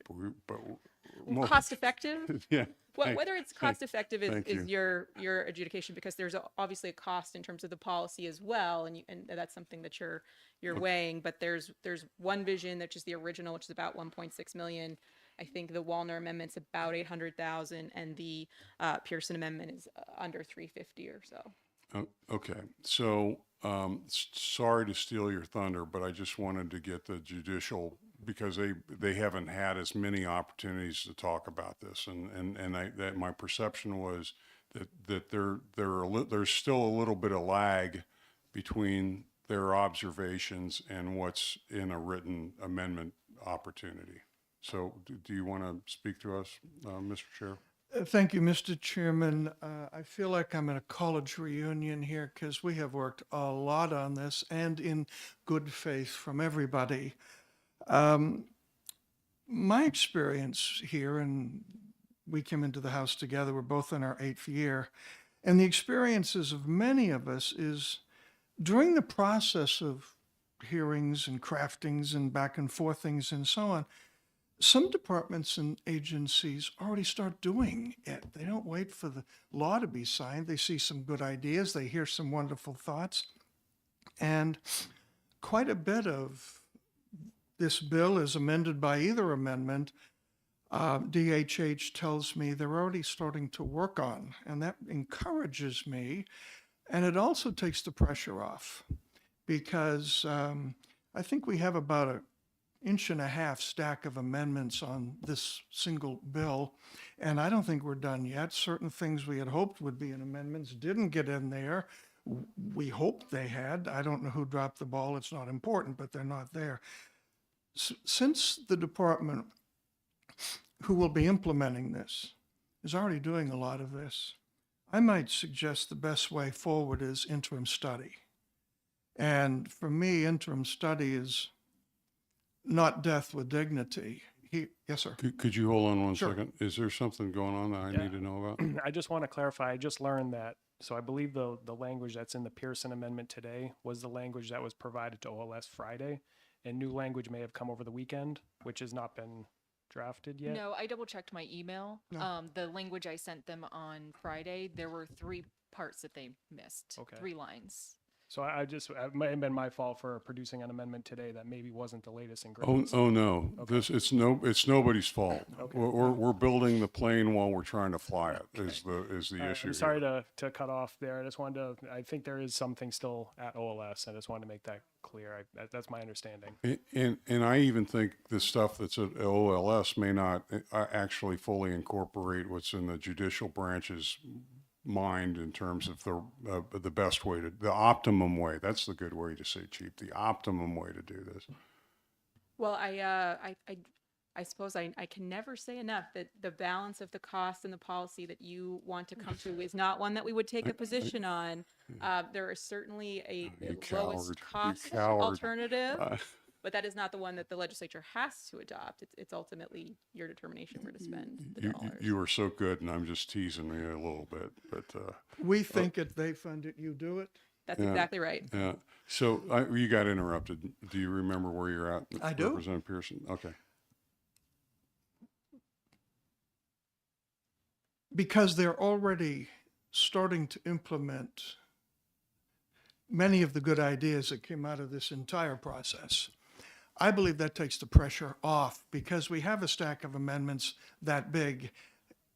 Speaker 1: but
Speaker 21: cost effective.
Speaker 1: Yeah.
Speaker 21: Whether it's cost effective
Speaker 1: thank
Speaker 21: is
Speaker 1: you.
Speaker 21: your adjudication, because there's obviously a cost in terms of the policy as well, and that's something that you're weighing. But there's one vision, which is the original, which is about 1.6 million. I think the Wallner amendment's about 800,000, and the Pearson amendment is under 350 or so.
Speaker 1: Okay, so sorry to steal your thunder, but I just wanted to get the judicial, because they haven't had as many opportunities to talk about this, and that my perception was that there's still a little bit of lag between their observations and what's in a written amendment opportunity. So do you want to speak to us, Mr. Chair?
Speaker 20: Thank you, Mr. Chairman. I feel like I'm in a college reunion here because we have worked a lot on this and in good faith from everybody. My experience here, and we came into the House together, we're both in our 8th year, and the experiences of many of us is during the process of hearings and craftings and back and forthings and so on, some departments and agencies already start doing it. They don't wait for the law to be signed. They see some good ideas. They hear some wonderful thoughts. And quite a bit of this bill is amended by either amendment. DHH tells me they're already starting to work on, and that encourages me. And it also takes the pressure off, because I think we have about an 1.5 inch stack of amendments on this single bill, and I don't think we're done yet. Certain things we had hoped would be in amendments didn't get in there. We hoped they had. I don't know who dropped the ball. It's not important, but they're not there. Since the department who will be implementing this is already doing a lot of this, I might suggest the best way forward is interim study. And for me, interim study is not death with dignity. Yes, sir.
Speaker 1: Could you hold on one
Speaker 20: Sure.
Speaker 1: second? Is there something going on that I
Speaker 9: Yeah.
Speaker 1: need to know about?
Speaker 9: I just want to clarify, I just learned that, so I believe the language that's in the Pearson amendment today was the language that was provided to OLS Friday, and new language may have come over the weekend, which has not been drafted yet.
Speaker 6: No, I double checked my email.
Speaker 20: No.
Speaker 6: The language I sent them on Friday, there were 3 parts that they missed.
Speaker 9: Okay.
Speaker 6: 3 lines.
Speaker 9: So it might have been my fault for producing an amendment today that maybe wasn't the latest in
Speaker 1: Oh,
Speaker 9: grades.
Speaker 1: oh no, it's nobody's fault.
Speaker 9: Okay.
Speaker 1: We're building the plane while we're trying to fly it is the issue.
Speaker 9: I'm sorry
Speaker 1: here.
Speaker 9: to cut off there. I just wanted to, I think there is something still at OLS. I just wanted to make that clear. That's my understanding.
Speaker 1: And I even think the stuff that's at OLS may not actually fully incorporate what's in the judicial branch's mind in terms of the best way to, the optimum way. That's the good way to say, Chief, the optimum way to do this.
Speaker 21: Well, I suppose I can never say enough that the balance of the cost and the policy that you want to come to is not one that we would take a position on. There is certainly a
Speaker 1: You
Speaker 21: lowest
Speaker 1: coward, you
Speaker 21: cost
Speaker 1: coward.
Speaker 21: alternative, but that is not the one that the legislature has to adopt. It's ultimately your determination where to spend the dollars.
Speaker 1: You were so good, and I'm just teasing you a little bit, but
Speaker 20: We think it, they fund it, you do it.
Speaker 21: That's
Speaker 1: yeah,
Speaker 21: exactly right.
Speaker 1: Yeah. So you got interrupted. Do you remember where you're at?
Speaker 20: I do.
Speaker 1: Representative Pearson. Okay.
Speaker 20: Because they're already starting to implement many of the good ideas that came out of this entire process. I believe that takes the pressure off because we have a stack of amendments that big,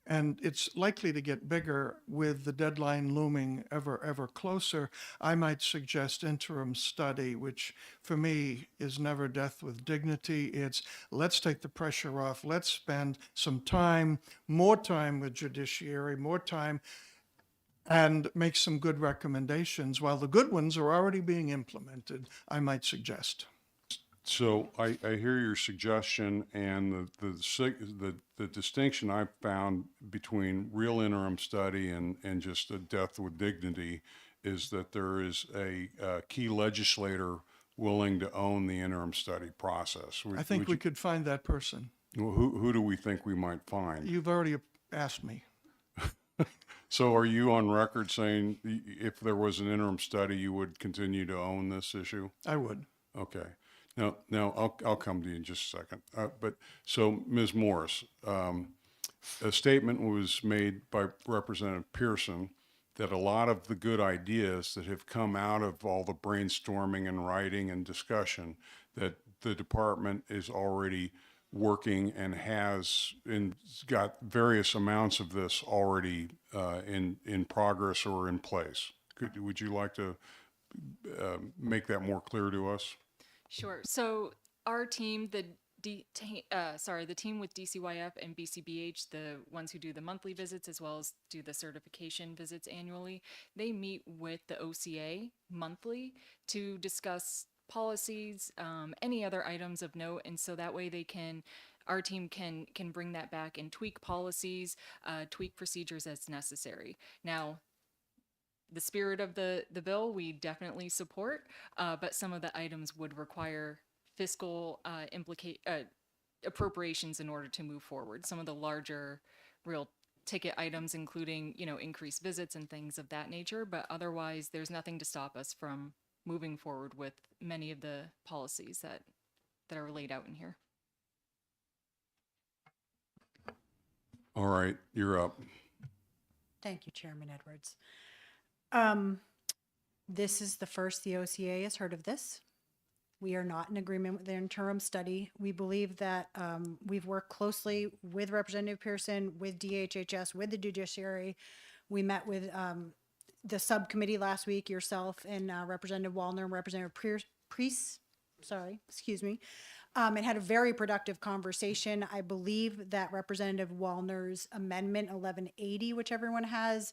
Speaker 20: and it's likely to get bigger with the deadline looming ever closer. I might suggest interim study, which for me is never death with dignity. It's let's take the pressure off. Let's spend some time, more time with judiciary, more time, and make some good recommendations while the good ones are already being implemented, I might suggest.
Speaker 1: So I hear your suggestion, and the distinction I found between real interim study and just a death with dignity is that there is a key legislator willing to own the interim study process.
Speaker 20: I think we could find that person.
Speaker 1: Who do we think we might find?
Speaker 20: You've already asked me.
Speaker 1: So are you on record saying if there was an interim study, you would continue to own this issue?
Speaker 20: I would.
Speaker 1: Okay. Now I'll come to you in just a second. But so Ms. Morris, a statement was made by Representative Pearson that a lot of the good ideas that have come out of all the brainstorming and writing and discussion that the department is already working and got various amounts of this already in progress or in place. Would you like to make that more clear to us?
Speaker 6: Sure. So our team, the team with DCYF and BCBH, the ones who do the monthly visits as well as do the certification visits annually, they meet with the OCA monthly to discuss policies, any other items of note, and so that way our team can bring that back and tweak policies, tweak procedures as necessary. Now, the spirit of the bill we definitely support, but some of the items would require fiscal appropriations in order to move forward. Some of the larger real ticket items, including, increased visits and things of that nature, but otherwise there's nothing to stop us from moving forward with many of the policies that are laid out in here.
Speaker 1: All right, you're up.
Speaker 7: Thank you, Chairman Edwards. This is the first the OCA has heard of this. We are not in agreement with the interim study. We believe that we've worked closely with Representative Pearson, with DHHS, with the judiciary. We met with the subcommittee last week, yourself and Representative Wallner and Representative Priest, and had a very productive conversation. I believe that Representative Wallner's amendment 1180, which everyone has,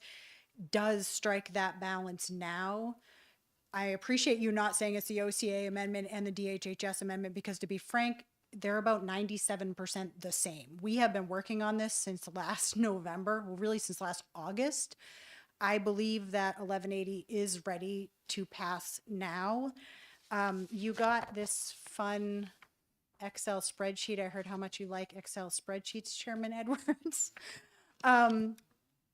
Speaker 7: does strike that balance now. I appreciate you not saying it's the OCA amendment and the DHHS amendment because, to be frank, they're about 97% the same. We have been working on this since last November, well, really since last August. I believe that 1180 is ready to pass now. You got this fun Excel spreadsheet. I heard how much you like Excel spreadsheets, Chairman Edwards.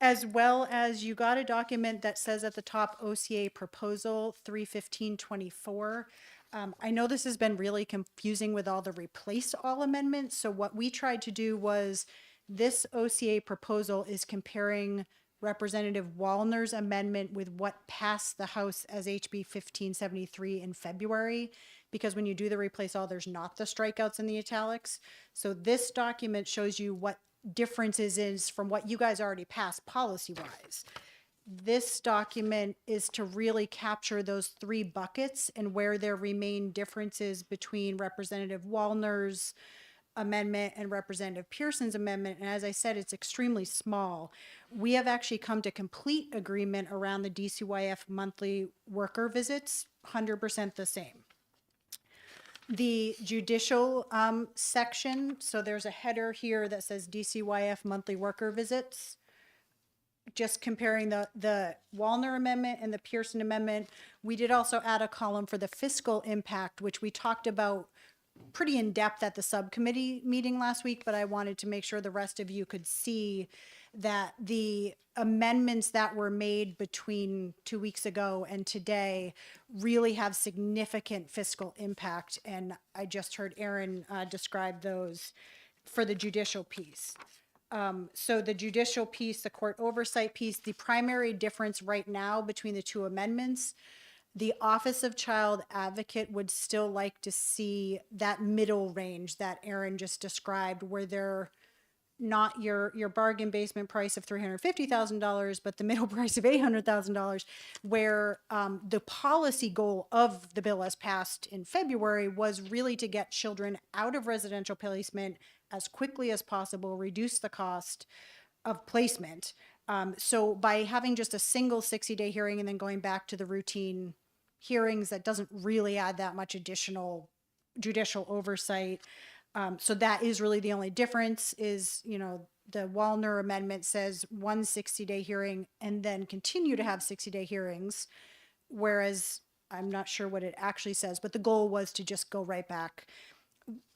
Speaker 7: As well as you got a document that says at the top OCA proposal 31524. I know this has been really confusing with all the replace all amendments. So what we tried to do was this OCA proposal is comparing Representative Wallner's amendment with what passed the House as HB 1573 in February, because when you do the replace all, there's not the strikeouts in the italics. So this document shows you what differences is from what you guys already passed policy-wise. This document is to really capture those three buckets and where there remain differences between Representative Wallner's amendment and Representative Pearson's amendment. And as I said, it's extremely small. We have actually come to complete agreement around the DCYF monthly worker visits, 100% the same. The judicial section, so there's a header here that says DCYF monthly worker visits. Just comparing the Wallner amendment and the Pearson amendment. We did also add a column for the fiscal impact, which we talked about pretty in depth at the subcommittee meeting last week, but I wanted to make sure the rest of you could see that the amendments that were made between 2 weeks ago and today really have significant fiscal impact. And I just heard Aaron describe those for the judicial piece. So the judicial piece, the court oversight piece, the primary difference right now between the two amendments, the Office of Child Advocate would still like to see that middle range that Aaron just described, where they're not your bargain basement price of $350,000, but the middle price of $800,000, where the policy goal of the bill as passed in February was really to get children out of residential placement as quickly as possible, reduce the cost of placement. So by having just a single 60-day hearing and then going back to the routine hearings, that doesn't really add that much additional judicial oversight. So that is really the only difference is, you know, the Wallner amendment says 1 60-day hearing and then continue to have 60-day hearings, whereas I'm not sure what it actually says, but the goal was to just go right back.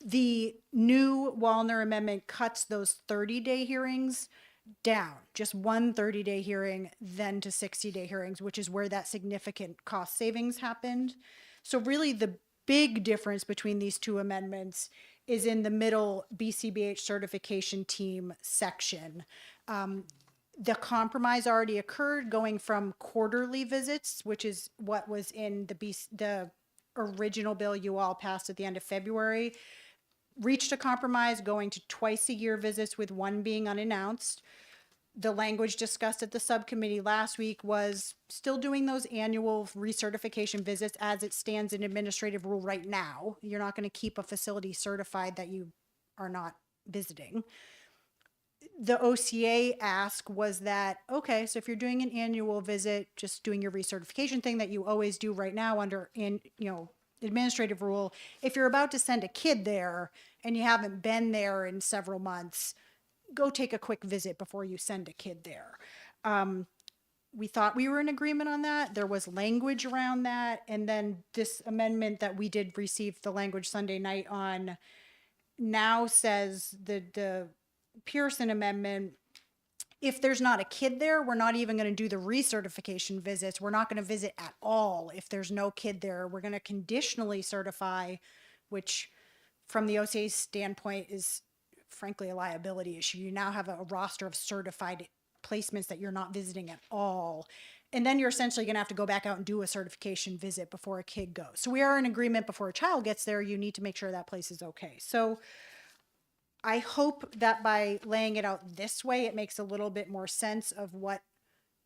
Speaker 7: The new Wallner amendment cuts those 30-day hearings down, just 1 30-day hearing, then to 60-day hearings, which is where that significant cost savings happened. So really the big difference between these two amendments is in the middle BCBH certification team section. The compromise already occurred going from quarterly visits, which is what was in the original bill you all passed at the end of February, reached a compromise going to twice-a-year visits with one being unannounced. The language discussed at the subcommittee last week was still doing those annual recertification visits as it stands in administrative rule right now. You're not going to keep a facility certified that you are not visiting. The OCA ask was that, okay, so if you're doing an annual visit, just doing your recertification thing that you always do right now under administrative rule, if you're about to send a kid there and you haven't been there in several months, go take a quick visit before you send a kid there. We thought we were in agreement on that. There was language around that. And then this amendment that we did receive the language Sunday night on now says the Pearson amendment, if there's not a kid there, we're not even going to do the recertification visits. We're not going to visit at all if there's no kid there. We're going to conditionally certify, which from the OCA's standpoint is frankly a liability issue. You now have a roster of certified placements that you're not visiting at all. And then you're essentially going to have to go back out and do a certification visit before a kid goes. So we are in agreement before a child gets there, you need to make sure that place is okay. So I hope that by laying it out this way, it makes a little bit more sense of what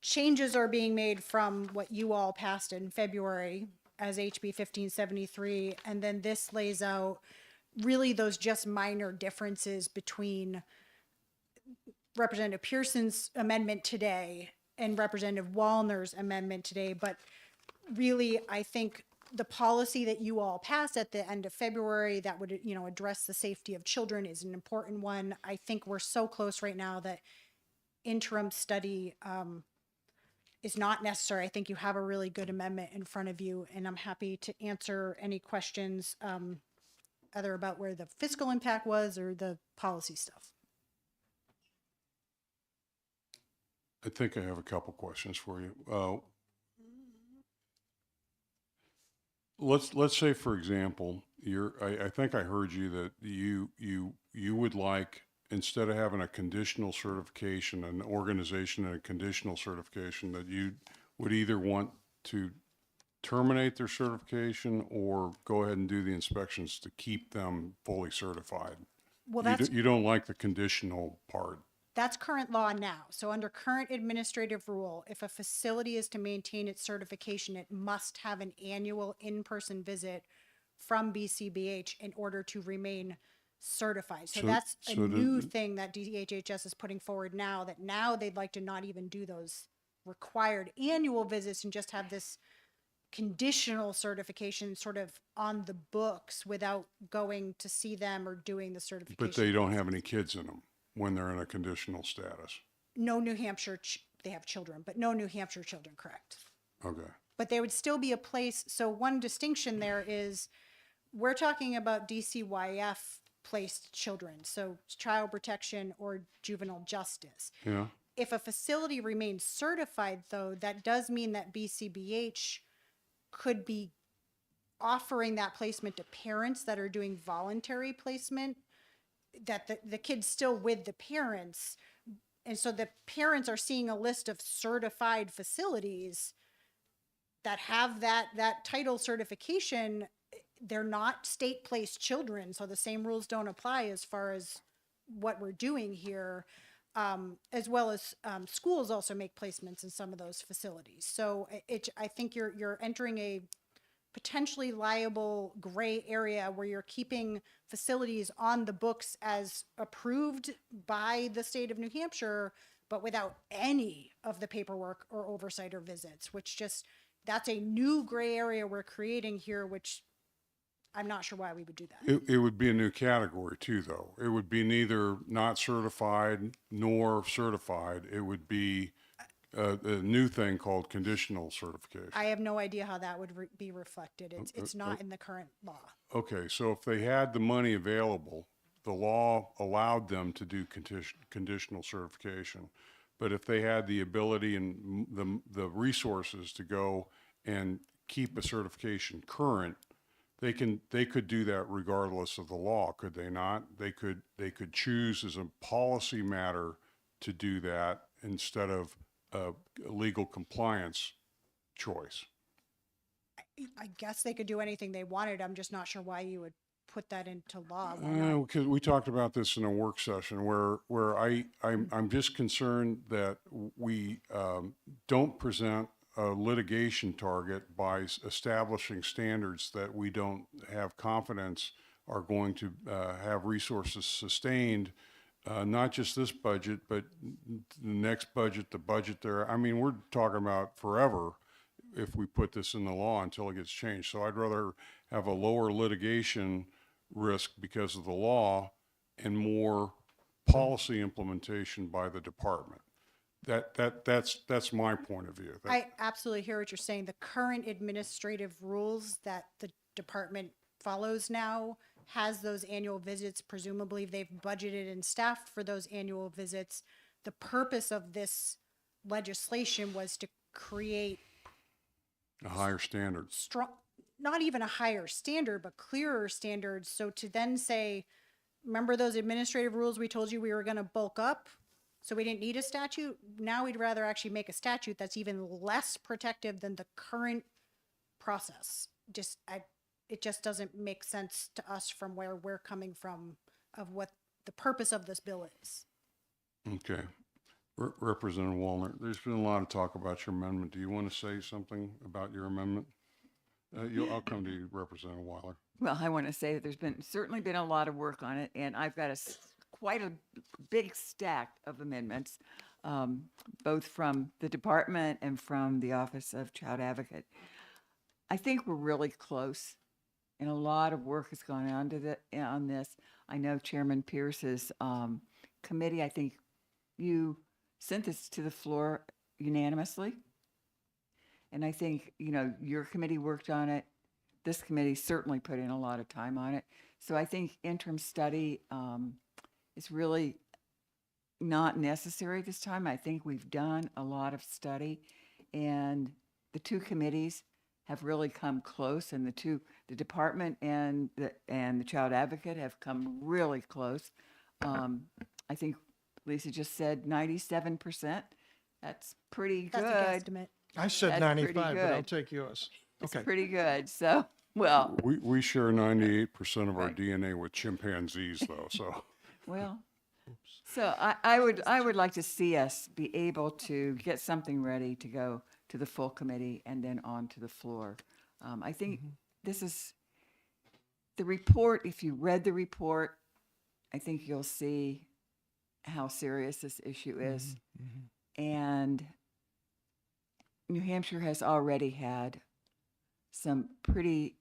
Speaker 7: changes are being made from what you all passed in February as HB 1573. And then this lays out really those just minor differences between Representative Pearson's amendment today and Representative Wallner's amendment today. But really, I think the policy that you all passed at the end of February that would, address the safety of children is an important one. I think we're so close right now that interim study is not necessary. I think you have a really good amendment in front of you, and I'm happy to answer any questions either about where the fiscal impact was or the policy stuff.
Speaker 1: I think I have a couple questions for you. Let's say, for example, I think I heard you that you would like, instead of having a conditional certification, an organization and a conditional certification, that you would either want to terminate their certification or go ahead and do the inspections to keep them fully certified.
Speaker 7: Well,
Speaker 1: You don't like the conditional part.
Speaker 7: that's current law now. So under current administrative rule, if a facility is to maintain its certification, it must have an annual in-person visit from BCBH in order to remain certified. So that's a new thing that DHHS is putting forward now, that now they'd like to not even do those required annual visits and just have this conditional certification sort of on the books without going to see them or doing the certification.
Speaker 1: But they don't have any kids in them when they're in a conditional status.
Speaker 7: No New Hampshire, they have children, but no New Hampshire children, correct.
Speaker 1: Okay.
Speaker 7: But there would still be a place. So one distinction there is we're talking about DCYF placed children, so child protection or juvenile justice.
Speaker 1: Yeah.
Speaker 7: If a facility remains certified, though, that does mean that BCBH could be offering that placement to parents that are doing voluntary placement, that the kid's still with the parents. And so the parents are seeing a list of certified facilities that have that title certification. They're not state placed children, so the same rules don't apply as far as what we're doing here. As well as schools also make placements in some of those facilities. So I think you're entering a potentially liable gray area where you're keeping facilities on the books as approved by the state of New Hampshire, but without any of the paperwork or oversight or visits, which that's a new gray area we're creating here, which I'm not sure why we would do that.
Speaker 1: It would be a new category too, though. It would be neither not certified nor certified. It would be a new thing called conditional certification.
Speaker 7: I have no idea how that would be reflected. It's not in the current law.
Speaker 1: Okay, so if they had the money available, the law allowed them to do conditional certification. But if they had the ability and the resources to go and keep a certification current, they could do that regardless of the law, could they not? They could choose as a policy matter to do that instead of a legal compliance choice.
Speaker 7: I guess they could do anything they wanted. I'm just not sure why you would put that into law.
Speaker 1: Because we talked about this in a work session where I'm just concerned that we don't present a litigation target by establishing standards that we don't have confidence are going to have resources sustained, not just this budget, but the next budget, the budget there. I mean, we're talking about forever if we put this in the law until it gets changed. So I'd rather have a lower litigation risk because of the law and more policy implementation by the department. That's my point of view.
Speaker 7: I absolutely hear what you're saying. The current administrative rules that the department follows now has those annual visits. Presumably they've budgeted and staffed for those annual visits. The purpose of this legislation was to create
Speaker 1: a higher standard.
Speaker 7: Not even a higher standard, but clearer standards. So to then say, remember those administrative rules we told you we were going to bulk up? So we didn't need a statute. Now we'd rather actually make a statute that's even less protective than the current process. It just doesn't make sense to us from where we're coming from of what the purpose of this bill is.
Speaker 1: Okay. Representative Wallner, there's been a lot of talk about your amendment. Do you want to say something about your amendment? I'll come to you, Representative Weiler.
Speaker 11: Well, I want to say that there's certainly been a lot of work on it, and I've got quite a big stack of amendments, both from the department and from the Office of Child Advocate. I think we're really close, and a lot of work has gone on this. I know Chairman Pierce's committee, I think you sent this to the floor unanimously. And I think, your committee worked on it. this committee certainly put in a lot of time on it. So I think interim study is really not necessary this time. I think we've done a lot of study, and the two committees have really come close, and the department and the child advocate have come really close. I think Lisa just said 97%. That's pretty good.
Speaker 7: That's a guesstimate.
Speaker 20: I said
Speaker 11: That's
Speaker 20: 95,
Speaker 11: pretty
Speaker 20: but I'll
Speaker 11: good.
Speaker 20: take yours.
Speaker 11: It's
Speaker 20: Okay.
Speaker 11: pretty good. So, well,
Speaker 1: We share 98% of our DNA with chimpanzees though, so.
Speaker 11: well. So I would like to see us be able to get something ready to go to the full committee and then on to the floor. I think this is the report. If you read the report, I think you'll see how serious this issue is. And New Hampshire has already had some pretty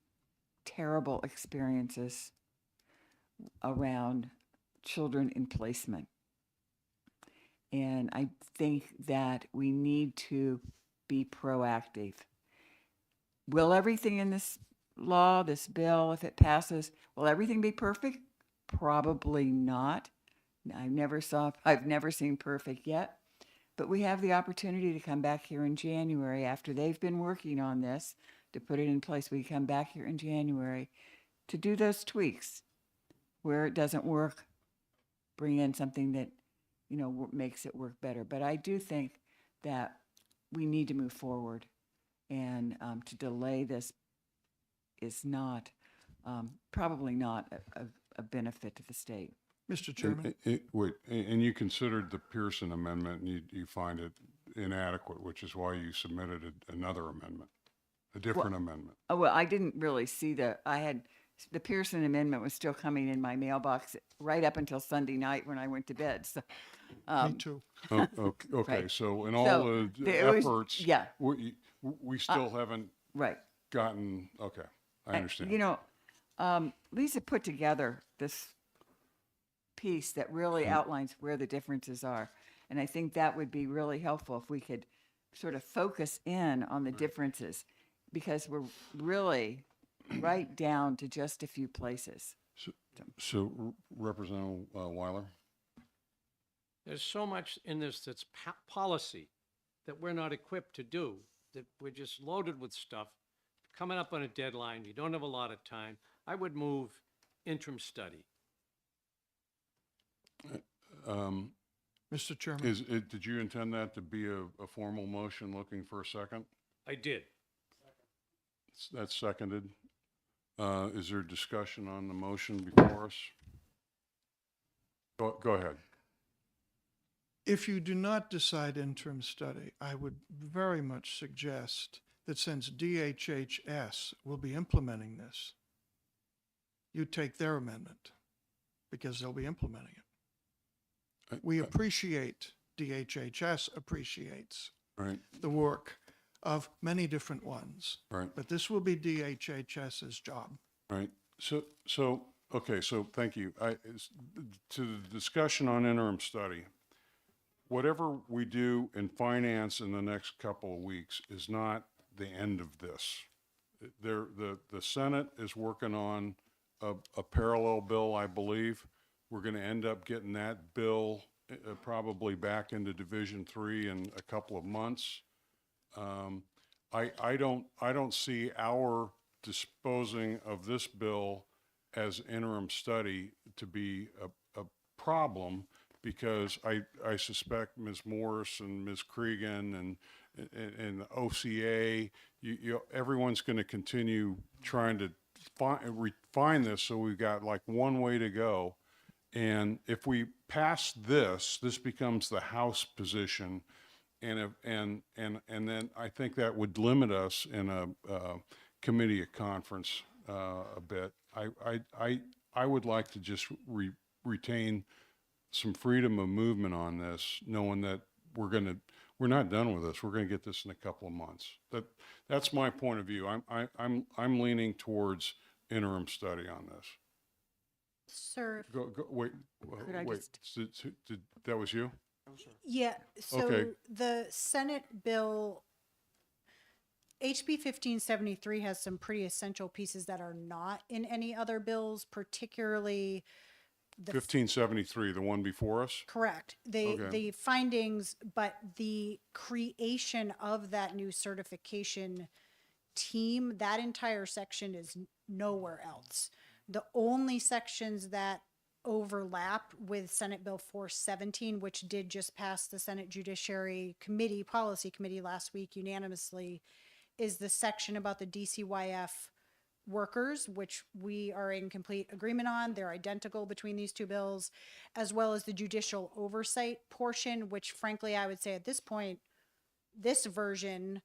Speaker 11: terrible experiences around children in placement. And I think that we need to be proactive. Will everything in this law, this bill, if it passes, will everything be perfect? Probably not. I've never seen perfect yet. But we have the opportunity to come back here in January after they've been working on this to put it in place. We come back here in January to do those tweaks where it doesn't work, bring in something that, makes it work better. But I do think that we need to move forward, and to delay this is not, probably not a benefit to the state.
Speaker 20: Mr. Chairman,
Speaker 1: Wait, and you considered the Pearson amendment and you find it inadequate, which is why you submitted another amendment, a different amendment.
Speaker 11: Oh, well, I didn't really see the Pearson amendment was still coming in my mailbox right up until Sunday night when I went to bed. So,
Speaker 20: me too.
Speaker 1: Oh, okay,
Speaker 11: Right.
Speaker 1: so in all
Speaker 11: So,
Speaker 1: the
Speaker 11: there was-
Speaker 1: efforts,
Speaker 11: yeah.
Speaker 1: we still haven't
Speaker 11: Right.
Speaker 1: gotten, okay, I understand.
Speaker 11: Lisa put together this piece that really outlines where the differences are. And I think that would be really helpful if we could sort of focus in on the differences, because we're really right down to just a few places.
Speaker 1: So Representative Weiler?
Speaker 16: There's so much in this that's policy that we're not equipped to do, that we're just loaded with stuff, coming up on a deadline, you don't have a lot of time. I would move interim study.
Speaker 20: Mr. Chairman.
Speaker 1: Did you intend that to be a formal motion looking for a second?
Speaker 16: I did.
Speaker 1: That's seconded. Is there discussion on the motion before us? Go ahead.
Speaker 20: If you do not decide interim study, I would very much suggest that since DHHS will be implementing this, you take their amendment because they'll be implementing it. We appreciate, DHHS appreciates
Speaker 1: Right,
Speaker 20: the work of many different ones,
Speaker 1: right,
Speaker 20: but this will be DHHS's job.
Speaker 1: right. Okay, so thank you. To the discussion on interim study, whatever we do in finance in the next couple of weeks is not the end of this. The Senate is working on a parallel bill, I believe. We're going to end up getting that bill probably back into Division 3 in a couple of months. I don't see our disposing of this bill as interim study to be a problem, because I suspect Ms. Morris and Ms. Cregan and the OCA, everyone's going to continue trying to refine this, so we've got like one way to go. And if we pass this becomes the House position, and then I think that would limit us in a committee at conference a bit. I would like to just retain some freedom of movement on this, knowing that we're not done with this. We're going to get this in a couple of months. That's my point of view. I'm leaning towards interim study on this.
Speaker 7: Sir,
Speaker 1: Wait,
Speaker 11: Could I
Speaker 1: wait. That was you?
Speaker 7: yeah, so
Speaker 1: Okay.
Speaker 7: the Senate bill HB 1573 has some pretty essential pieces that are not in any other bills, particularly the
Speaker 1: 1573, the one before us?
Speaker 7: correct.
Speaker 1: Okay.
Speaker 7: The findings, but the creation of that new certification team, that entire section is nowhere else. The only sections that overlap with Senate Bill 417, which did just pass the Senate Judiciary Committee, Policy Committee last week unanimously, is the section about the DCYF workers, which we are in complete agreement on. They're identical between these two bills, as well as the judicial oversight portion, which frankly, I would say at this point, this version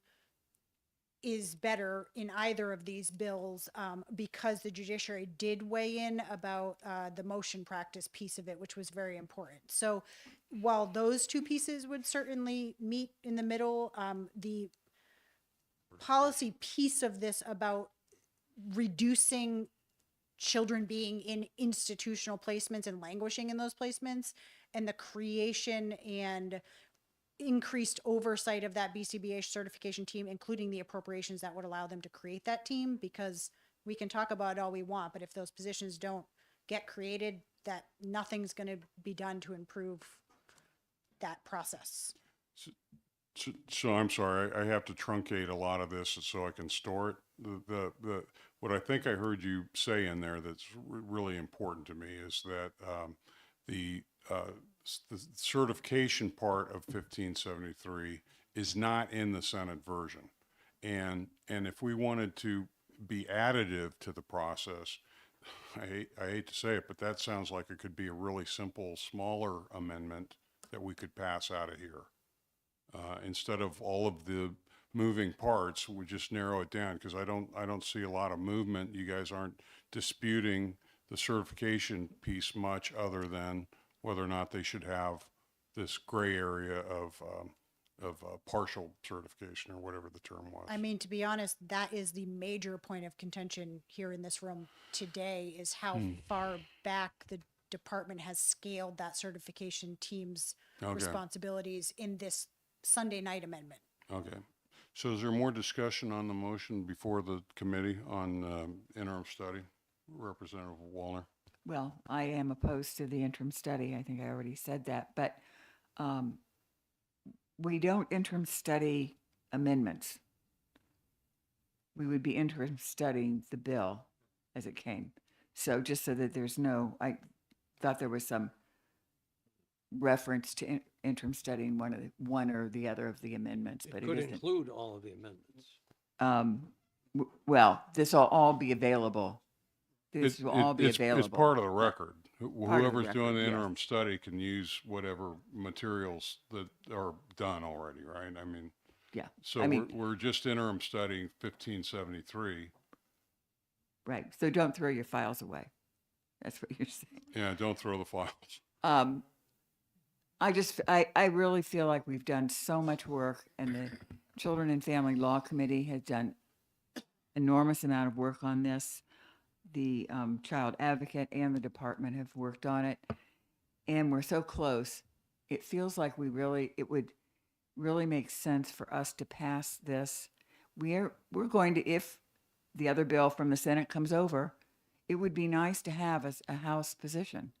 Speaker 7: is better in either of these bills because the judiciary did weigh in about the motion practice piece of it, which was very important. So while those two pieces would certainly meet in the middle, the policy piece of this about reducing children being in institutional placements and languishing in those placements and the creation and increased oversight of that BCBH certification team, including the appropriations that would allow them to create that team, because we can talk about it all we want, but if those positions don't get created, that nothing's going to be done to improve that process.
Speaker 1: So I'm sorry, I have to truncate a lot of this so I can store it. What I think I heard you say in there that's really important to me is that the certification part of 1573 is not in the Senate version. And if we wanted to be additive to the process, I hate to say it, but that sounds like it could be a really simple, smaller amendment that we could pass out of here. Instead of all of the moving parts, we just narrow it down, because I don't see a lot of movement. You guys aren't disputing the certification piece much, other than whether or not they should have this gray area of partial certification, or whatever the term was.
Speaker 7: I mean, to be honest, that is the major point of contention here in this room today, is how far back the department has scaled that certification team's responsibilities in this Sunday night amendment.
Speaker 1: Okay. So is there more discussion on the motion before the committee on interim study? Representative Wallner?
Speaker 11: Well, I am opposed to the interim study. I think I already said that, but we don't interim study amendments. We would be interim studying the bill as it came. So just so that there's no, I thought there was some reference to interim studying one or the other of the amendments, but
Speaker 16: It
Speaker 11: it
Speaker 16: could
Speaker 11: isn't.
Speaker 16: include all of the amendments.
Speaker 11: Well, this will all be available. This will all be available.
Speaker 1: It's part of the record.
Speaker 11: Part of the
Speaker 1: Whoever's doing
Speaker 11: record,
Speaker 1: the
Speaker 11: yes.
Speaker 1: interim study can use whatever materials that are done already, right? I mean,
Speaker 11: Yeah.
Speaker 1: so
Speaker 11: I mean,
Speaker 1: we're just interim studying 1573.
Speaker 11: right. So don't throw your files away. That's what you're saying.
Speaker 1: Yeah, don't throw the files.
Speaker 11: I really feel like we've done so much work, and the Children and Family Law Committee has done enormous amount of work on this. The Child Advocate and the department have worked on it, and we're so close. It feels like it would really make sense for us to pass this. We're going to, if the other bill from the Senate comes over, it would be nice to have a House position.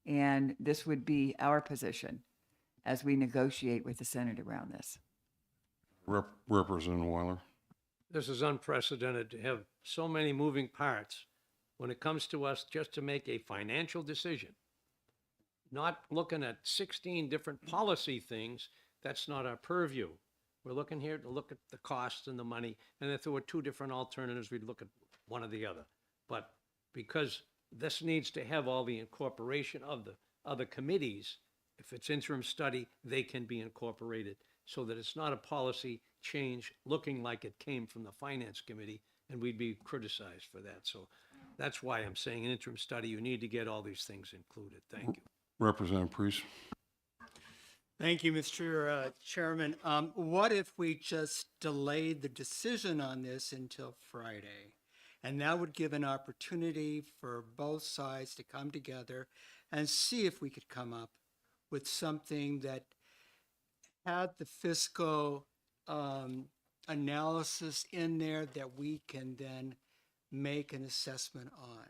Speaker 11: And this would be our position as we negotiate with the Senate around this.
Speaker 1: Representative Weiler?
Speaker 16: This is unprecedented to have so many moving parts when it comes to us just to make a financial decision. Not looking at 16 different policy things, that's not our purview. We're looking here to look at the costs and the money, and if there were two different alternatives, we'd look at one or the other. But because this needs to have all the incorporation of the other committees, if it's interim study, they can be incorporated, so that it's not a policy change looking like it came from the Finance Committee, and we'd be criticized for that. So that's why I'm saying an interim study, you need to get all these things included. Thank you.
Speaker 1: Representative Priest?
Speaker 10: Thank you, Mr. Chairman. What if we just delayed the decision on this until Friday? And that would give an opportunity for both sides to come together and see if we could come up with something that had the fiscal analysis in there that we can then make an assessment on?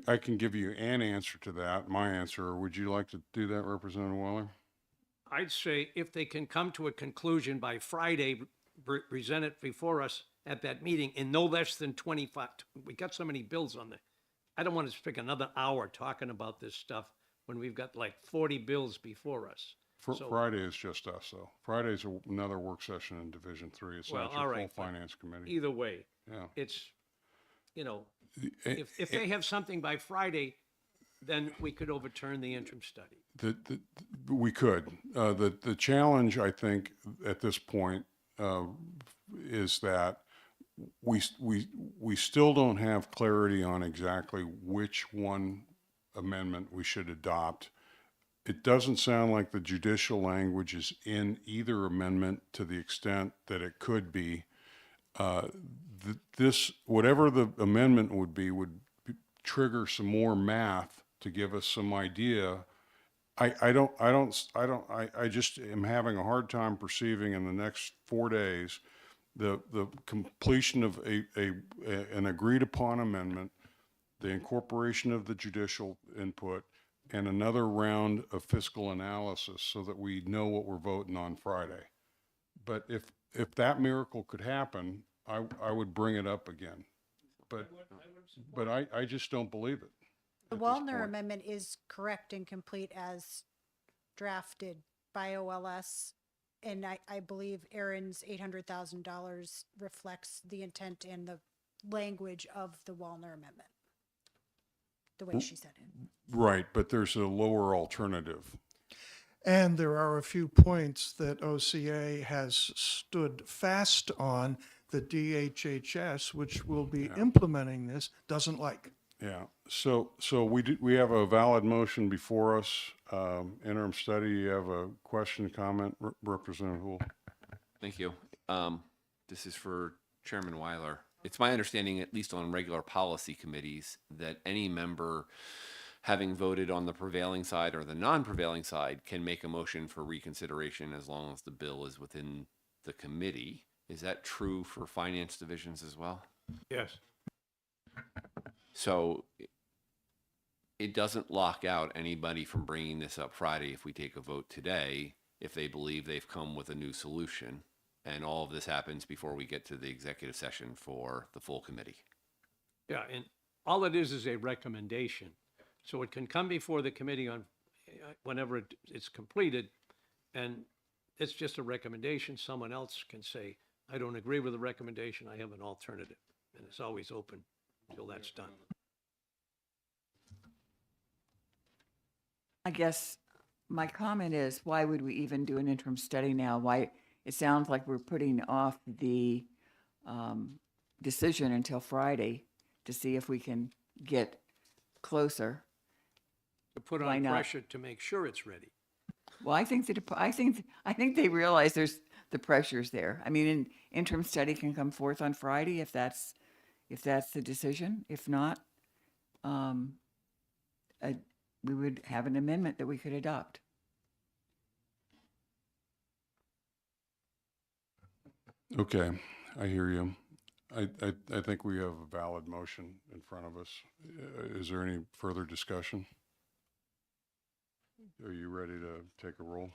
Speaker 1: I can give you an answer to that, my answer, or would you like to do that, Representative Weiler?
Speaker 16: I'd say if they can come to a conclusion by Friday, present it before us at that meeting in no less than 25. We got so many bills on there. I don't want to spend another hour talking about this stuff when we've got like 40 bills before us. So-
Speaker 1: Friday is just us, though. Friday's another work session in Division 3. It's
Speaker 16: Well,
Speaker 1: not
Speaker 16: all
Speaker 1: your full
Speaker 16: right, but
Speaker 1: finance committee.
Speaker 16: Either way,
Speaker 1: Yeah.
Speaker 16: it's, you know,
Speaker 1: The-
Speaker 16: if they have something by Friday, then we could overturn the interim study.
Speaker 1: We could. The challenge, I think, at this point, is that we still don't have clarity on exactly which one amendment we should adopt. It doesn't sound like the judicial language is in either amendment to the extent that it could be. Whatever the amendment would be, would trigger some more math to give us some idea. I just am having a hard time perceiving in the next 4 days the completion of an agreed upon amendment, the incorporation of the judicial input, and another round of fiscal analysis so that we know what we're voting on Friday. But if that miracle could happen, I would bring it up again. But I just don't believe it.
Speaker 7: The
Speaker 1: at this
Speaker 7: Wallner
Speaker 1: point.
Speaker 7: amendment is correct and complete as drafted by OLS. And I believe Aaron's $800,000 reflects the intent and the language of the Wallner amendment, the way she said it.
Speaker 1: Right, but there's a lower alternative.
Speaker 20: And there are a few points that OCA has stood fast on that DHHS, which will be implementing this, doesn't like.
Speaker 1: Yeah, so we have a valid motion before us, interim study. You have a question, comment, Representative Hool?
Speaker 5: Thank you. This is for Chairman Weiler. It's my understanding, at least on regular policy committees, that any member having voted on the prevailing side or the non-prevailing side can make a motion for reconsideration as long as the bill is within the committee. Is that true for finance divisions as well?
Speaker 16: Yes.
Speaker 5: So it doesn't lock out anybody from bringing this up Friday if we take a vote today, if they believe they've come with a new solution. And all of this happens before we get to the executive session for the full committee.
Speaker 16: Yeah, and all it is a recommendation. So it can come before the committee on, whenever it's completed, and it's just a recommendation. Someone else can say, I don't agree with the recommendation, I have an alternative. And it's always open until that's done.
Speaker 11: I guess my comment is, why would we even do an interim study now? Why, it sounds like we're putting off the decision until Friday to see if we can get closer.
Speaker 16: To put
Speaker 11: Why
Speaker 16: on
Speaker 11: not?
Speaker 16: pressure to make sure it's ready.
Speaker 11: Well, I think they realize there's the pressures there. I mean, an interim study can come forth on Friday if that's the decision. If not, we would have an amendment that we could adopt.
Speaker 1: Okay, I hear you. I think we have a valid motion in front of us. Is there any further discussion? Are you ready to take a roll?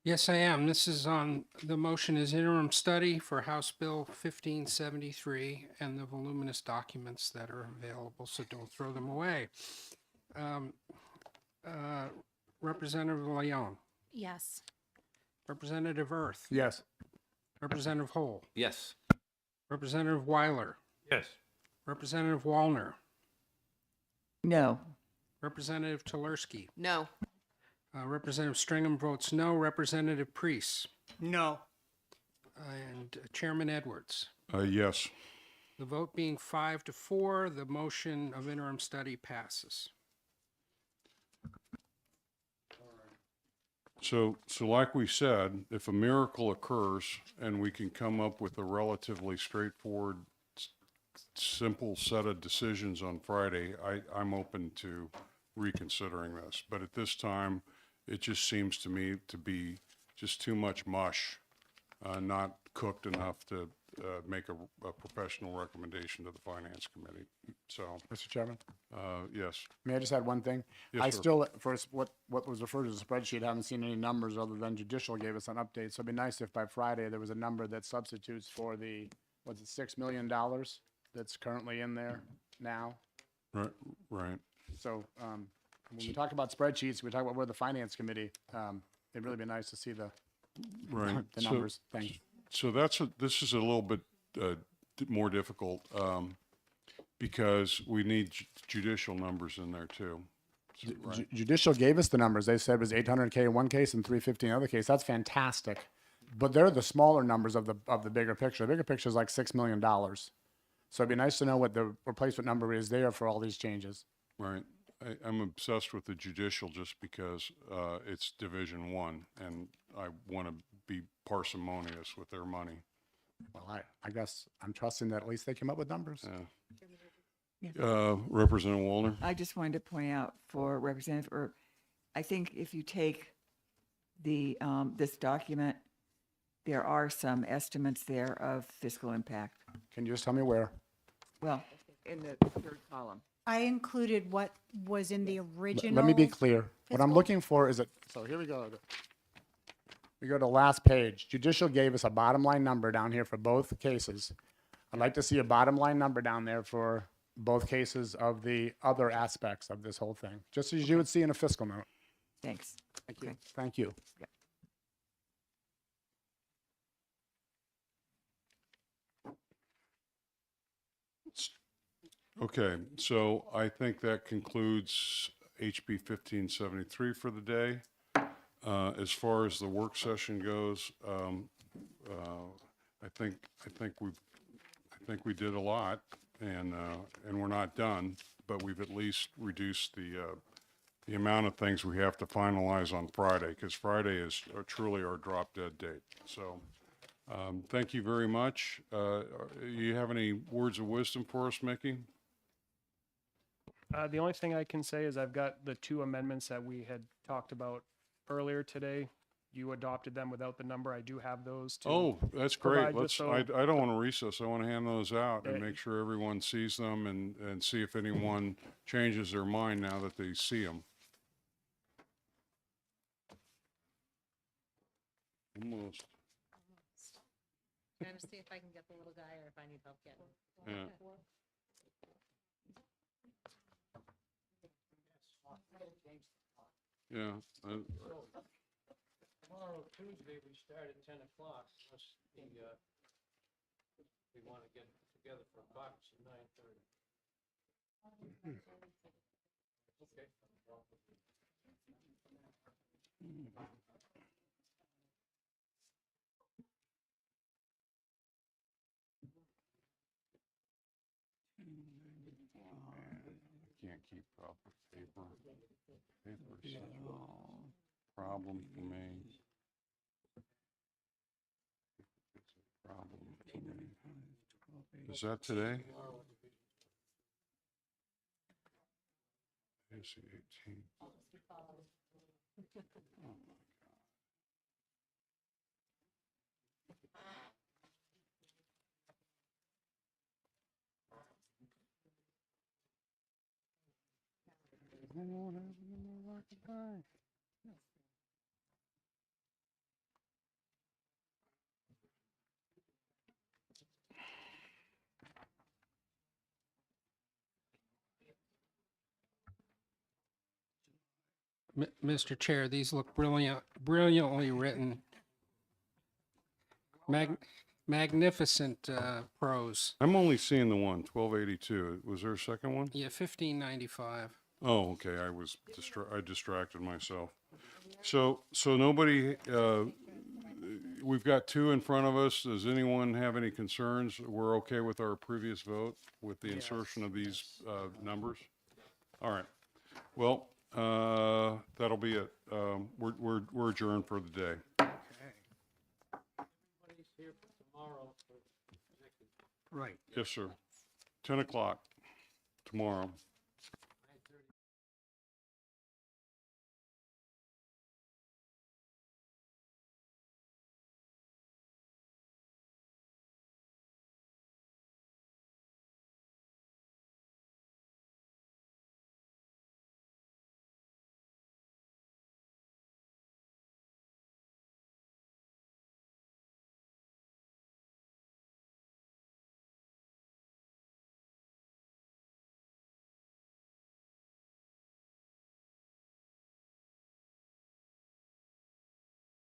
Speaker 4: Yes, I am. This is on, the motion is interim study for House Bill 1573 and the voluminous documents that are available, so don't throw them away. Representative Leon,
Speaker 8: Yes.
Speaker 4: Representative Earth,
Speaker 12: Yes.
Speaker 4: Representative Hole,
Speaker 5: Yes.
Speaker 4: Representative Weiler,
Speaker 16: Yes.
Speaker 4: Representative Wallner,
Speaker 11: No.
Speaker 4: Representative Tulersky,
Speaker 3: No.
Speaker 4: Representative Stringham votes no, Representative Priest,
Speaker 10: No.
Speaker 4: and Chairman Edwards.
Speaker 1: Yes.
Speaker 4: The vote being 5-4, the motion of interim study passes.
Speaker 1: So like we said, if a miracle occurs and we can come up with a relatively straightforward, simple set of decisions on Friday, I'm open to reconsidering this. But at this time, it just seems to me to be just too much mush, not cooked enough to make a professional recommendation to the Finance Committee. So,
Speaker 12: Mr. Chairman,
Speaker 1: yes.
Speaker 12: may I just add one thing?
Speaker 1: Yes,
Speaker 12: I
Speaker 1: sir.
Speaker 12: still, first, what was referred to as a spreadsheet, haven't seen any numbers other than judicial gave us an update. So it'd be nice if by Friday there was a number that substitutes for the, what's it, $6 million that's currently in there now.
Speaker 1: Right, right.
Speaker 12: So when we talk about spreadsheets, we talk about where the Finance Committee, it'd really be nice to see the,
Speaker 1: Right.
Speaker 12: the
Speaker 1: So-
Speaker 12: numbers. Thanks.
Speaker 1: So this is a little bit more difficult because we need judicial numbers in there too. So, right.
Speaker 12: Judicial gave us the numbers. They said it was 800K in one case and 350 in the other case. That's fantastic. But they're the smaller numbers of the bigger picture. The bigger picture is like $6 million. So it'd be nice to know what the replacement number is there for all these changes.
Speaker 1: Right. I'm obsessed with the judicial just because it's Division 1 and I want to be parsimonious with their money.
Speaker 12: Well, I guess I'm trusting that at least they came up with numbers.
Speaker 1: Representative Wallner?
Speaker 11: I just wanted to point out for Representative, or I think if you take the, this document, there are some estimates there of fiscal impact.
Speaker 12: Can you just tell me where?
Speaker 11: Well, in the third column.
Speaker 7: I included what was in the original.
Speaker 12: Let me be clear. What I'm looking for is so here we go. We go to the last page. Judicial gave us a bottom line number down here for both cases. I'd like to see a bottom line number down there for both cases of the other aspects of this whole thing, just as you would see in a fiscal note.
Speaker 11: Thanks.
Speaker 12: Thank you. Thank you.
Speaker 1: Okay, so I think that concludes HB 1573 for the day. As far as the work session goes, I think we did a lot, and we're not done, but we've at least reduced the amount of things we have to finalize on Friday, because Friday is truly our drop dead date. So, thank you very much. You have any words of wisdom for us, Mickey?
Speaker 9: The only thing I can say is I've got the two amendments that we had talked about earlier today. You adopted them without the number. I do have those too.
Speaker 1: Oh, that's
Speaker 9: provide
Speaker 1: great.
Speaker 9: just
Speaker 1: Let's,
Speaker 9: so-
Speaker 1: I don't want to recess. I want to hand those out and
Speaker 9: Okay.
Speaker 1: make sure everyone sees them and see if anyone changes their mind now that they see them. Almost,
Speaker 8: Trying to see if I can get the little guy or if I need help getting.
Speaker 1: yeah. Yeah.
Speaker 16: Tomorrow, Tuesday, we start at 10 o'clock, unless we want to get together for a box at 9:30. Okay.
Speaker 1: Can't keep up with paper. Paper's such a problem for me. It's a problem for me. Is that today? It's the 18th. Oh, my God. I don't know what happened to my rocket bag.
Speaker 4: Mr. Chair, these look brilliantly written. Magnificent prose.
Speaker 1: I'm only seeing the one, 1282. Was there a second one?
Speaker 4: Yeah, 1595.
Speaker 1: Oh, okay, I distracted myself. So nobody, we've got two in front of us. Does anyone have any concerns? We're okay with our previous vote with the insertion of these numbers? All right. Well, that'll be it. We're adjourned for the day.
Speaker 16: Everybody's here for tomorrow for executive.
Speaker 10: Right.
Speaker 1: Yes, sir. 10 o'clock tomorrow.